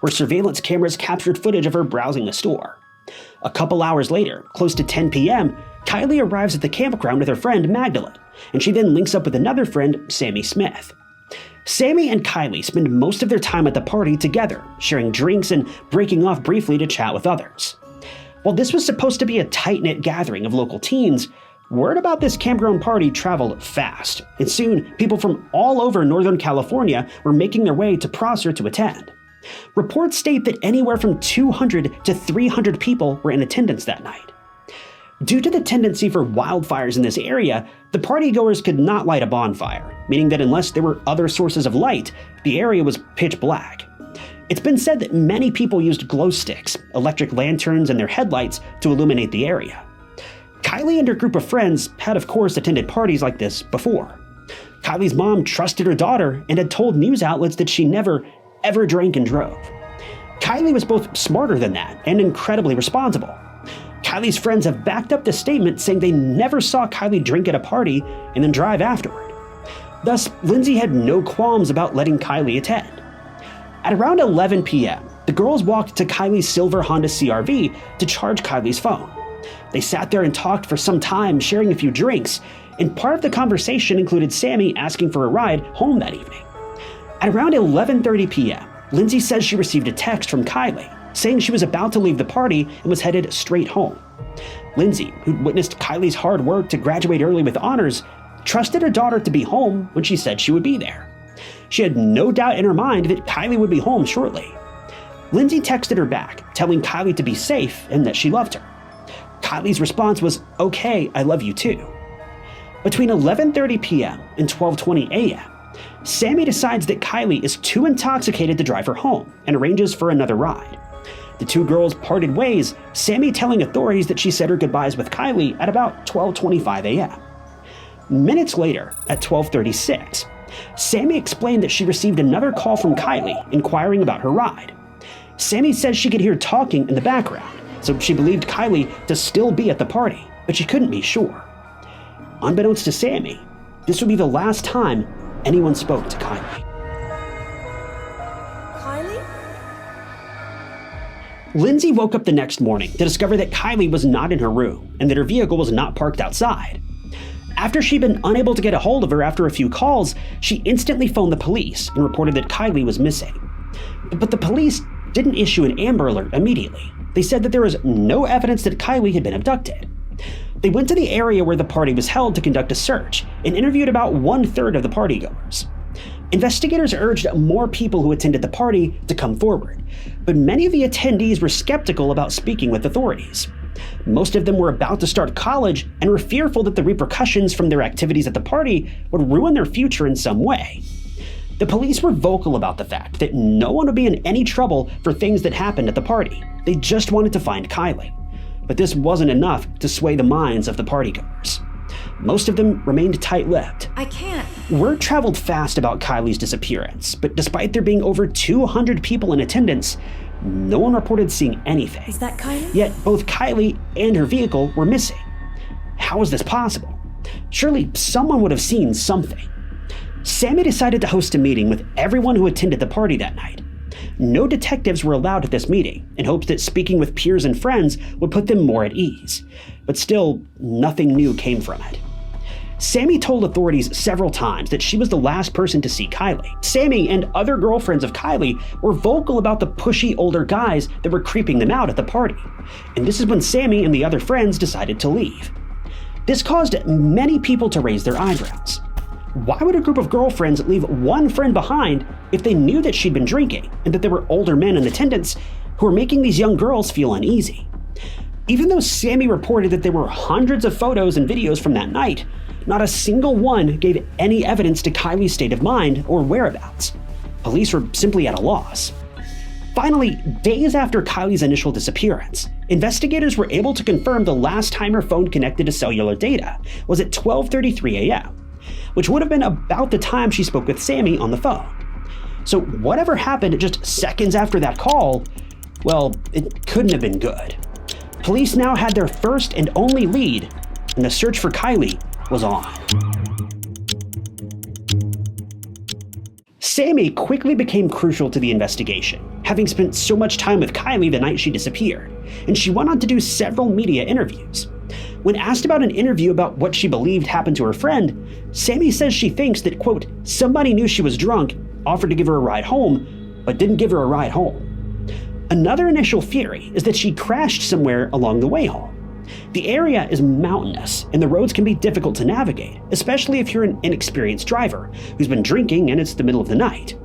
Speaker 1: where surveillance cameras captured footage of her browsing the store. A couple hours later, close to 10 p.m., Kiely arrives at the campground with her friend Magdalene, and she then links up with another friend, Sammy Smith. Sammy and Kiely spend most of their time at the party together, sharing drinks and breaking off briefly to chat with others. While this was supposed to be a tight-knit gathering of local teens, word about this campground party traveled fast, and soon people from all over Northern California were making their way to Prosser to attend. Reports state that anywhere from 200 to 300 people were in attendance that night. Due to the tendency for wildfires in this area, the partygoers could not light a bonfire, meaning that unless there were other sources of light, the area was pitch black. It's been said that many people used glow sticks, electric lanterns, and their headlights to illuminate the area. Kiely and her group of friends had, of course, attended parties like this before. Kiely's mom trusted her daughter and had told news outlets that she never, ever drank and drove. Kiely was both smarter than that and incredibly responsible. Kiely's friends have backed up the statement, saying they never saw Kiely drink at a party and then drive afterward. Thus, Lindsay had no qualms about letting Kiely attend. At around 11 p.m., the girls walked to Kiely's silver Honda CR-V to charge Kiely's phone. They sat there and talked for some time, sharing a few drinks, and part of the conversation included Sammy asking for a ride home that evening. At around 11:30 p.m., Lindsay says she received a text from Kiely, saying she was about to leave the party and was headed straight home. Lindsay, who'd witnessed Kiely's hard work to graduate early with honors, trusted her daughter to be home when she said she would be there. She had no doubt in her mind that Kiely would be home shortly. Lindsay texted her back, telling Kiely to be safe and that she loved her. Kiely's response was, "Okay, I love you too." Between 11:30 p.m. and 12:20 a.m., Sammy decides that Kiely is too intoxicated to drive her home and arranges for another ride. The two girls parted ways, Sammy telling authorities that she said her goodbyes with Kiely at about 12:25 a.m. Minutes later, at 12:36, Sammy explained that she received another call from Kiely inquiring about her ride. Sammy says she could hear talking in the background, so she believed Kiely to still be at the party, but she couldn't be sure. Unbeknownst to Sammy, this would be the last time anyone spoke to Kiely.
Speaker 2: Kiely?
Speaker 1: Lindsay woke up the next morning to discover that Kiely was not in her room and that her vehicle was not parked outside. After she'd been unable to get a hold of her after a few calls, she instantly phoned the police and reported that Kiely was missing. But the police didn't issue an Amber Alert immediately. They said that there was no evidence that Kiely had been abducted. They went to the area where the party was held to conduct a search and interviewed about 1/3 of the partygoers. Investigators urged more people who attended the party to come forward, but many of the attendees were skeptical about speaking with authorities. Most of them were about to start college and were fearful that the repercussions from their activities at the party would ruin their future in some way. The police were vocal about the fact that no one would be in any trouble for things that happened at the party. They just wanted to find Kiely. But this wasn't enough to sway the minds of the partygoers. Most of them remained tight-lipped.
Speaker 2: I can't.
Speaker 1: Word traveled fast about Kiely's disappearance, but despite there being over 200 people in attendance, no one reported seeing anything.
Speaker 2: Is that Kiely?
Speaker 1: Yet both Kiely and her vehicle were missing. How is this possible? Surely someone would have seen something. Sammy decided to host a meeting with everyone who attended the party that night. No detectives were allowed at this meeting, in hopes that speaking with peers and friends would put them more at ease. But still, nothing new came from it. Sammy told authorities several times that she was the last person to see Kiely. Sammy and other girlfriends of Kiely were vocal about the pushy older guys that were creeping them out at the party. And this is when Sammy and the other friends decided to leave. This caused many people to raise their eyebrows. Why would a group of girlfriends leave one friend behind if they knew that she'd been drinking and that there were older men in attendance who were making these young girls feel uneasy? Even though Sammy reported that there were hundreds of photos and videos from that night, not a single one gave any evidence to Kiely's state of mind or whereabouts. Police were simply at a loss. Finally, days after Kiely's initial disappearance, investigators were able to confirm the last time her phone connected to cellular data was at 12:33 a.m., which would have been about the time she spoke with Sammy on the phone. So whatever happened just seconds after that call, well, it couldn't have been good. Police now had their first and only lead, and the search for Kiely was on. Sammy quickly became crucial to the investigation, having spent so much time with Kiely the night she disappeared, and she went on to do several media interviews. When asked about an interview about what she believed happened to her friend, Sammy says she thinks that, quote, somebody knew she was drunk, offered to give her a ride home, but didn't give her a ride home. Another initial theory is that she crashed somewhere along the way home. The area is mountainous, and the roads can be difficult to navigate, especially if you're an inexperienced driver who's been drinking and it's the middle of the night.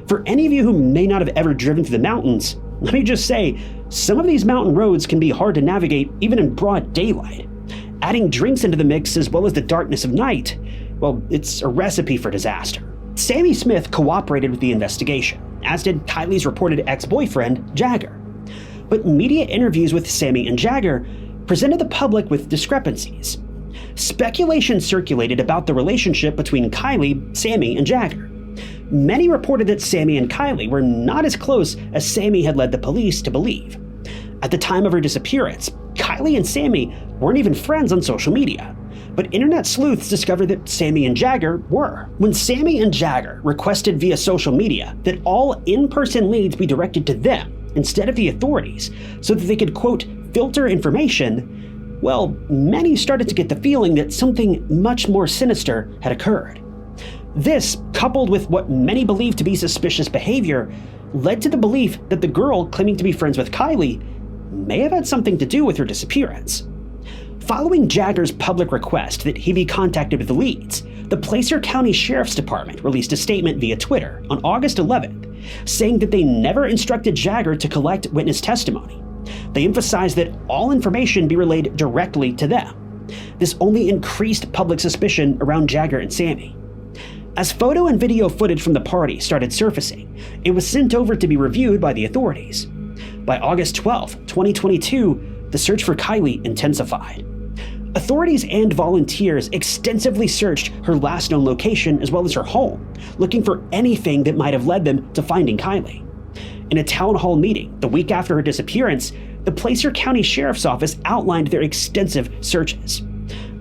Speaker 1: For any of you who may not have ever driven through the mountains, let me just say, some of these mountain roads can be hard to navigate even in broad daylight. Adding drinks into the mix as well as the darkness of night, well, it's a recipe for disaster. Sammy Smith cooperated with the investigation, as did Kiely's reported ex-boyfriend, Jagger. But media interviews with Sammy and Jagger presented the public with discrepancies. Speculation circulated about the relationship between Kiely, Sammy, and Jagger. Many reported that Sammy and Kiely were not as close as Sammy had led the police to believe. At the time of her disappearance, Kiely and Sammy weren't even friends on social media, but internet sleuths discovered that Sammy and Jagger were. When Sammy and Jagger requested via social media that all in-person leads be directed to them instead of the authorities so that they could, quote, filter information, well, many started to get the feeling that something much more sinister had occurred. This, coupled with what many believed to be suspicious behavior, led to the belief that the girl claiming to be friends with Kiely may have had something to do with her disappearance. Following Jagger's public request that he be contacted with the leads, the Placer County Sheriff's Department released a statement via Twitter on August 11th, saying that they never instructed Jagger to collect witness testimony. They emphasized that all information be relayed directly to them. This only increased public suspicion around Jagger and Sammy. As photo and video footage from the party started surfacing, it was sent over to be reviewed by the authorities. By August 12, 2022, the search for Kiely intensified. Authorities and volunteers extensively searched her last known location as well as her home, looking for anything that might have led them to finding Kiely. In a town hall meeting the week after her disappearance, the Placer County Sheriff's Office outlined their extensive searches.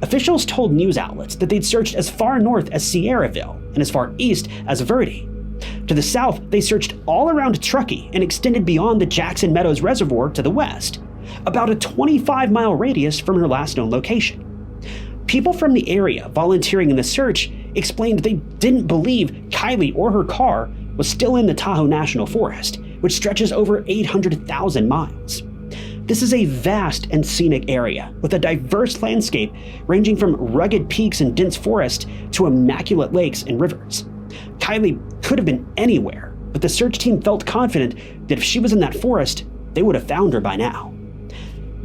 Speaker 1: Officials told news outlets that they'd searched as far north as Sierraville and as far east as Verde. To the south, they searched all around Truckee and extended beyond the Jackson Meadows Reservoir to the west, about a 25-mile radius from her last known location. People from the area volunteering in the search explained that they didn't believe Kiely or her car was still in the Tahoe National Forest, which stretches over 800,000 miles. This is a vast and scenic area with a diverse landscape ranging from rugged peaks and dense forest to immaculate lakes and rivers. Kiely could have been anywhere, but the search team felt confident that if she was in that forest, they would have found her by now.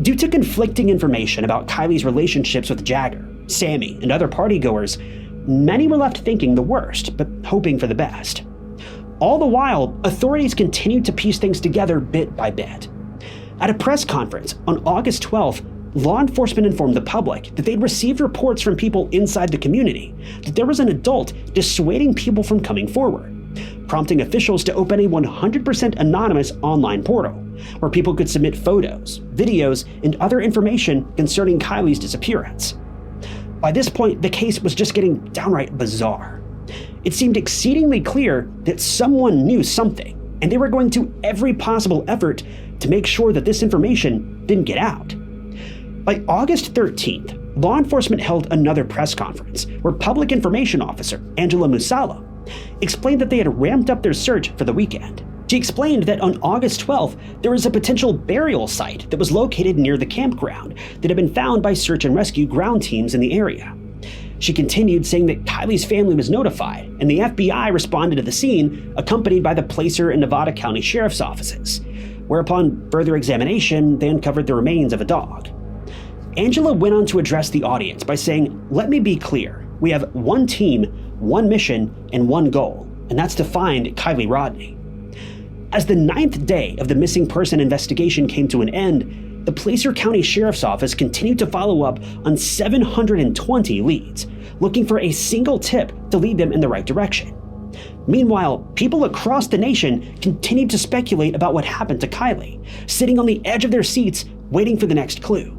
Speaker 1: Due to conflicting information about Kiely's relationships with Jagger, Sammy, and other partygoers, many were left thinking the worst, but hoping for the best. All the while, authorities continued to piece things together bit by bit. At a press conference on August 12th, law enforcement informed the public that they'd received reports from people inside the community that there was an adult dissuading people from coming forward, prompting officials to open a 100% anonymous online portal where people could submit photos, videos, and other information concerning Kiely's disappearance. By this point, the case was just getting downright bizarre. It seemed exceedingly clear that someone knew something, and they were going to every possible effort to make sure that this information didn't get out. By August 13th, law enforcement held another press conference where Public Information Officer Angela Musalo explained that they had ramped up their search for the weekend. She explained that on August 12th, there was a potential burial site that was located near the campground that had been found by search and rescue ground teams in the area. She continued, saying that Kiely's family was notified, and the FBI responded to the scene, accompanied by the Placer and Nevada County Sheriff's offices, where upon further examination, they uncovered the remains of a dog. Angela went on to address the audience by saying, "Let me be clear. We have one team, one mission, and one goal, and that's to find Kiely Rodni." As the 9th day of the missing person investigation came to an end, the Placer County Sheriff's Office continued to follow up on 720 leads, looking for a single tip to lead them in the right direction. Meanwhile, people across the nation continued to speculate about what happened to Kiely, sitting on the edge of their seats waiting for the next clue.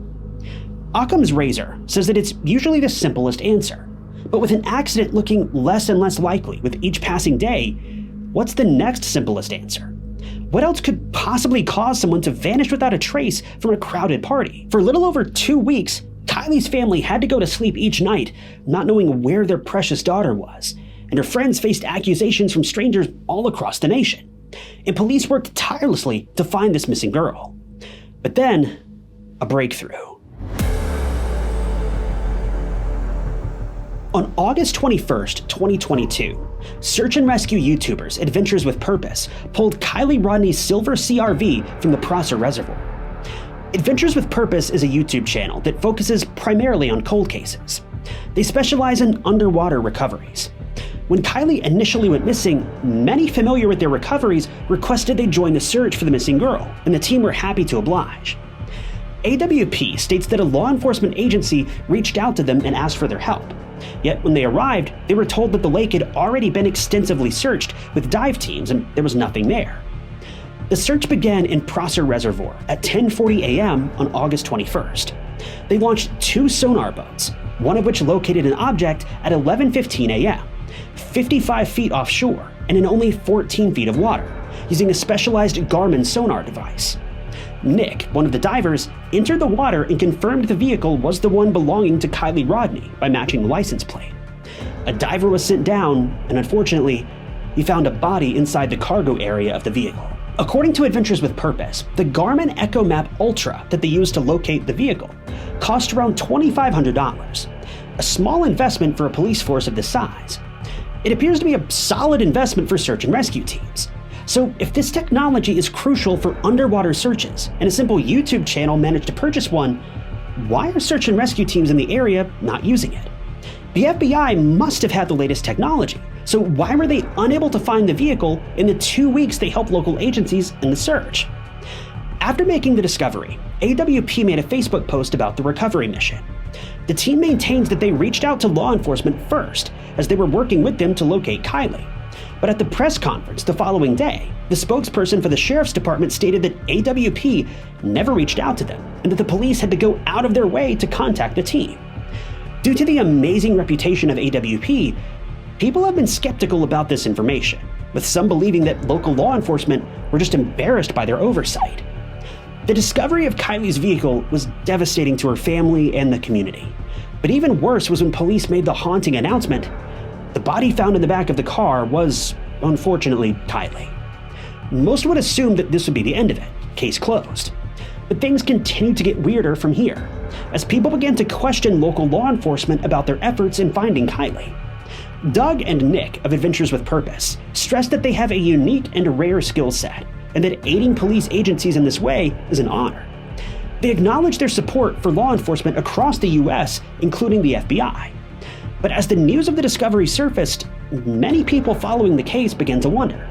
Speaker 1: Occam's razor says that it's usually the simplest answer, but with an accident looking less and less likely with each passing day, what's the next simplest answer? What else could possibly cause someone to vanish without a trace from a crowded party? For a little over 2 weeks, Kiely's family had to go to sleep each night not knowing where their precious daughter was, and her friends faced accusations from strangers all across the nation. And police worked tirelessly to find this missing girl. But then, a breakthrough. On August 21st, 2022, search and rescue YouTubers Adventures with Purpose pulled Kiely Rodni's silver CRV from the Prosser Reservoir. Adventures with Purpose is a YouTube channel that focuses primarily on cold cases. They specialize in underwater recoveries. When Kiely initially went missing, many familiar with their recoveries requested they join the search for the missing girl, and the team were happy to oblige. AWP states that a law enforcement agency reached out to them and asked for their help. Yet when they arrived, they were told that the lake had already been extensively searched with dive teams and there was nothing there. The search began in Prosser Reservoir at 10:40 a.m. on August 21st. They launched 2 sonar boats, one of which located an object at 11:15 a.m., 55 feet offshore and in only 14 feet of water, using a specialized Garmin sonar device. Nick, one of the divers, entered the water and confirmed the vehicle was the one belonging to Kiely Rodni by matching the license plate. A diver was sent down, and unfortunately, he found a body inside the cargo area of the vehicle. According to Adventures with Purpose, the Garmin Echo Map Ultra that they used to locate the vehicle cost around $2,500, a small investment for a police force of this size. It appears to be a solid investment for search and rescue teams. So if this technology is crucial for underwater searches, and a simple YouTube channel managed to purchase one, why are search and rescue teams in the area not using it? The FBI must have had the latest technology, so why were they unable to find the vehicle in the 2 weeks they helped local agencies in the search? After making the discovery, AWP made a Facebook post about the recovery mission. The team maintains that they reached out to law enforcement first, as they were working with them to locate Kiely. But at the press conference the following day, the spokesperson for the sheriff's department stated that AWP never reached out to them and that the police had to go out of their way to contact the team. Due to the amazing reputation of AWP, people have been skeptical about this information, with some believing that local law enforcement were just embarrassed by their oversight. The discovery of Kiely's vehicle was devastating to her family and the community. But even worse was when police made the haunting announcement: the body found in the back of the car was, unfortunately, Kiely. Most would assume that this would be the end of it, case closed. But things continued to get weirder from here, as people began to question local law enforcement about their efforts in finding Kiely. Doug and Nick of Adventures with Purpose stressed that they have a unique and rare skill set, and that aiding police agencies in this way is an honor. They acknowledged their support for law enforcement across the US, including the FBI. But as the news of the discovery surfaced, many people following the case began to wonder,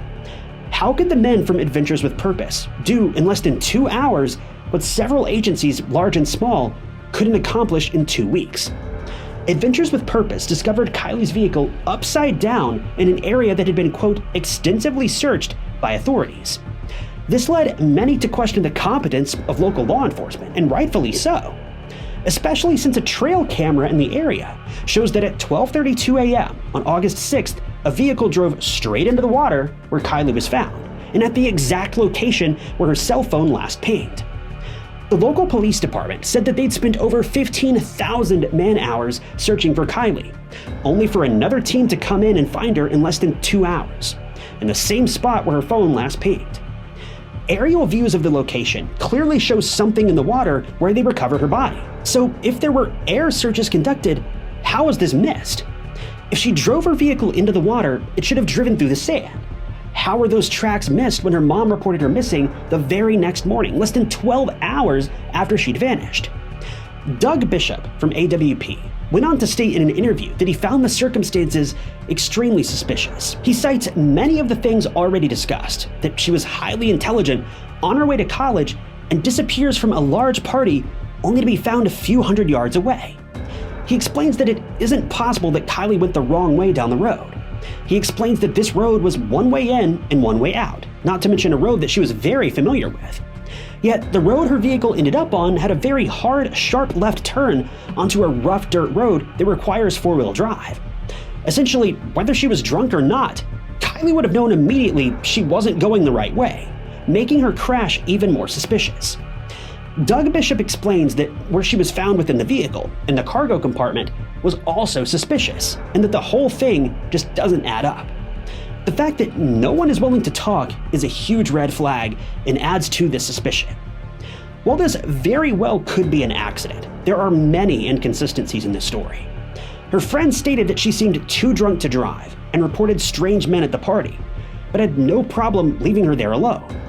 Speaker 1: how could the men from Adventures with Purpose do in less than 2 hours what several agencies, large and small, couldn't accomplish in 2 weeks? Adventures with Purpose discovered Kiely's vehicle upside down in an area that had been, quote, extensively searched by authorities. This led many to question the competence of local law enforcement, and rightfully so, especially since a trail camera in the area shows that at 12:32 a.m. on August 6th, a vehicle drove straight into the water where Kiely was found, and at the exact location where her cell phone last pinged. The local police department said that they'd spent over 15,000 man-hours searching for Kiely, only for another team to come in and find her in less than 2 hours, in the same spot where her phone last pinged. Aerial views of the location clearly show something in the water where they recovered her body. So if there were air searches conducted, how was this missed? If she drove her vehicle into the water, it should have driven through the sand. How were those tracks missed when her mom reported her missing the very next morning, less than 12 hours after she'd vanished? Doug Bishop from AWP went on to state in an interview that he found the circumstances extremely suspicious. He cites many of the things already discussed, that she was highly intelligent, on her way to college, and disappears from a large party only to be found a few hundred yards away. He explains that it isn't possible that Kiely went the wrong way down the road. He explains that this road was one way in and one way out, not to mention a road that she was very familiar with. Yet the road her vehicle ended up on had a very hard, sharp left turn onto a rough dirt road that requires four-wheel drive. Essentially, whether she was drunk or not, Kiely would have known immediately she wasn't going the right way, making her crash even more suspicious. Doug Bishop explains that where she was found within the vehicle, in the cargo compartment, was also suspicious, and that the whole thing just doesn't add up. The fact that no one is willing to talk is a huge red flag and adds to this suspicion. While this very well could be an accident, there are many inconsistencies in this story. Her friend stated that she seemed too drunk to drive and reported strange men at the party, but had no problem leaving her there alone.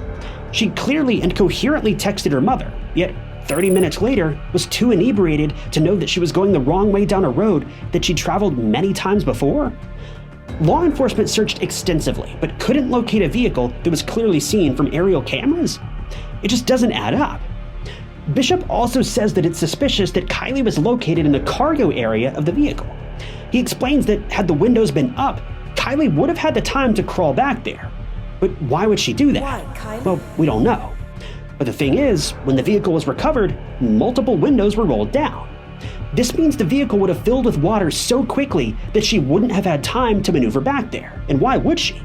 Speaker 1: She clearly and coherently texted her mother, yet 30 minutes later was too inebriated to know that she was going the wrong way down a road that she'd traveled many times before. Law enforcement searched extensively, but couldn't locate a vehicle that was clearly seen from aerial cameras. It just doesn't add up. Bishop also says that it's suspicious that Kiely was located in the cargo area of the vehicle. He explains that had the windows been up, Kiely would have had the time to crawl back there. But why would she do that?
Speaker 2: Why, Kiely?
Speaker 1: Well, we don't know. But the thing is, when the vehicle was recovered, multiple windows were rolled down. This means the vehicle would have filled with water so quickly that she wouldn't have had time to maneuver back there. And why would she?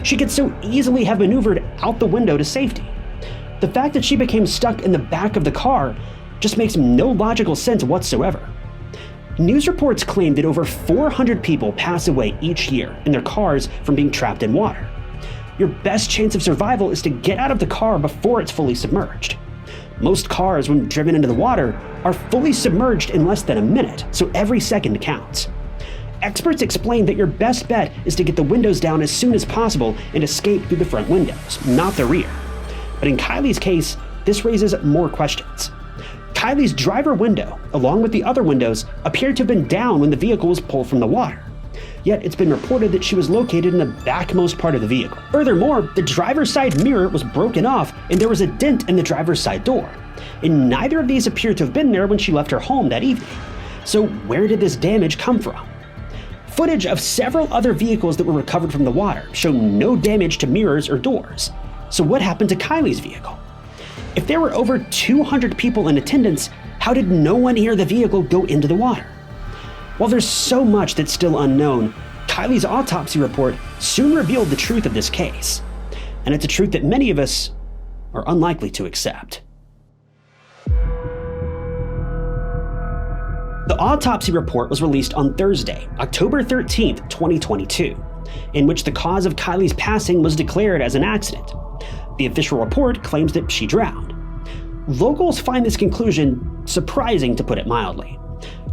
Speaker 1: She could so easily have maneuvered out the window to safety. The fact that she became stuck in the back of the car just makes no logical sense whatsoever. News reports claim that over 400 people pass away each year in their cars from being trapped in water. Your best chance of survival is to get out of the car before it's fully submerged. Most cars, when driven into the water, are fully submerged in less than a minute, so every second counts. Experts explain that your best bet is to get the windows down as soon as possible and escape through the front windows, not the rear. But in Kiely's case, this raises more questions. Kiely's driver window, along with the other windows, appeared to have been down when the vehicle was pulled from the water. Yet it's been reported that she was located in the backmost part of the vehicle. Furthermore, the driver's side mirror was broken off and there was a dent in the driver's side door. And neither of these appear to have been there when she left her home that evening. So where did this damage come from? Footage of several other vehicles that were recovered from the water show no damage to mirrors or doors. So what happened to Kiely's vehicle? If there were over 200 people in attendance, how did no one hear the vehicle go into the water? While there's so much that's still unknown, Kiely's autopsy report soon revealed the truth of this case. And it's a truth that many of us are unlikely to accept. The autopsy report was released on Thursday, October 13th, 2022, in which the cause of Kiely's passing was declared as an accident. The official report claims that she drowned. Locals find this conclusion surprising, to put it mildly.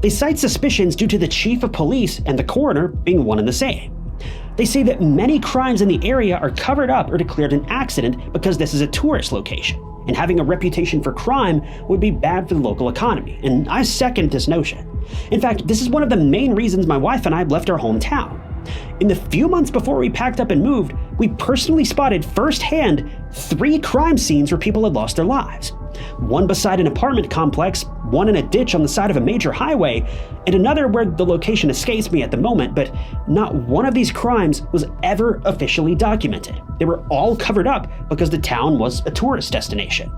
Speaker 1: They cite suspicions due to the chief of police and the coroner being one and the same. They say that many crimes in the area are covered up or declared an accident because this is a tourist location, and having a reputation for crime would be bad for the local economy, and I second this notion. In fact, this is one of the main reasons my wife and I left our hometown. In the few months before we packed up and moved, we personally spotted firsthand 3 crime scenes where people had lost their lives. One beside an apartment complex, one in a ditch on the side of a major highway, and another where the location escapes me at the moment, but not one of these crimes was ever officially documented. They were all covered up because the town was a tourist destination.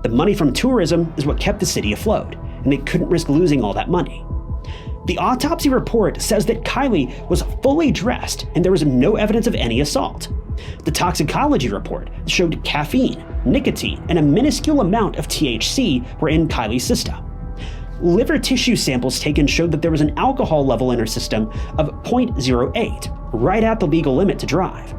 Speaker 1: The money from tourism is what kept the city afloat, and they couldn't risk losing all that money. The autopsy report says that Kiely was fully dressed and there was no evidence of any assault. The toxicology report showed caffeine, nicotine, and a minuscule amount of THC were in Kiely's system. Liver tissue samples taken showed that there was an alcohol level in her system of 0.08, right at the legal limit to drive.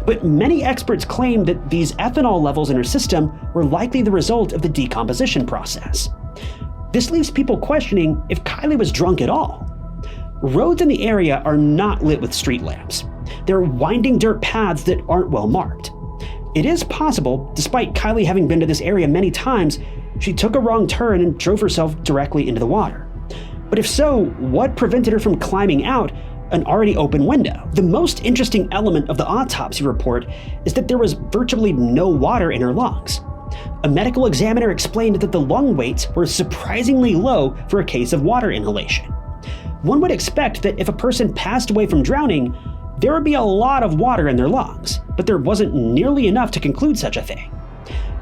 Speaker 1: But many experts claim that these ethanol levels in her system were likely the result of the decomposition process. This leaves people questioning if Kiely was drunk at all. Roads in the area are not lit with street lamps. They're winding dirt paths that aren't well marked. It is possible, despite Kiely having been to this area many times, she took a wrong turn and drove herself directly into the water. But if so, what prevented her from climbing out an already open window? The most interesting element of the autopsy report is that there was virtually no water in her lungs. A medical examiner explained that the lung weights were surprisingly low for a case of water inhalation. One would expect that if a person passed away from drowning, there would be a lot of water in their lungs, but there wasn't nearly enough to conclude such a thing.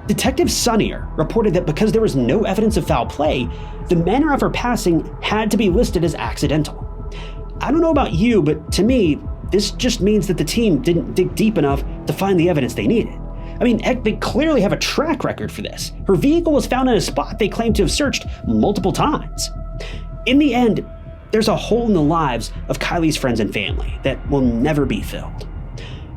Speaker 1: Detective Sunnier reported that because there was no evidence of foul play, the manner of her passing had to be listed as accidental. I don't know about you, but to me, this just means that the team didn't dig deep enough to find the evidence they needed. I mean, heck, they clearly have a track record for this. Her vehicle was found in a spot they claim to have searched multiple times. In the end, there's a hole in the lives of Kiely's friends and family that will never be filled.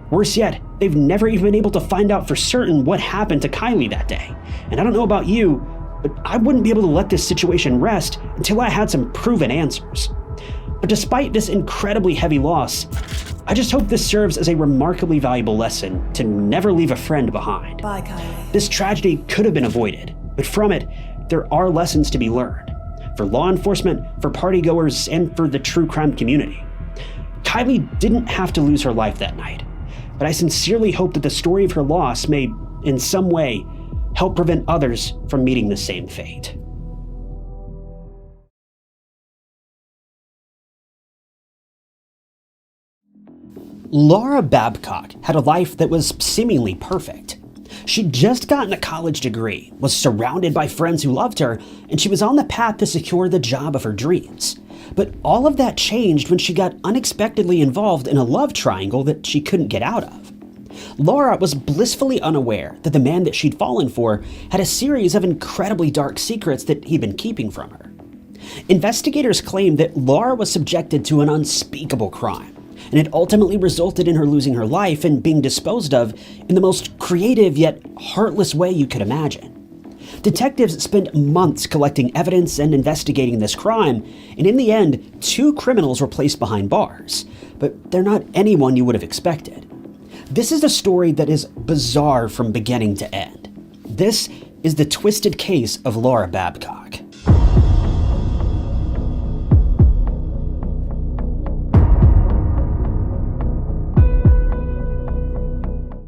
Speaker 1: Worse yet, they've never even been able to find out for certain what happened to Kiely that day. And I don't know about you, but I wouldn't be able to let this situation rest until I had some proven answers. But despite this incredibly heavy loss, I just hope this serves as a remarkably valuable lesson to never leave a friend behind.
Speaker 2: Bye, Kiely.
Speaker 1: This tragedy could have been avoided, but from it, there are lessons to be learned. For law enforcement, for partygoers, and for the true crime community. Kiely didn't have to lose her life that night, but I sincerely hope that the story of her loss may, in some way, help prevent others from meeting the same fate. Laura Babcock had a life that was seemingly perfect. She'd just gotten a college degree, was surrounded by friends who loved her, and she was on the path to secure the job of her dreams. But all of that changed when she got unexpectedly involved in a love triangle that she couldn't get out of. Laura was blissfully unaware that the man that she'd fallen for had a series of incredibly dark secrets that he'd been keeping from her. Investigators claimed that Laura was subjected to an unspeakable crime, and it ultimately resulted in her losing her life and being disposed of in the most creative yet heartless way you could imagine. Detectives spent months collecting evidence and investigating this crime, and in the end, 2 criminals were placed behind bars. But they're not anyone you would have expected. This is a story that is bizarre from beginning to end. This is the twisted case of Laura Babcock.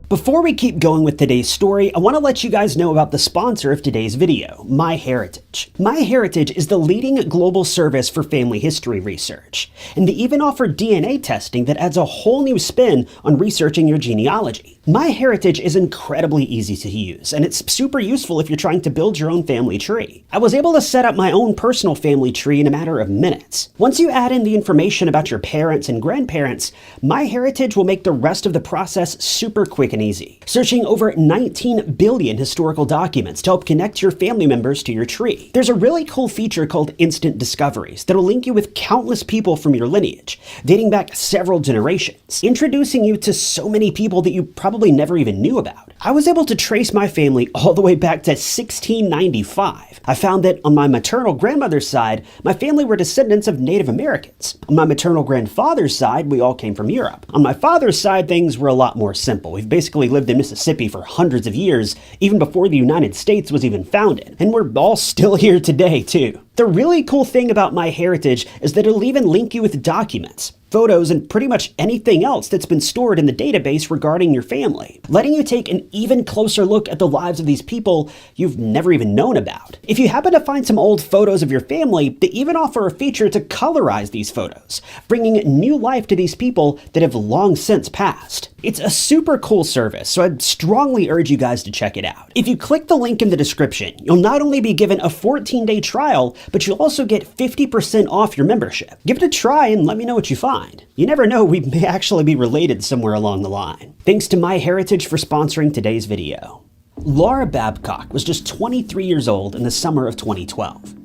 Speaker 1: Before we keep going with today's story, I want to let you guys know about the sponsor of today's video, MyHeritage. MyHeritage is the leading global service for family history research, and they even offer DNA testing that adds a whole new spin on researching your genealogy. MyHeritage is incredibly easy to use, and it's super useful if you're trying to build your own family tree. I was able to set up my own personal family tree in a matter of minutes. Once you add in the information about your parents and grandparents, MyHeritage will make the rest of the process super quick and easy. Searching over 19 billion historical documents to help connect your family members to your tree. There's a really cool feature called Instant Discoveries that'll link you with countless people from your lineage, dating back several generations, introducing you to so many people that you probably never even knew about. I was able to trace my family all the way back to 1695. I found that on my maternal grandmother's side, my family were descendants of Native Americans. On my maternal grandfather's side, we all came from Europe. On my father's side, things were a lot more simple. We've basically lived in Mississippi for hundreds of years, even before the United States was even founded. And we're all still here today, too. The really cool thing about MyHeritage is that it'll even link you with documents, photos, and pretty much anything else that's been stored in the database regarding your family, letting you take an even closer look at the lives of these people you've never even known about. If you happen to find some old photos of your family, they even offer a feature to colorize these photos, bringing new life to these people that have long since passed. It's a super cool service, so I'd strongly urge you guys to check it out. If you click the link in the description, you'll not only be given a 14-day trial, but you'll also get 50% off your membership. Give it a try and let me know what you find. You never know, we may actually be related somewhere along the line. Thanks to MyHeritage for sponsoring today's video. Laura Babcock was just 23 years old in the summer of 2012.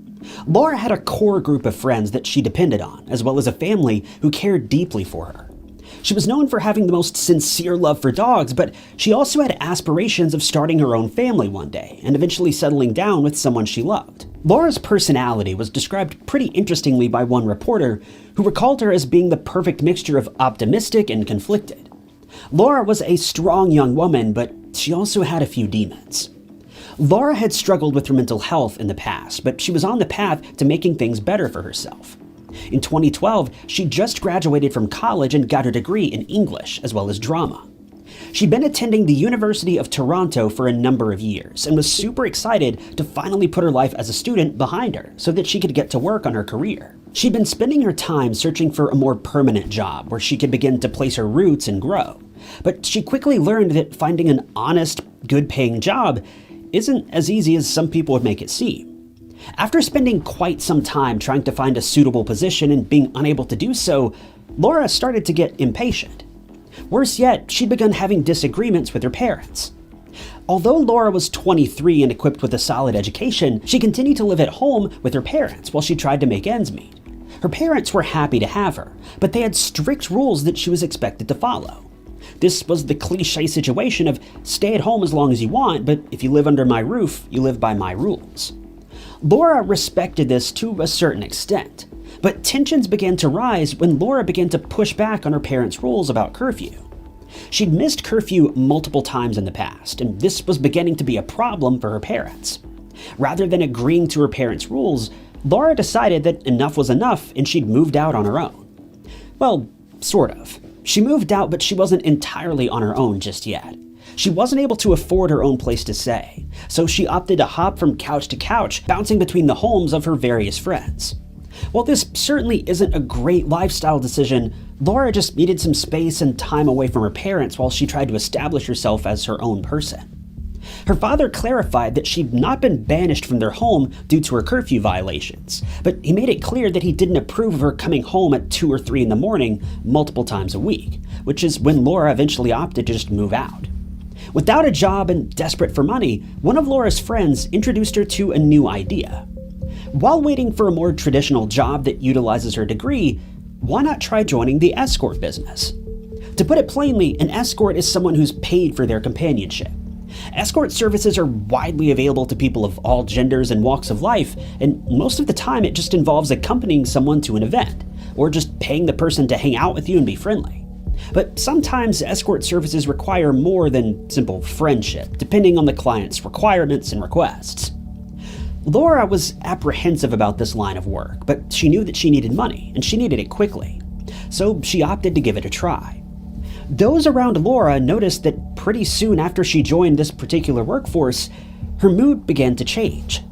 Speaker 1: Laura had a core group of friends that she depended on, as well as a family who cared deeply for her. She was known for having the most sincere love for dogs, but she also had aspirations of starting her own family one day and eventually settling down with someone she loved. Laura's personality was described pretty interestingly by one reporter who recalled her as being the perfect mixture of optimistic and conflicted. Laura was a strong young woman, but she also had a few demons. Laura had struggled with her mental health in the past, but she was on the path to making things better for herself. In 2012, she just graduated from college and got her degree in English as well as drama. She'd been attending the University of Toronto for a number of years and was super excited to finally put her life as a student behind her so that she could get to work on her career. She'd been spending her time searching for a more permanent job where she could begin to place her roots and grow. But she quickly learned that finding an honest, good-paying job isn't as easy as some people would make it seem. After spending quite some time trying to find a suitable position and being unable to do so, Laura started to get impatient. Worse yet, she'd begun having disagreements with her parents. Although Laura was 23 and equipped with a solid education, she continued to live at home with her parents while she tried to make ends meet. Her parents were happy to have her, but they had strict rules that she was expected to follow. This was the cliché situation of stay at home as long as you want, but if you live under my roof, you live by my rules. Laura respected this to a certain extent, but tensions began to rise when Laura began to push back on her parents' rules about curfew. She'd missed curfew multiple times in the past, and this was beginning to be a problem for her parents. Rather than agreeing to her parents' rules, Laura decided that enough was enough and she'd moved out on her own. Well, sort of. She moved out, but she wasn't entirely on her own just yet. She wasn't able to afford her own place to stay, so she opted to hop from couch to couch, bouncing between the homes of her various friends. While this certainly isn't a great lifestyle decision, Laura just needed some space and time away from her parents while she tried to establish herself as her own person. Her father clarified that she'd not been banished from their home due to her curfew violations, but he made it clear that he didn't approve of her coming home at 2 or 3 in the morning multiple times a week, which is when Laura eventually opted to just move out. Without a job and desperate for money, one of Laura's friends introduced her to a new idea. While waiting for a more traditional job that utilizes her degree, why not try joining the escort business? To put it plainly, an escort is someone who's paid for their companionship. Escort services are widely available to people of all genders and walks of life, and most of the time it just involves accompanying someone to an event, or just paying the person to hang out with you and be friendly. But sometimes escort services require more than simple friendship, depending on the client's requirements and requests. Laura was apprehensive about this line of work, but she knew that she needed money, and she needed it quickly. So she opted to give it a try. Those around Laura noticed that pretty soon after she joined this particular workforce, her mood began to change.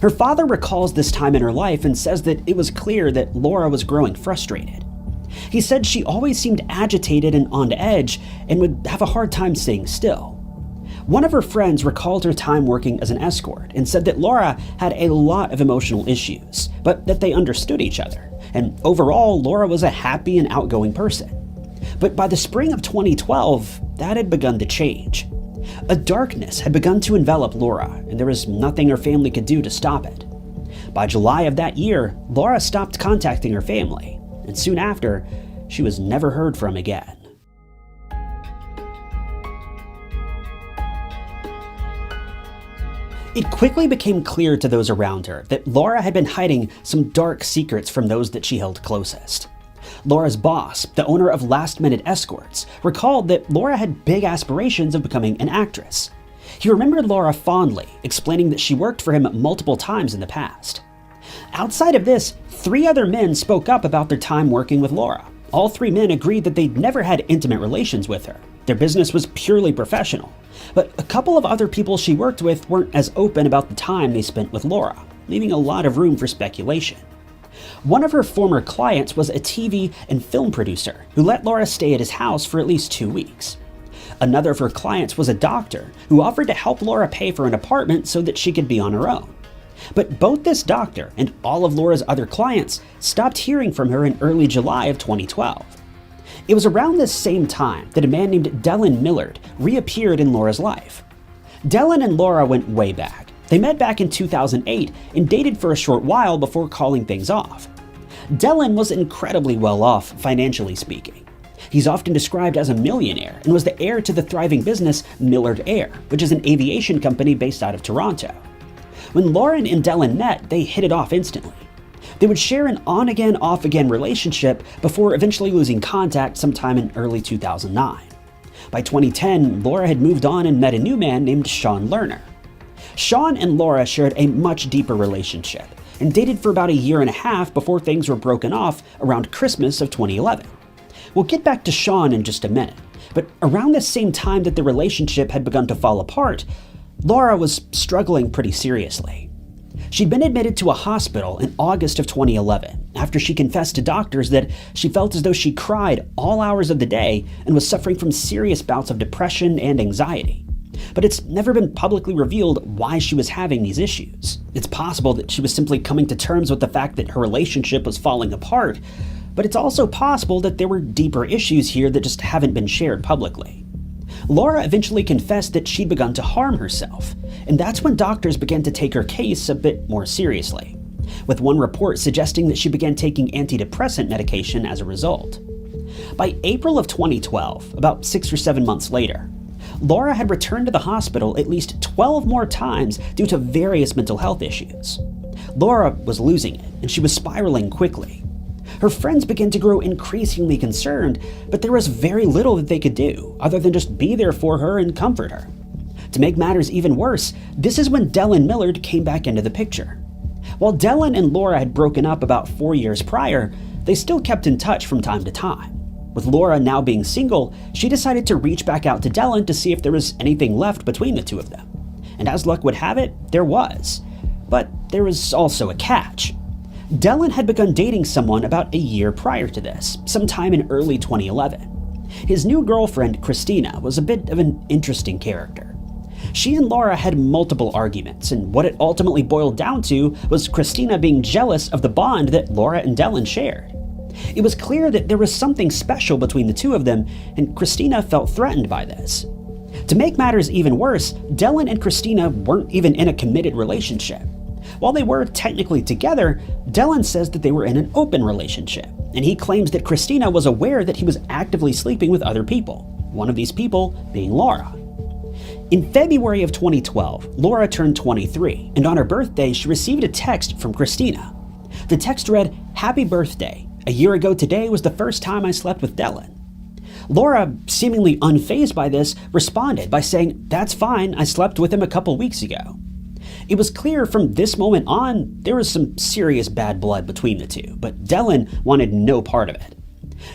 Speaker 1: Her father recalls this time in her life and says that it was clear that Laura was growing frustrated. He said she always seemed agitated and on edge and would have a hard time staying still. One of her friends recalled her time working as an escort and said that Laura had a lot of emotional issues, but that they understood each other, and overall, Laura was a happy and outgoing person. But by the spring of 2012, that had begun to change. A darkness had begun to envelop Laura, and there was nothing her family could do to stop it. By July of that year, Laura stopped contacting her family, and soon after, she was never heard from again. It quickly became clear to those around her that Laura had been hiding some dark secrets from those that she held closest. Laura's boss, the owner of Last Minute Escorts, recalled that Laura had big aspirations of becoming an actress. He remembered Laura fondly, explaining that she worked for him multiple times in the past. Outside of this, 3 other men spoke up about their time working with Laura. All 3 men agreed that they'd never had intimate relations with her. Their business was purely professional. But a couple of other people she worked with weren't as open about the time they spent with Laura, leaving a lot of room for speculation. One of her former clients was a TV and film producer who let Laura stay at his house for at least 2 weeks. Another of her clients was a doctor who offered to help Laura pay for an apartment so that she could be on her own. But both this doctor and all of Laura's other clients stopped hearing from her in early July of 2012. It was around this same time that a man named Dylan Millard reappeared in Laura's life. Dylan and Laura went way back. They met back in 2008 and dated for a short while before calling things off. Dylan was incredibly well off, financially speaking. He's often described as a millionaire and was the heir to the thriving business Millard Air, which is an aviation company based out of Toronto. When Lauren and Dylan met, they hit it off instantly. They would share an on-again, off-again relationship before eventually losing contact sometime in early 2009. By 2010, Laura had moved on and met a new man named Sean Lerner. Sean and Laura shared a much deeper relationship and dated for about a year and a half before things were broken off around Christmas of 2011. We'll get back to Sean in just a minute, but around the same time that the relationship had begun to fall apart, Laura was struggling pretty seriously. She'd been admitted to a hospital in August of 2011 after she confessed to doctors that she felt as though she cried all hours of the day and was suffering from serious bouts of depression and anxiety. But it's never been publicly revealed why she was having these issues. It's possible that she was simply coming to terms with the fact that her relationship was falling apart, but it's also possible that there were deeper issues here that just haven't been shared publicly. Laura eventually confessed that she'd begun to harm herself, and that's when doctors began to take her case a bit more seriously, with one report suggesting that she began taking antidepressant medication as a result. By April of 2012, about 6 or 7 months later, Laura had returned to the hospital at least 12 more times due to various mental health issues. Laura was losing it, and she was spiraling quickly. Her friends began to grow increasingly concerned, but there was very little that they could do, other than just be there for her and comfort her. To make matters even worse, this is when Dylan Millard came back into the picture. While Dylan and Laura had broken up about 4 years prior, they still kept in touch from time to time. With Laura now being single, she decided to reach back out to Dylan to see if there was anything left between the two of them. And as luck would have it, there was. But there was also a catch. Dylan had begun dating someone about a year prior to this, sometime in early 2011. His new girlfriend, Christina, was a bit of an interesting character. She and Laura had multiple arguments, and what it ultimately boiled down to was Christina being jealous of the bond that Laura and Dylan shared. It was clear that there was something special between the two of them, and Christina felt threatened by this. To make matters even worse, Dylan and Christina weren't even in a committed relationship. While they were technically together, Dylan says that they were in an open relationship, and he claims that Christina was aware that he was actively sleeping with other people, one of these people being Laura. In February of 2012, Laura turned 23, and on her birthday, she received a text from Christina. The text read, "Happy birthday. A year ago today was the first time I slept with Dylan." Laura, seemingly unfazed by this, responded by saying, "That's fine, I slept with him a couple weeks ago." It was clear from this moment on there was some serious bad blood between the two, but Dylan wanted no part of it.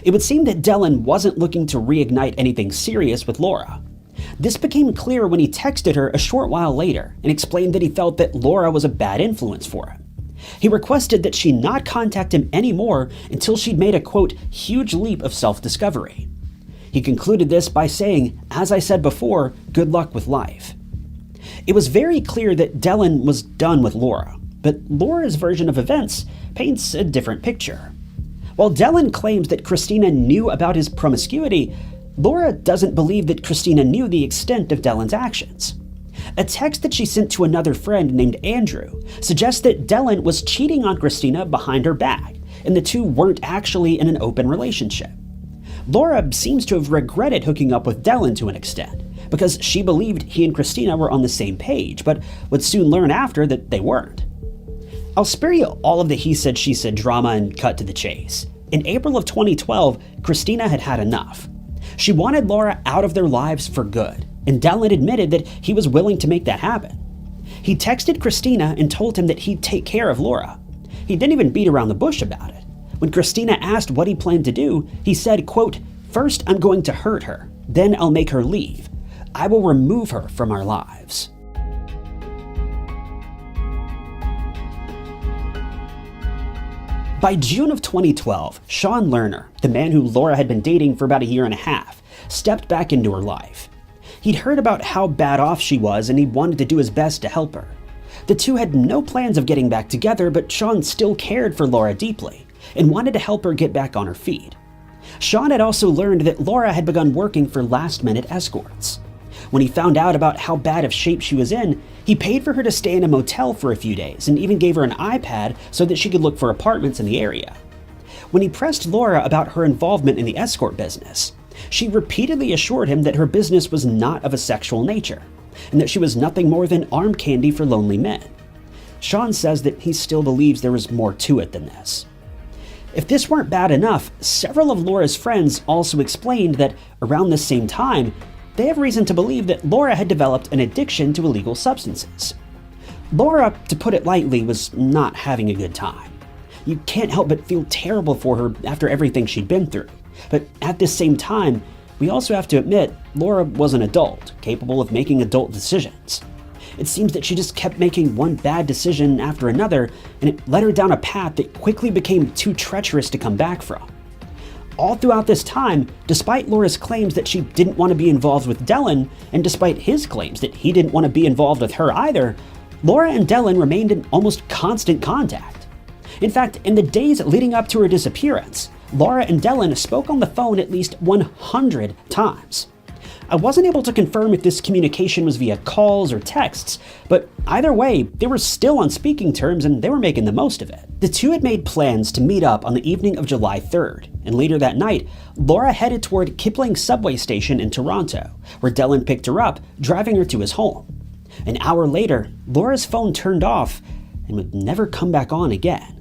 Speaker 1: It would seem that Dylan wasn't looking to reignite anything serious with Laura. This became clear when he texted her a short while later and explained that he felt that Laura was a bad influence for him. He requested that she not contact him anymore until she'd made a, quote, huge leap of self-discovery. He concluded this by saying, "As I said before, good luck with life." It was very clear that Dylan was done with Laura, but Laura's version of events paints a different picture. While Dylan claims that Christina knew about his promiscuity, Laura doesn't believe that Christina knew the extent of Dylan's actions. A text that she sent to another friend named Andrew suggests that Dylan was cheating on Christina behind her back, and the two weren't actually in an open relationship. Laura seems to have regretted hooking up with Dylan to an extent, because she believed he and Christina were on the same page, but would soon learn after that they weren't. I'll spare you all of the he said she said drama and cut to the chase. In April of 2012, Christina had had enough. She wanted Laura out of their lives for good, and Dylan admitted that he was willing to make that happen. He texted Christina and told him that he'd take care of Laura. He didn't even beat around the bush about it. When Christina asked what he planned to do, he said, quote, "First, I'm going to hurt her. Then I'll make her leave. I will remove her from our lives." By June of 2012, Sean Lerner, the man who Laura had been dating for about a year and a half, stepped back into her life. He'd heard about how bad off she was and he wanted to do his best to help her. The two had no plans of getting back together, but Sean still cared for Laura deeply and wanted to help her get back on her feet. Sean had also learned that Laura had begun working for last-minute escorts. When he found out about how bad of shape she was in, he paid for her to stay in a motel for a few days and even gave her an iPad so that she could look for apartments in the area. When he pressed Laura about her involvement in the escort business, she repeatedly assured him that her business was not of a sexual nature, and that she was nothing more than arm candy for lonely men. Sean says that he still believes there was more to it than this. If this weren't bad enough, several of Laura's friends also explained that around the same time, they have reason to believe that Laura had developed an addiction to illegal substances. Laura, to put it lightly, was not having a good time. You can't help but feel terrible for her after everything she'd been through. But at the same time, we also have to admit Laura was an adult, capable of making adult decisions. It seems that she just kept making one bad decision after another, and it led her down a path that quickly became too treacherous to come back from. All throughout this time, despite Laura's claims that she didn't want to be involved with Dylan, and despite his claims that he didn't want to be involved with her either, Laura and Dylan remained in almost constant contact. In fact, in the days leading up to her disappearance, Laura and Dylan spoke on the phone at least 100 times. I wasn't able to confirm if this communication was via calls or texts, but either way, they were still on speaking terms and they were making the most of it. The two had made plans to meet up on the evening of July 3rd, and later that night, Laura headed toward Kipling subway station in Toronto, where Dylan picked her up, driving her to his home. An hour later, Laura's phone turned off and would never come back on again.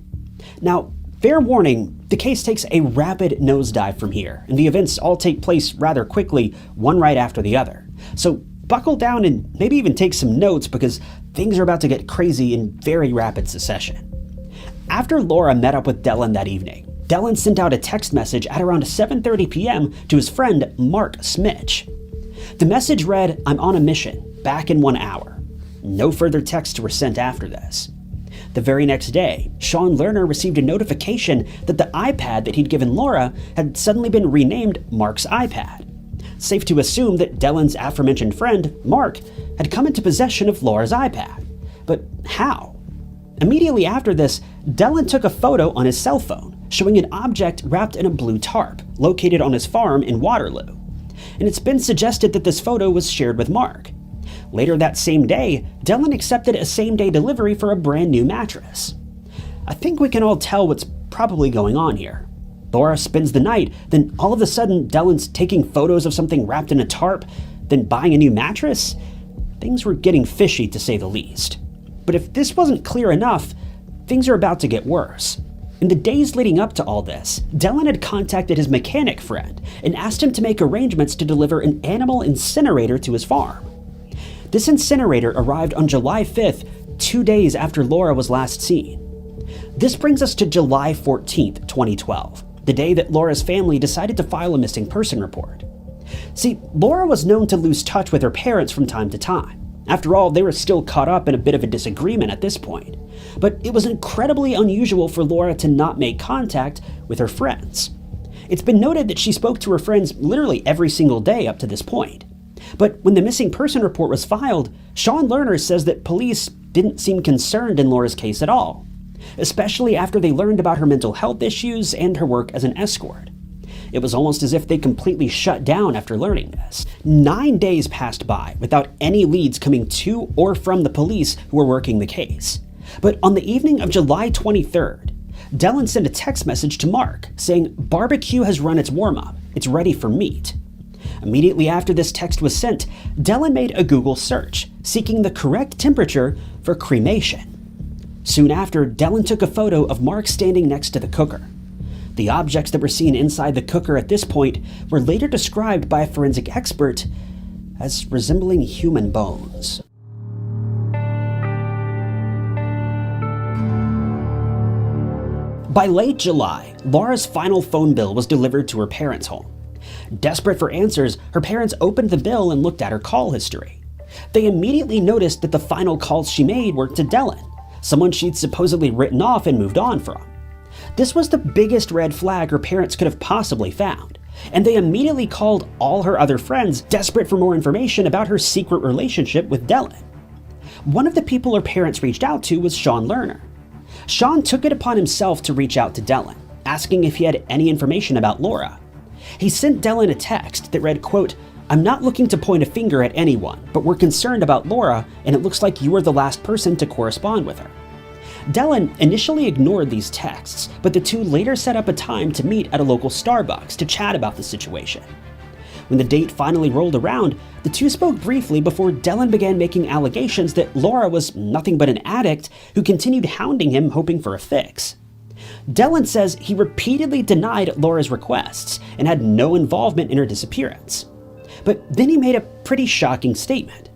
Speaker 1: Now, fair warning, the case takes a rapid nosedive from here, and the events all take place rather quickly, one right after the other. So buckle down and maybe even take some notes because things are about to get crazy in very rapid succession. After Laura met up with Dylan that evening, Dylan sent out a text message at around 7:30 p.m. to his friend Mark Smitch. The message read, "I'm on a mission, back in 1 hour." No further texts were sent after this. The very next day, Sean Lerner received a notification that the iPad that he'd given Laura had suddenly been renamed Mark's iPad. Safe to assume that Dylan's aforementioned friend, Mark, had come into possession of Laura's iPad. But how? Immediately after this, Dylan took a photo on his cell phone, showing an object wrapped in a blue tarp, located on his farm in Waterloo. And it's been suggested that this photo was shared with Mark. Later that same day, Dylan accepted a same-day delivery for a brand new mattress. I think we can all tell what's probably going on here. Laura spends the night, then all of a sudden Dylan's taking photos of something wrapped in a tarp, then buying a new mattress? Things were getting fishy to say the least. But if this wasn't clear enough, things are about to get worse. In the days leading up to all this, Dylan had contacted his mechanic friend and asked him to make arrangements to deliver an animal incinerator to his farm. This incinerator arrived on July 5th, 2 days after Laura was last seen. This brings us to July 14th, 2012, the day that Laura's family decided to file a missing person report. See, Laura was known to lose touch with her parents from time to time. After all, they were still caught up in a bit of a disagreement at this point. But it was incredibly unusual for Laura to not make contact with her friends. It's been noted that she spoke to her friends literally every single day up to this point. But when the missing person report was filed, Sean Lerner says that police didn't seem concerned in Laura's case at all, especially after they learned about her mental health issues and her work as an escort. It was almost as if they completely shut down after learning this. 9 days passed by without any leads coming to or from the police who were working the case. But on the evening of July 23rd, Dylan sent a text message to Mark saying, "Barbecue has run its warm-up. It's ready for meat." Immediately after this text was sent, Dylan made a Google search, seeking the correct temperature for cremation. Soon after, Dylan took a photo of Mark standing next to the cooker. The objects that were seen inside the cooker at this point were later described by a forensic expert as resembling human bones. By late July, Laura's final phone bill was delivered to her parents' home. Desperate for answers, her parents opened the bill and looked at her call history. They immediately noticed that the final calls she made were to Dylan, someone she'd supposedly written off and moved on from. This was the biggest red flag her parents could have possibly found, and they immediately called all her other friends, desperate for more information about her secret relationship with Dylan. One of the people her parents reached out to was Sean Lerner. Sean took it upon himself to reach out to Dellen, asking if he had any information about Laura. He sent Dellen a text that read, quote, "I'm not looking to point a finger at anyone, but we're concerned about Laura, and it looks like you were the last person to correspond with her." Dellen initially ignored these texts, but the two later set up a time to meet at a local Starbucks to chat about the situation. When the date finally rolled around, the two spoke briefly before Dellen began making allegations that Laura was nothing but an addict who continued hounding him hoping for a fix. Dellen says he repeatedly denied Laura's requests and had no involvement in her disappearance. But then he made a pretty shocking statement.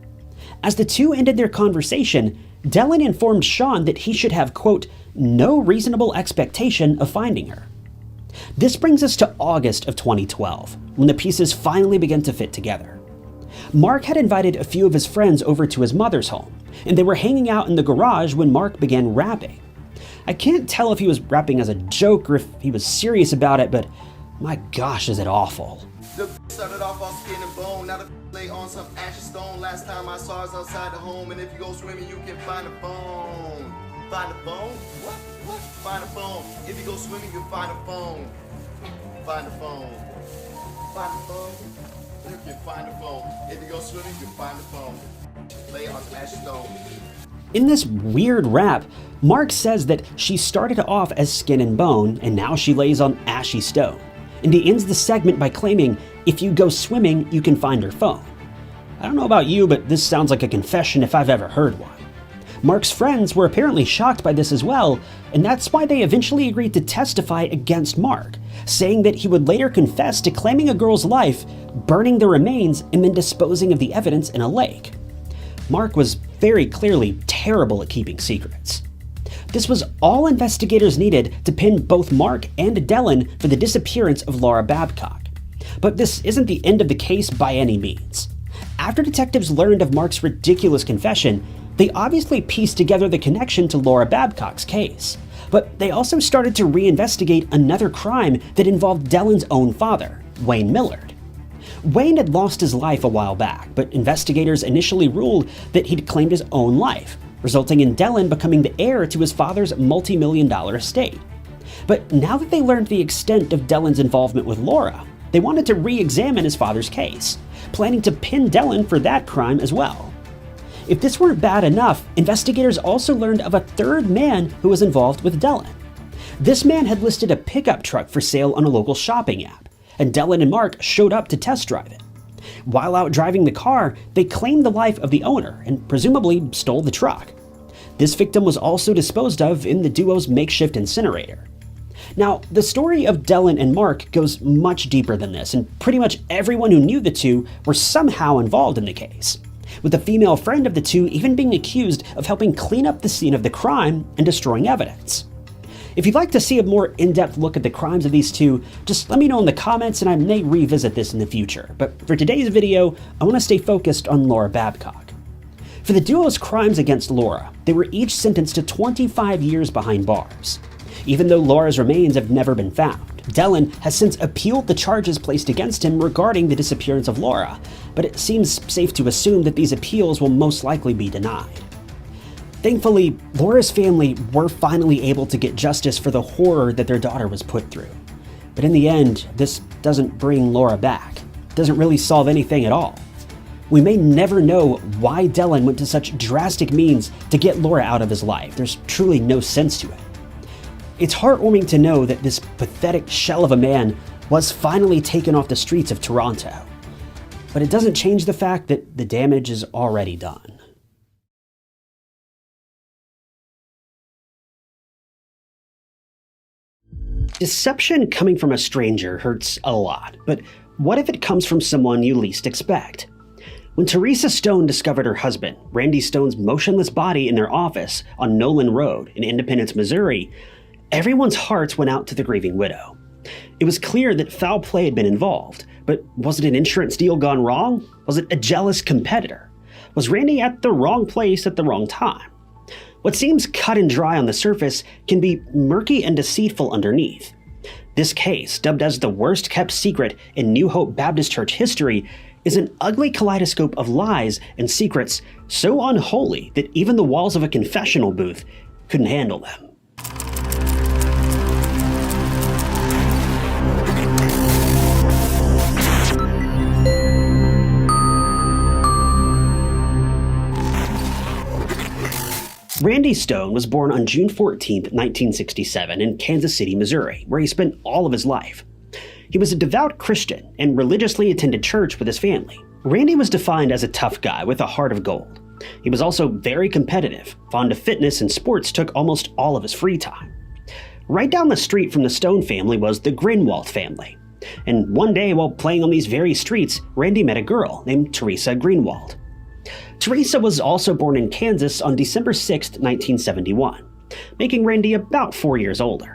Speaker 1: As the two ended their conversation, Dellen informed Sean that he should have, quote, "no reasonable expectation of finding her." This brings us to August of 2012, when the pieces finally began to fit together. Mark had invited a few of his friends over to his mother's home, and they were hanging out in the garage when Mark began rapping. I can't tell if he was rapping as a joke or if he was serious about it, but my gosh, is it awful.
Speaker 2: The started off on skin and bone, now the lay on some ashy stone. Last time I saw us outside the home, and if you go swimming, you can find a phone. Find a phone? What? Find a phone. If you go swimming, you can find a phone. Find a phone. Find a phone. You can find a phone. If you go swimming, you can find a phone. Lay on some ashy stone.
Speaker 1: In this weird rap, Mark says that she started off as skin and bone, and now she lays on ashy stone. And he ends the segment by claiming, if you go swimming, you can find her phone. I don't know about you, but this sounds like a confession if I've ever heard one. Mark's friends were apparently shocked by this as well, and that's why they eventually agreed to testify against Mark, saying that he would later confess to claiming a girl's life, burning the remains, and then disposing of the evidence in a lake. Mark was very clearly terrible at keeping secrets. This was all investigators needed to pin both Mark and Dellen for the disappearance of Laura Babcock. But this isn't the end of the case by any means. After detectives learned of Mark's ridiculous confession, they obviously pieced together the connection to Laura Babcock's case. But they also started to reinvestigate another crime that involved Dellen's own father, Wayne Millard. Wayne had lost his life a while back, but investigators initially ruled that he'd claimed his own life, resulting in Dellen becoming the heir to his father's multi-million-dollar estate. But now that they learned the extent of Dellen's involvement with Laura, they wanted to re-examine his father's case, planning to pin Dellen for that crime as well. If this weren't bad enough, investigators also learned of a third man who was involved with Dellen. This man had listed a pickup truck for sale on a local shopping app, and Dellen and Mark showed up to test drive it. While out driving the car, they claimed the life of the owner and presumably stole the truck. This victim was also disposed of in the duo's makeshift incinerator. Now, the story of Dellen and Mark goes much deeper than this, and pretty much everyone who knew the two were somehow involved in the case, with a female friend of the two even being accused of helping clean up the scene of the crime and destroying evidence. If you'd like to see a more in-depth look at the crimes of these two, just let me know in the comments and I may revisit this in the future. But for today's video, I want to stay focused on Laura Babcock. For the duo's crimes against Laura, they were each sentenced to 25 years behind bars. Even though Laura's remains have never been found, Dellen has since appealed the charges placed against him regarding the disappearance of Laura, but it seems safe to assume that these appeals will most likely be denied. Thankfully, Laura's family were finally able to get justice for the horror that their daughter was put through. But in the end, this doesn't bring Laura back. It doesn't really solve anything at all. We may never know why Dellen went to such drastic means to get Laura out of his life. There's truly no sense to it. It's heartwarming to know that this pathetic shell of a man was finally taken off the streets of Toronto. But it doesn't change the fact that the damage is already done. Deception coming from a stranger hurts a lot, but what if it comes from someone you least expect? When Teresa Stone discovered her husband, Randy Stone's motionless body in their office on Nolan Road in Independence, Missouri, everyone's hearts went out to the grieving widow. It was clear that foul play had been involved, but was it an insurance deal gone wrong? Was it a jealous competitor? Was Randy at the wrong place at the wrong time? What seems cut and dry on the surface can be murky and deceitful underneath. This case, dubbed as the worst kept secret in New Hope Baptist Church history, is an ugly kaleidoscope of lies and secrets so unholy that even the walls of a confessional booth couldn't handle them. Randy Stone was born on June 14, 1967 in Kansas City, Missouri, where he spent all of his life. He was a devout Christian and religiously attended church with his family. Randy was defined as a tough guy with a heart of gold. He was also very competitive, fond of fitness, and sports took almost all of his free time. Right down the street from the Stone family was the Greenwald family. And one day while playing on these very streets, Randy met a girl named Teresa Greenwald. Teresa was also born in Kansas on December 6, 1971, making Randy about 4 years older.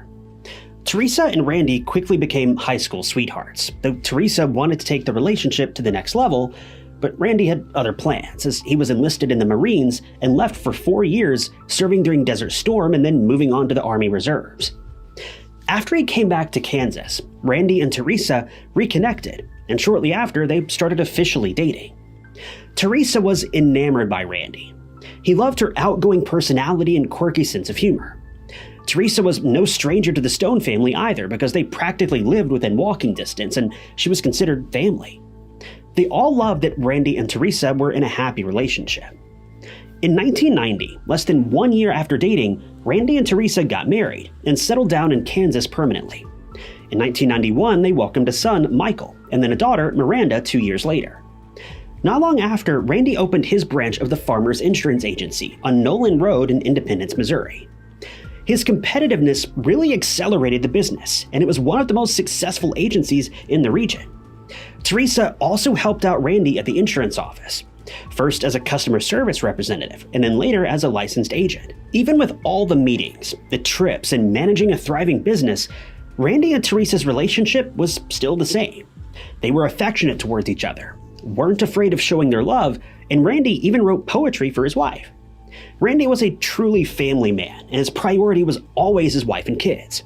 Speaker 1: Teresa and Randy quickly became high school sweethearts, though Teresa wanted to take the relationship to the next level, but Randy had other plans, as he was enlisted in the Marines and left for 4 years, serving during Desert Storm and then moving on to the Army Reserves. After he came back to Kansas, Randy and Teresa reconnected, and shortly after, they started officially dating. Teresa was enamored by Randy. He loved her outgoing personality and quirky sense of humor. Teresa was no stranger to the Stone family either, because they practically lived within walking distance and she was considered family. They all loved that Randy and Teresa were in a happy relationship. In 1990, less than 1 year after dating, Randy and Teresa got married and settled down in Kansas permanently. In 1991, they welcomed a son, Michael, and then a daughter, Miranda, 2 years later. Not long after, Randy opened his branch of the Farmers Insurance Agency on Nolan Road in Independence, Missouri. His competitiveness really accelerated the business, and it was one of the most successful agencies in the region. Teresa also helped out Randy at the insurance office, first as a customer service representative, and then later as a licensed agent. Even with all the meetings, the trips, and managing a thriving business, Randy and Teresa's relationship was still the same. They were affectionate towards each other, weren't afraid of showing their love, and Randy even wrote poetry for his wife. Randy was a truly family man, and his priority was always his wife and kids.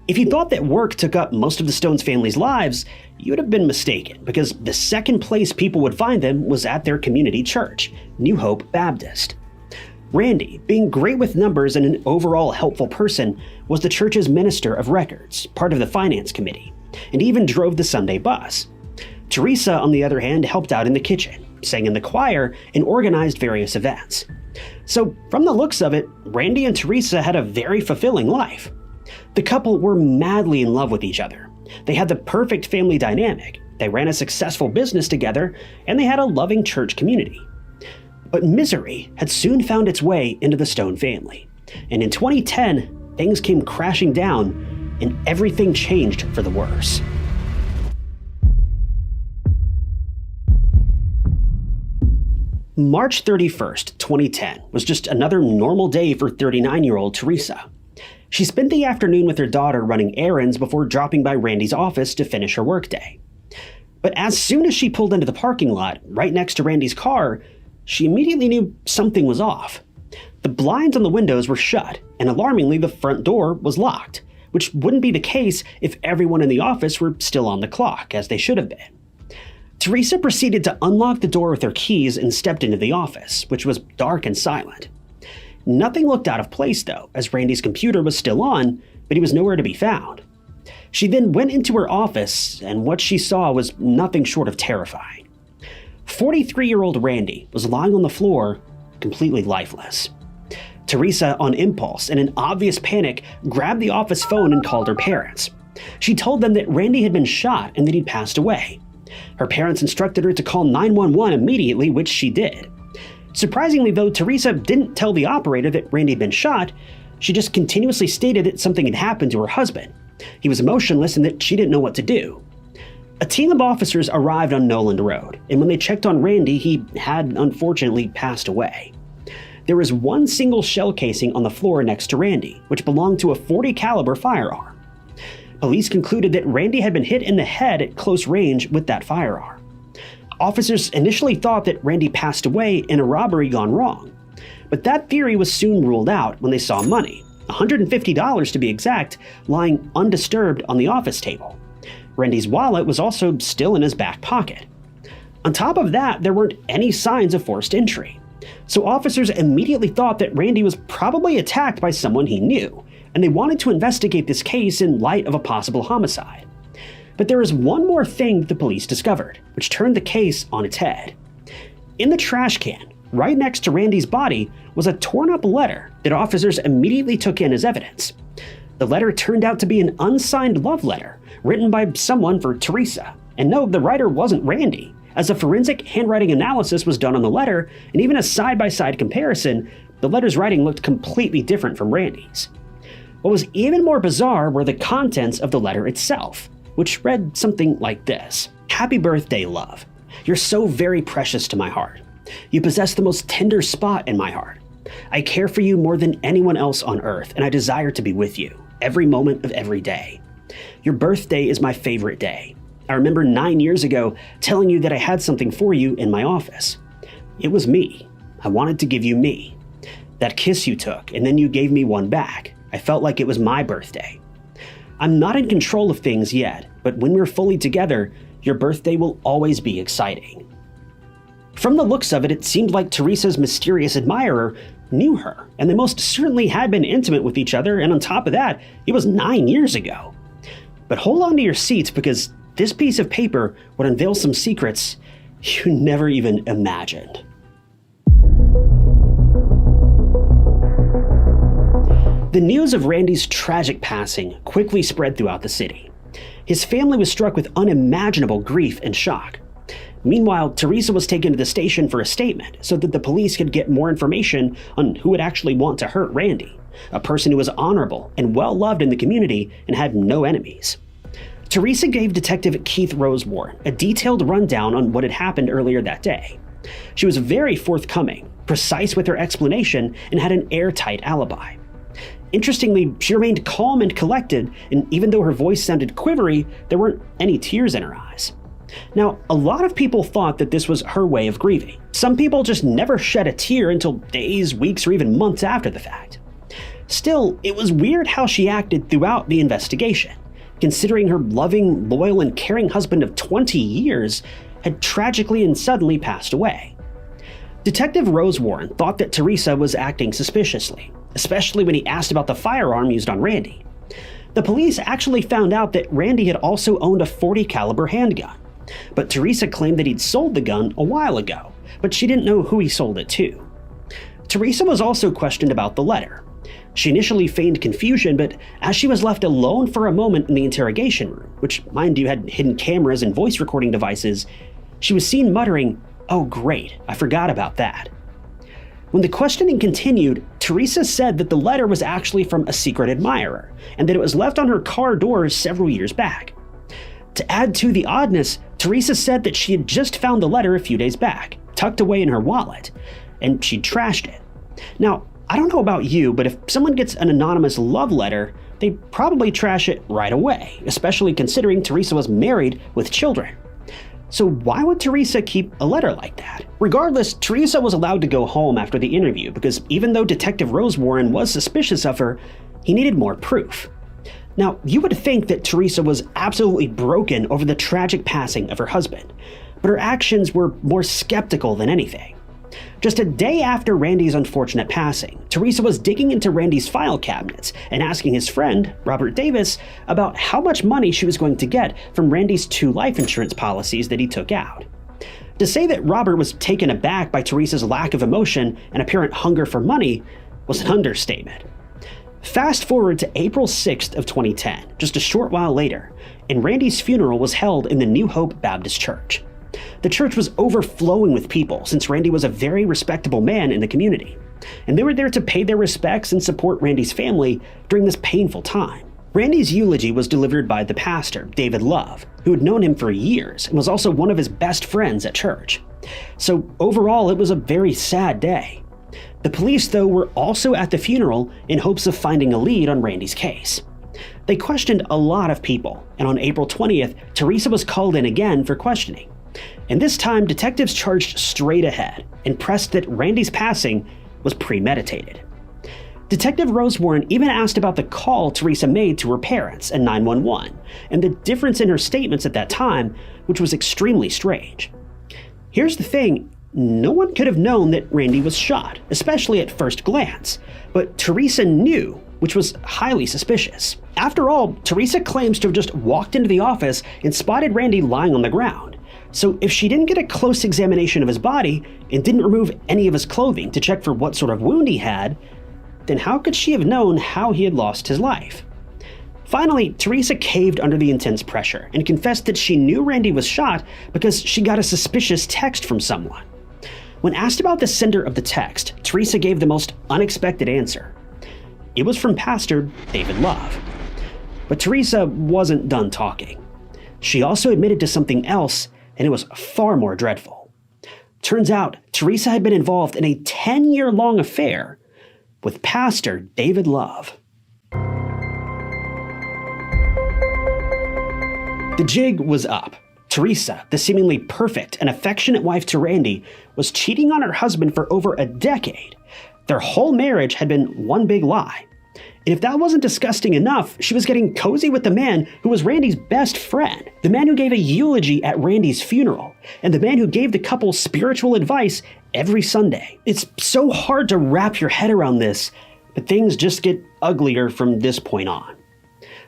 Speaker 1: If you thought that work took up most of the Stones family's lives, you would have been mistaken, because the second place people would find them was at their community church, New Hope Baptist. Randy, being great with numbers and an overall helpful person, was the church's minister of records, part of the finance committee, and even drove the Sunday bus. Teresa, on the other hand, helped out in the kitchen, sang in the choir, and organized various events. So, from the looks of it, Randy and Teresa had a very fulfilling life. The couple were madly in love with each other. They had the perfect family dynamic, they ran a successful business together, and they had a loving church community. But misery had soon found its way into the Stone family, and in 2010, things came crashing down, and everything changed for the worse. March 31st, 2010 was just another normal day for 39-year-old Teresa. She spent the afternoon with her daughter running errands before dropping by Randy's office to finish her workday. But as soon as she pulled into the parking lot right next to Randy's car, she immediately knew something was off. The blinds on the windows were shut, and alarmingly the front door was locked, which wouldn't be the case if everyone in the office were still on the clock, as they should have been. Teresa proceeded to unlock the door with her keys and stepped into the office, which was dark and silent. Nothing looked out of place, though, as Randy's computer was still on, but he was nowhere to be found. She then went into her office, and what she saw was nothing short of terrifying. 43-year-old Randy was lying on the floor, completely lifeless. Teresa, on impulse and in obvious panic, grabbed the office phone and called her parents. She told them that Randy had been shot and that he'd passed away. Her parents instructed her to call 911 immediately, which she did. Surprisingly, though, Teresa didn't tell the operator that Randy had been shot. She just continuously stated that something had happened to her husband. He was motionless and that she didn't know what to do. A team of officers arrived on Noland Road, and when they checked on Randy, he had unfortunately passed away. There was one single shell casing on the floor next to Randy, which belonged to a .40 caliber firearm. Police concluded that Randy had been hit in the head at close range with that firearm. Officers initially thought that Randy passed away in a robbery gone wrong, but that theory was soon ruled out when they saw money, $150 to be exact, lying undisturbed on the office table. Randy's wallet was also still in his back pocket. On top of that, there weren't any signs of forced entry. So officers immediately thought that Randy was probably attacked by someone he knew, and they wanted to investigate this case in light of a possible homicide. But there was one more thing that the police discovered, which turned the case on its head. In the trash can, right next to Randy's body, was a torn-up letter that officers immediately took in as evidence. The letter turned out to be an unsigned love letter written by someone for Teresa. And no, the writer wasn't Randy, as a forensic handwriting analysis was done on the letter, and even a side-by-side comparison, the letter's writing looked completely different from Randy's. What was even more bizarre were the contents of the letter itself, which read something like this. "Happy birthday, love. You're so very precious to my heart. You possess the most tender spot in my heart. I care for you more than anyone else on earth, and I desire to be with you every moment of every day. Your birthday is my favorite day. I remember 9 years ago telling you that I had something for you in my office. It was me. I wanted to give you me. That kiss you took, and then you gave me one back. I felt like it was my birthday. I'm not in control of things yet, but when we're fully together, your birthday will always be exciting." From the looks of it, it seemed like Teresa's mysterious admirer knew her, and they most certainly had been intimate with each other, and on top of that, it was 9 years ago. But hold on to your seats, because this piece of paper would unveil some secrets you never even imagined. The news of Randy's tragic passing quickly spread throughout the city. His family was struck with unimaginable grief and shock. Meanwhile, Teresa was taken to the station for a statement so that the police could get more information on who would actually want to hurt Randy, a person who was honorable and well-loved in the community and had no enemies. Teresa gave Detective Keith Rosewarne a detailed rundown on what had happened earlier that day. She was very forthcoming, precise with her explanation, and had an airtight alibi. Interestingly, she remained calm and collected, and even though her voice sounded quivery, there weren't any tears in her eyes. Now, a lot of people thought that this was her way of grieving. Some people just never shed a tear until days, weeks, or even months after the fact. Still, it was weird how she acted throughout the investigation, considering her loving, loyal, and caring husband of 20 years had tragically and suddenly passed away. Detective Rosewarne thought that Teresa was acting suspiciously, especially when he asked about the firearm used on Randy. The police actually found out that Randy had also owned a .40 caliber handgun, but Teresa claimed that he'd sold the gun a while ago, but she didn't know who he sold it to. Teresa was also questioned about the letter. She initially feigned confusion, but as she was left alone for a moment in the interrogation room, which, mind you, had hidden cameras and voice recording devices, she was seen muttering, "Oh great, I forgot about that." When the questioning continued, Teresa said that the letter was actually from a secret admirer, and that it was left on her car doors several years back. To add to the oddness, Teresa said that she had just found the letter a few days back, tucked away in her wallet, and she'd trashed it. Now, I don't know about you, but if someone gets an anonymous love letter, they probably trash it right away, especially considering Teresa was married with children. So why would Teresa keep a letter like that? Regardless, Teresa was allowed to go home after the interview because even though Detective Rosewarne was suspicious of her, he needed more proof. Now, you would think that Teresa was absolutely broken over the tragic passing of her husband, but her actions were more skeptical than anything. Just a day after Randy's unfortunate passing, Teresa was digging into Randy's file cabinets and asking his friend, Robert Davis, about how much money she was going to get from Randy's 2 life insurance policies that he took out. To say that Robert was taken aback by Teresa's lack of emotion and apparent hunger for money was an understatement. Fast forward to April 6th of 2010, just a short while later, and Randy's funeral was held in the New Hope Baptist Church. The church was overflowing with people since Randy was a very respectable man in the community, and they were there to pay their respects and support Randy's family during this painful time. Randy's eulogy was delivered by the pastor, David Love, who had known him for years and was also one of his best friends at church. So overall, it was a very sad day. The police, though, were also at the funeral in hopes of finding a lead on Randy's case. They questioned a lot of people, and on April 20th, Teresa was called in again for questioning. And this time, detectives charged straight ahead and pressed that Randy's passing was premeditated. Detective Rosewarne even asked about the call Teresa made to her parents and 911, and the difference in her statements at that time, which was extremely strange. Here's the thing, no one could have known that Randy was shot, especially at first glance, but Teresa knew, which was highly suspicious. After all, Teresa claims to have just walked into the office and spotted Randy lying on the ground. So if she didn't get a close examination of his body and didn't remove any of his clothing to check for what sort of wound he had, then how could she have known how he had lost his life? Finally, Teresa caved under the intense pressure and confessed that she knew Randy was shot because she got a suspicious text from someone. When asked about the sender of the text, Teresa gave the most unexpected answer. It was from Pastor David Love. But Teresa wasn't done talking. She also admitted to something else, and it was far more dreadful. Turns out, Teresa had been involved in a 10-year-long affair with Pastor David Love. The jig was up. Teresa, the seemingly perfect and affectionate wife to Randy, was cheating on her husband for over a decade. Their whole marriage had been one big lie. And if that wasn't disgusting enough, she was getting cozy with the man who was Randy's best friend, the man who gave a eulogy at Randy's funeral, and the man who gave the couple spiritual advice every Sunday. It's so hard to wrap your head around this, but things just get uglier from this point on.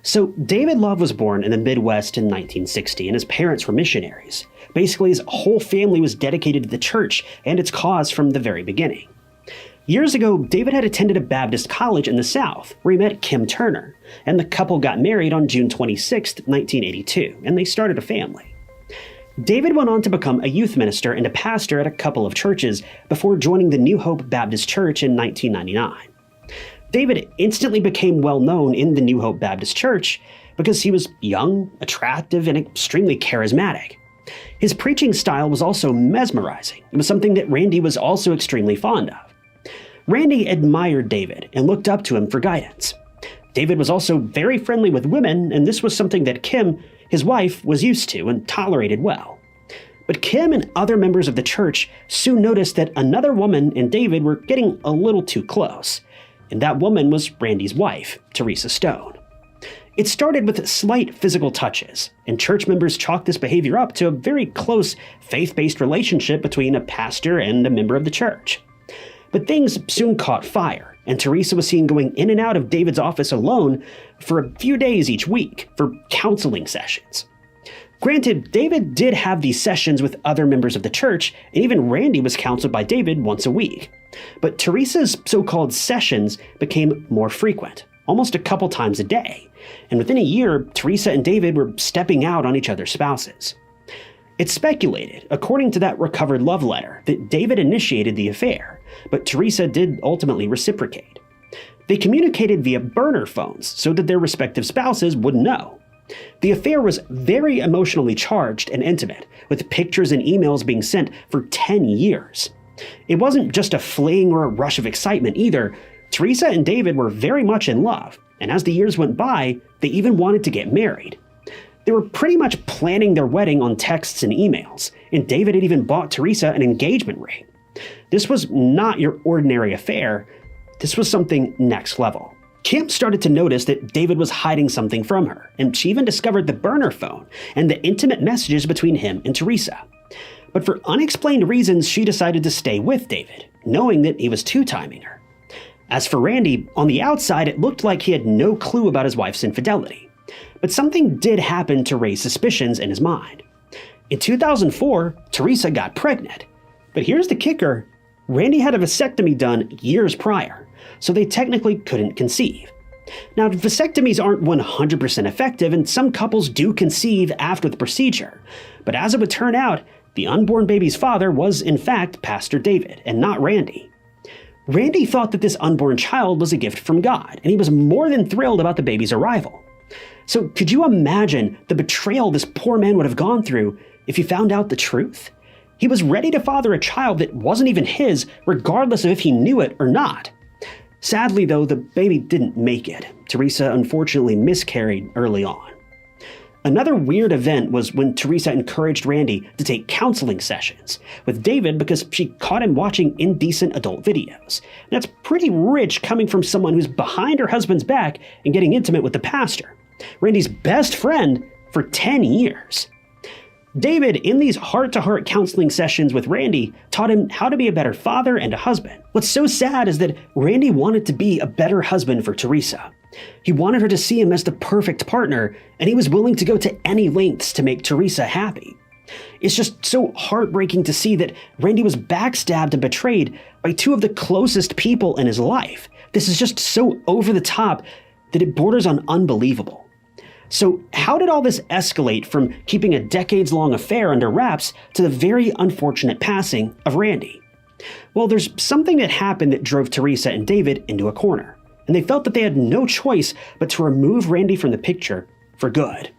Speaker 1: So David Love was born in the Midwest in 1960, and his parents were missionaries. Basically, his whole family was dedicated to the church and its cause from the very beginning. Years ago, David had attended a Baptist college in the South, where he met Kim Turner, and the couple got married on June 26, 1982, and they started a family. David went on to become a youth minister and a pastor at a couple of churches before joining the New Hope Baptist Church in 1999. David instantly became well known in the New Hope Baptist Church because he was young, attractive, and extremely charismatic. His preaching style was also mesmerizing. It was something that Randy was also extremely fond of. Randy admired David and looked up to him for guidance. David was also very friendly with women, and this was something that Kim, his wife, was used to and tolerated well. But Kim and other members of the church soon noticed that another woman and David were getting a little too close, and that woman was Randy's wife, Teresa Stone. It started with slight physical touches, and church members chalked this behavior up to a very close faith-based relationship between a pastor and a member of the church. But things soon caught fire, and Teresa was seen going in and out of David's office alone for a few days each week for counseling sessions. Granted, David did have these sessions with other members of the church, and even Randy was counseled by David once a week. But Teresa's so-called sessions became more frequent, almost a couple times a day, and within a year, Teresa and David were stepping out on each other's spouses. It's speculated, according to that recovered love letter, that David initiated the affair, but Teresa did ultimately reciprocate. They communicated via burner phones so that their respective spouses wouldn't know. The affair was very emotionally charged and intimate, with pictures and emails being sent for 10 years. It wasn't just a fling or a rush of excitement either. Teresa and David were very much in love, and as the years went by, they even wanted to get married. They were pretty much planning their wedding on texts and emails, and David had even bought Teresa an engagement ring. This was not your ordinary affair. This was something next level. Kim started to notice that David was hiding something from her, and she even discovered the burner phone and the intimate messages between him and Teresa. But for unexplained reasons, she decided to stay with David, knowing that he was two-timing her. As for Randy, on the outside, it looked like he had no clue about his wife's infidelity. But something did happen to raise suspicions in his mind. In 2004, Teresa got pregnant. But here's the kicker. Randy had a vasectomy done years prior, so they technically couldn't conceive. Now, vasectomies aren't 100% effective, and some couples do conceive after the procedure. But as it would turn out, the unborn baby's father was, in fact, Pastor David, and not Randy. Randy thought that this unborn child was a gift from God, and he was more than thrilled about the baby's arrival. So could you imagine the betrayal this poor man would have gone through if he found out the truth? He was ready to father a child that wasn't even his, regardless of if he knew it or not. Sadly, though, the baby didn't make it. Teresa unfortunately miscarried early on. Another weird event was when Teresa encouraged Randy to take counseling sessions with David because she caught him watching indecent adult videos. That's pretty rich coming from someone who's behind her husband's back and getting intimate with the pastor, Randy's best friend, for 10 years. David, in these heart-to-heart counseling sessions with Randy, taught him how to be a better father and a husband. What's so sad is that Randy wanted to be a better husband for Teresa. He wanted her to see him as the perfect partner, and he was willing to go to any lengths to make Teresa happy. It's just so heartbreaking to see that Randy was backstabbed and betrayed by two of the closest people in his life. This is just so over the top that it borders on unbelievable. So how did all this escalate from keeping a decades-long affair under wraps to the very unfortunate passing of Randy? Well, there's something that happened that drove Teresa and David into a corner, and they felt that they had no choice but to remove Randy from the picture for good.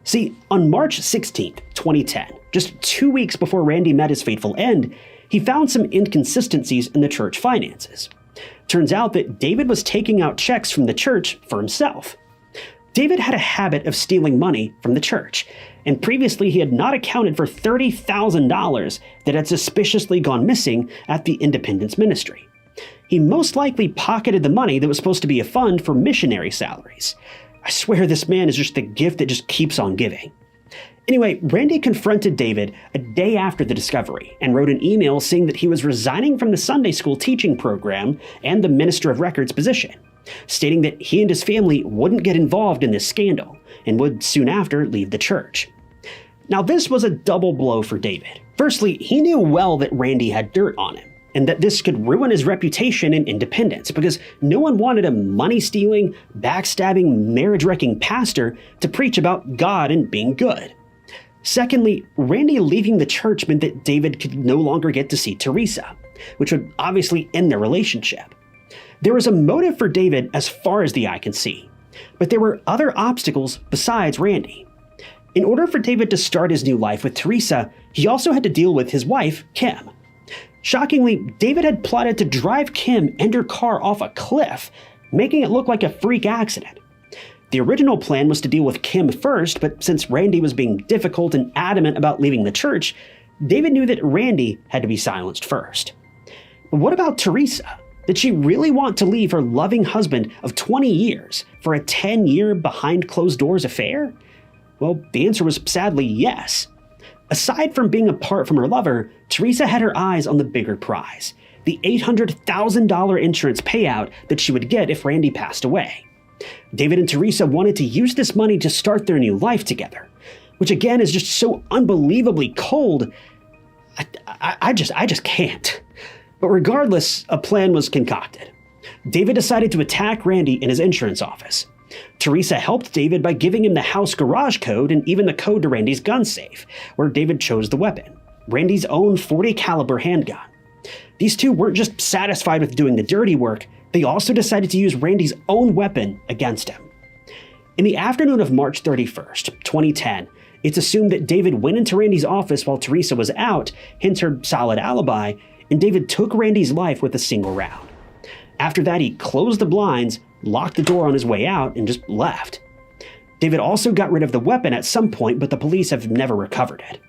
Speaker 1: See, on March 16th, 2010, just 2 weeks before Randy met his fateful end, he found some inconsistencies in the church finances. Turns out that David was taking out checks from the church for himself. David had a habit of stealing money from the church, and previously he had not accounted for $30,000 that had suspiciously gone missing at the Independence Ministry. He most likely pocketed the money that was supposed to be a fund for missionary salaries. I swear this man is just the gift that just keeps on giving. Anyway, Randy confronted David a day after the discovery and wrote an email saying that he was resigning from the Sunday school teaching program and the Minister of Records position, stating that he and his family wouldn't get involved in this scandal and would soon after leave the church. Now, this was a double blow for David. Firstly, he knew well that Randy had dirt on him, and that this could ruin his reputation in Independence because no one wanted a money-stealing, backstabbing, marriage-wrecking pastor to preach about God and being good. Secondly, Randy leaving the church meant that David could no longer get to see Teresa, which would obviously end their relationship. There was a motive for David as far as the eye can see, but there were other obstacles besides Randy. In order for David to start his new life with Teresa, he also had to deal with his wife, Kim. Shockingly, David had plotted to drive Kim and her car off a cliff, making it look like a freak accident. The original plan was to deal with Kim first, but since Randy was being difficult and adamant about leaving the church, David knew that Randy had to be silenced first. But what about Teresa? Did she really want to leave her loving husband of 20 years for a 10-year behind-closed-doors affair? Well, the answer was sadly yes. Aside from being apart from her lover, Teresa had her eyes on the bigger prize, the $800,000 insurance payout that she would get if Randy passed away. David and Teresa wanted to use this money to start their new life together, which again is just so unbelievably cold. I just can't. But regardless, a plan was concocted. David decided to attack Randy in his insurance office. Teresa helped David by giving him the house garage code and even the code to Randy's gun safe, where David chose the weapon, Randy's own .40 caliber handgun. These two weren't just satisfied with doing the dirty work, they also decided to use Randy's own weapon against him. In the afternoon of March 31st, 2010, it's assumed that David went into Randy's office while Teresa was out, hence her solid alibi, and David took Randy's life with a single round. After that, he closed the blinds, locked the door on his way out, and just left. David also got rid of the weapon at some point, but the police have never recovered it.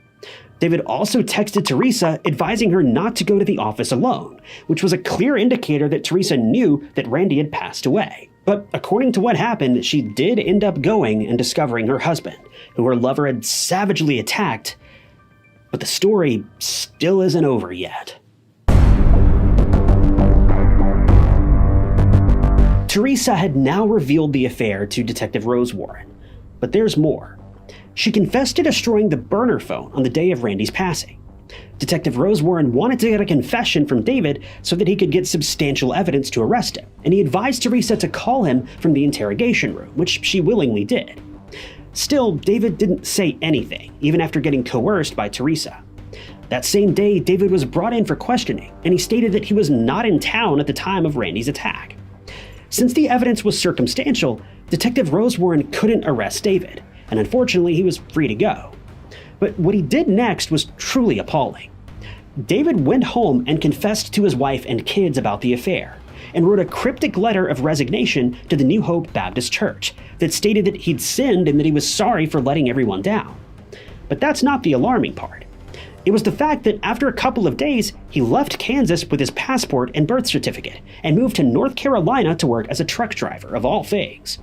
Speaker 1: David also texted Teresa advising her not to go to the office alone, which was a clear indicator that Teresa knew that Randy had passed away. But according to what happened, she did end up going and discovering her husband, who her lover had savagely attacked. But the story still isn't over yet. Teresa had now revealed the affair to Detective Rose Warren, but there's more. She confessed to destroying the burner phone on the day of Randy's passing. Detective Rose Warren wanted to get a confession from David so that he could get substantial evidence to arrest him, and he advised Teresa to call him from the interrogation room, which she willingly did. Still, David didn't say anything, even after getting coerced by Teresa. That same day, David was brought in for questioning, and he stated that he was not in town at the time of Randy's attack. Since the evidence was circumstantial, Detective Rose Warren couldn't arrest David, and unfortunately he was free to go. But what he did next was truly appalling. David went home and confessed to his wife and kids about the affair, and wrote a cryptic letter of resignation to the New Hope Baptist Church that stated that he'd sinned and that he was sorry for letting everyone down. But that's not the alarming part. It was the fact that after a couple of days, he left Kansas with his passport and birth certificate and moved to North Carolina to work as a truck driver, of all things.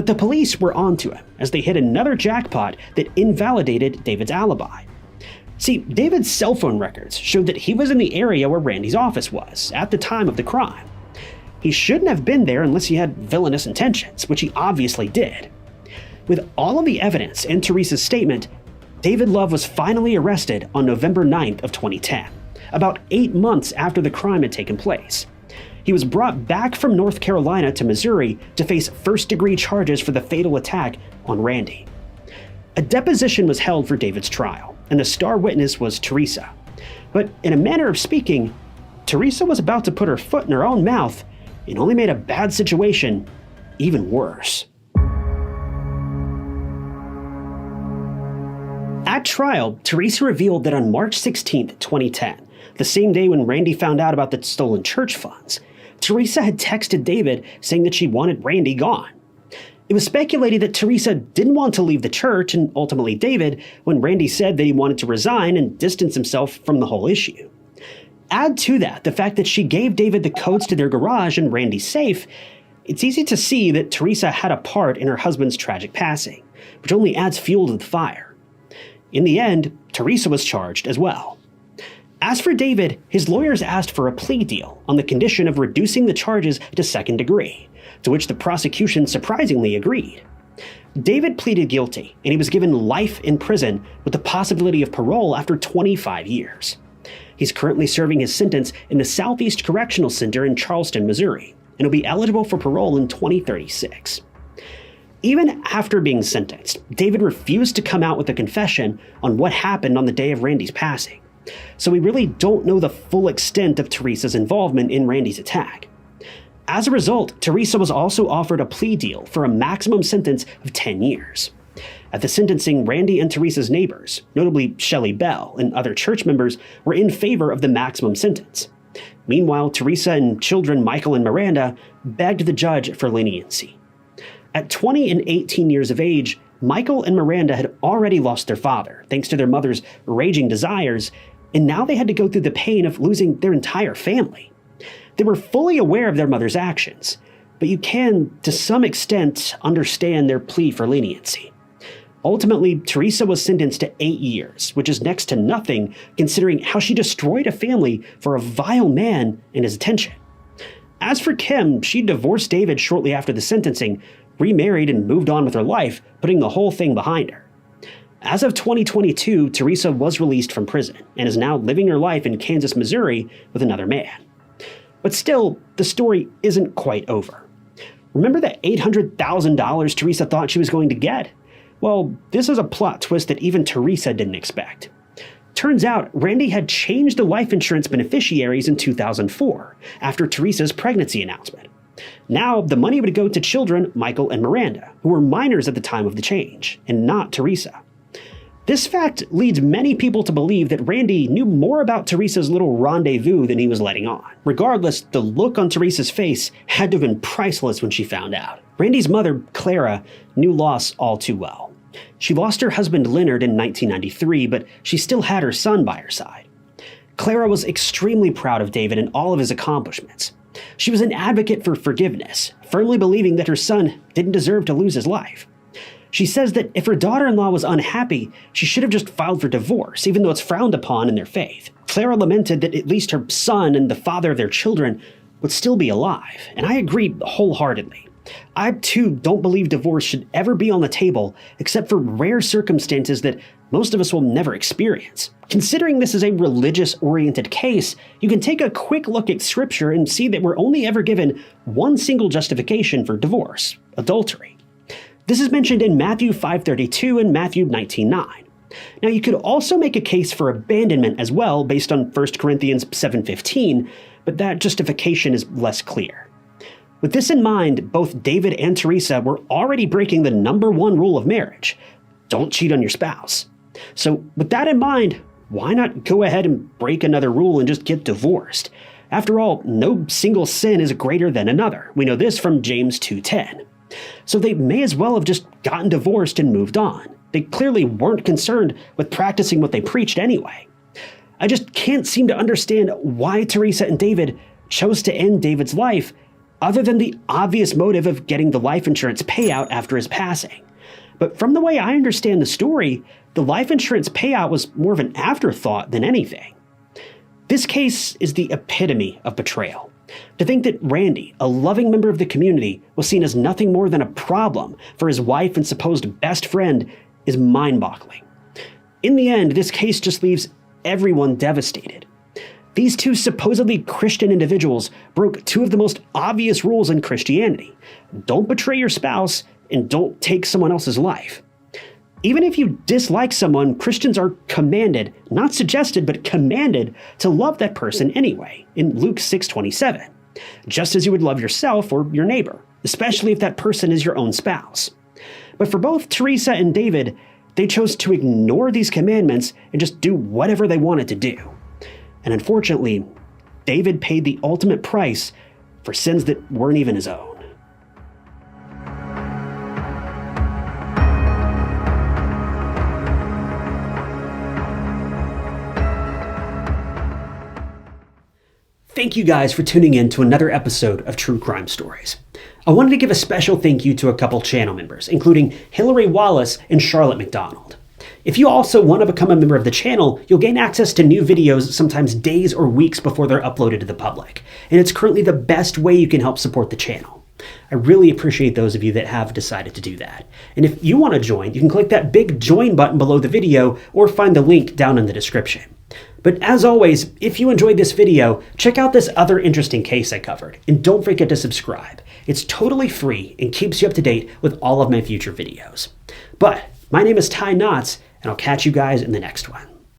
Speaker 1: But the police were onto him as they hit another jackpot that invalidated David's alibi. See, David's cell phone records showed that he was in the area where Randy's office was at the time of the crime. He shouldn't have been there unless he had villainous intentions, which he obviously did. With all of the evidence and Teresa's statement, David Love was finally arrested on November 9th of 2010, about 8 months after the crime had taken place. He was brought back from North Carolina to Missouri to face first-degree charges for the fatal attack on Randy. A deposition was held for David's trial, and the star witness was Teresa. But in a manner of speaking, Teresa was about to put her foot in her own mouth and only made a bad situation even worse. At trial, Teresa revealed that on March 16, 2010, the same day when Randy found out about the stolen church funds, Teresa had texted David saying that she wanted Randy gone. It was speculated that Teresa didn't want to leave the church, and ultimately David, when Randy said that he wanted to resign and distance himself from the whole issue. Add to that the fact that she gave David the codes to their garage and Randy's safe, it's easy to see that Teresa had a part in her husband's tragic passing, which only adds fuel to the fire. In the end, Teresa was charged as well. As for David, his lawyers asked for a plea deal on the condition of reducing the charges to second degree, to which the prosecution surprisingly agreed. David pleaded guilty, and he was given life in prison with the possibility of parole after 25 years. He's currently serving his sentence in the Southeast Correctional Center in Charleston, Missouri, and will be eligible for parole in 2036. Even after being sentenced, David refused to come out with a confession on what happened on the day of Randy's passing, so we really don't know the full extent of Teresa's involvement in Randy's attack. As a result, Teresa was also offered a plea deal for a maximum sentence of 10 years. At the sentencing, Randy and Teresa's neighbors, notably Shelley Bell and other church members, were in favor of the maximum sentence. Meanwhile, Teresa and children Michael and Miranda begged the judge for leniency. At 20 and 18 years of age, Michael and Miranda had already lost their father, thanks to their mother's raging desires, and now they had to go through the pain of losing their entire family. They were fully aware of their mother's actions, but you can, to some extent, understand their plea for leniency. Ultimately, Teresa was sentenced to 8 years, which is next to nothing considering how she destroyed a family for a vile man and his attention. As for Kim, she divorced David shortly after the sentencing, remarried and moved on with her life, putting the whole thing behind her. As of 2022, Teresa was released from prison and is now living her life in Kansas, Missouri with another man. But still, the story isn't quite over. Remember the $800,000 Teresa thought she was going to get? Well, this is a plot twist that even Teresa didn't expect. Turns out, Randy had changed the life insurance beneficiaries in 2004, after Teresa's pregnancy announcement. Now, the money would go to children Michael and Miranda, who were minors at the time of the change, and not Teresa. This fact leads many people to believe that Randy knew more about Teresa's little rendezvous than he was letting on. Regardless, the look on Teresa's face had to have been priceless when she found out. Randy's mother, Clara, knew loss all too well. She lost her husband Leonard in 1993, but she still had her son by her side. Clara was extremely proud of David and all of his accomplishments. She was an advocate for forgiveness, firmly believing that her son didn't deserve to lose his life. She says that if her daughter-in-law was unhappy, she should have just filed for divorce, even though it's frowned upon in their faith. Clara lamented that at least her son and the father of their children would still be alive, and I agree wholeheartedly. I, too, don't believe divorce should ever be on the table, except for rare circumstances that most of us will never experience. Considering this is a religious-oriented case, you can take a quick look at Scripture and see that we're only ever given one single justification for divorce: adultery. This is mentioned in Matthew 5:32 and Matthew 19:9. Now, you could also make a case for abandonment as well, based on 1 Corinthians 7:15, but that justification is less clear. With this in mind, both David and Teresa were already breaking the #1 rule of marriage: don't cheat on your spouse. So with that in mind, why not go ahead and break another rule and just get divorced? After all, no single sin is greater than another. We know this from James 2:10. So they may as well have just gotten divorced and moved on. They clearly weren't concerned with practicing what they preached anyway. I just can't seem to understand why Teresa and David chose to end David's life other than the obvious motive of getting the life insurance payout after his passing. But from the way I understand the story, the life insurance payout was more of an afterthought than anything. This case is the epitome of betrayal. To think that Randy, a loving member of the community, was seen as nothing more than a problem for his wife and supposed best friend is mind-boggling. In the end, this case just leaves everyone devastated. These two supposedly Christian individuals broke two of the most obvious rules in Christianity. Don't betray your spouse and don't take someone else's life. Even if you dislike someone, Christians are commanded, not suggested, but commanded to love that person anyway, in Luke 6:27, just as you would love yourself or your neighbor, especially if that person is your own spouse. But for both Teresa and David, they chose to ignore these commandments and just do whatever they wanted to do. And unfortunately, David paid the ultimate price for sins that weren't even his own. Thank you guys for tuning in to another episode of True Crime Stories. I wanted to give a special thank you to a couple channel members, including Hillary Wallace and Charlotte McDonald. If you also want to become a member of the channel, you'll gain access to new videos sometimes days or weeks before they're uploaded to the public, and it's currently the best way you can help support the channel. I really appreciate those of you that have decided to do that. And if you want to join, you can click that big join button below the video or find the link down in the description. But as always, if you enjoyed this video, check out this other interesting case I covered, and don't forget to subscribe. It's totally free and keeps you up to date with all of my future videos. But my name is Ty Knotts, and I'll catch you guys in the next one.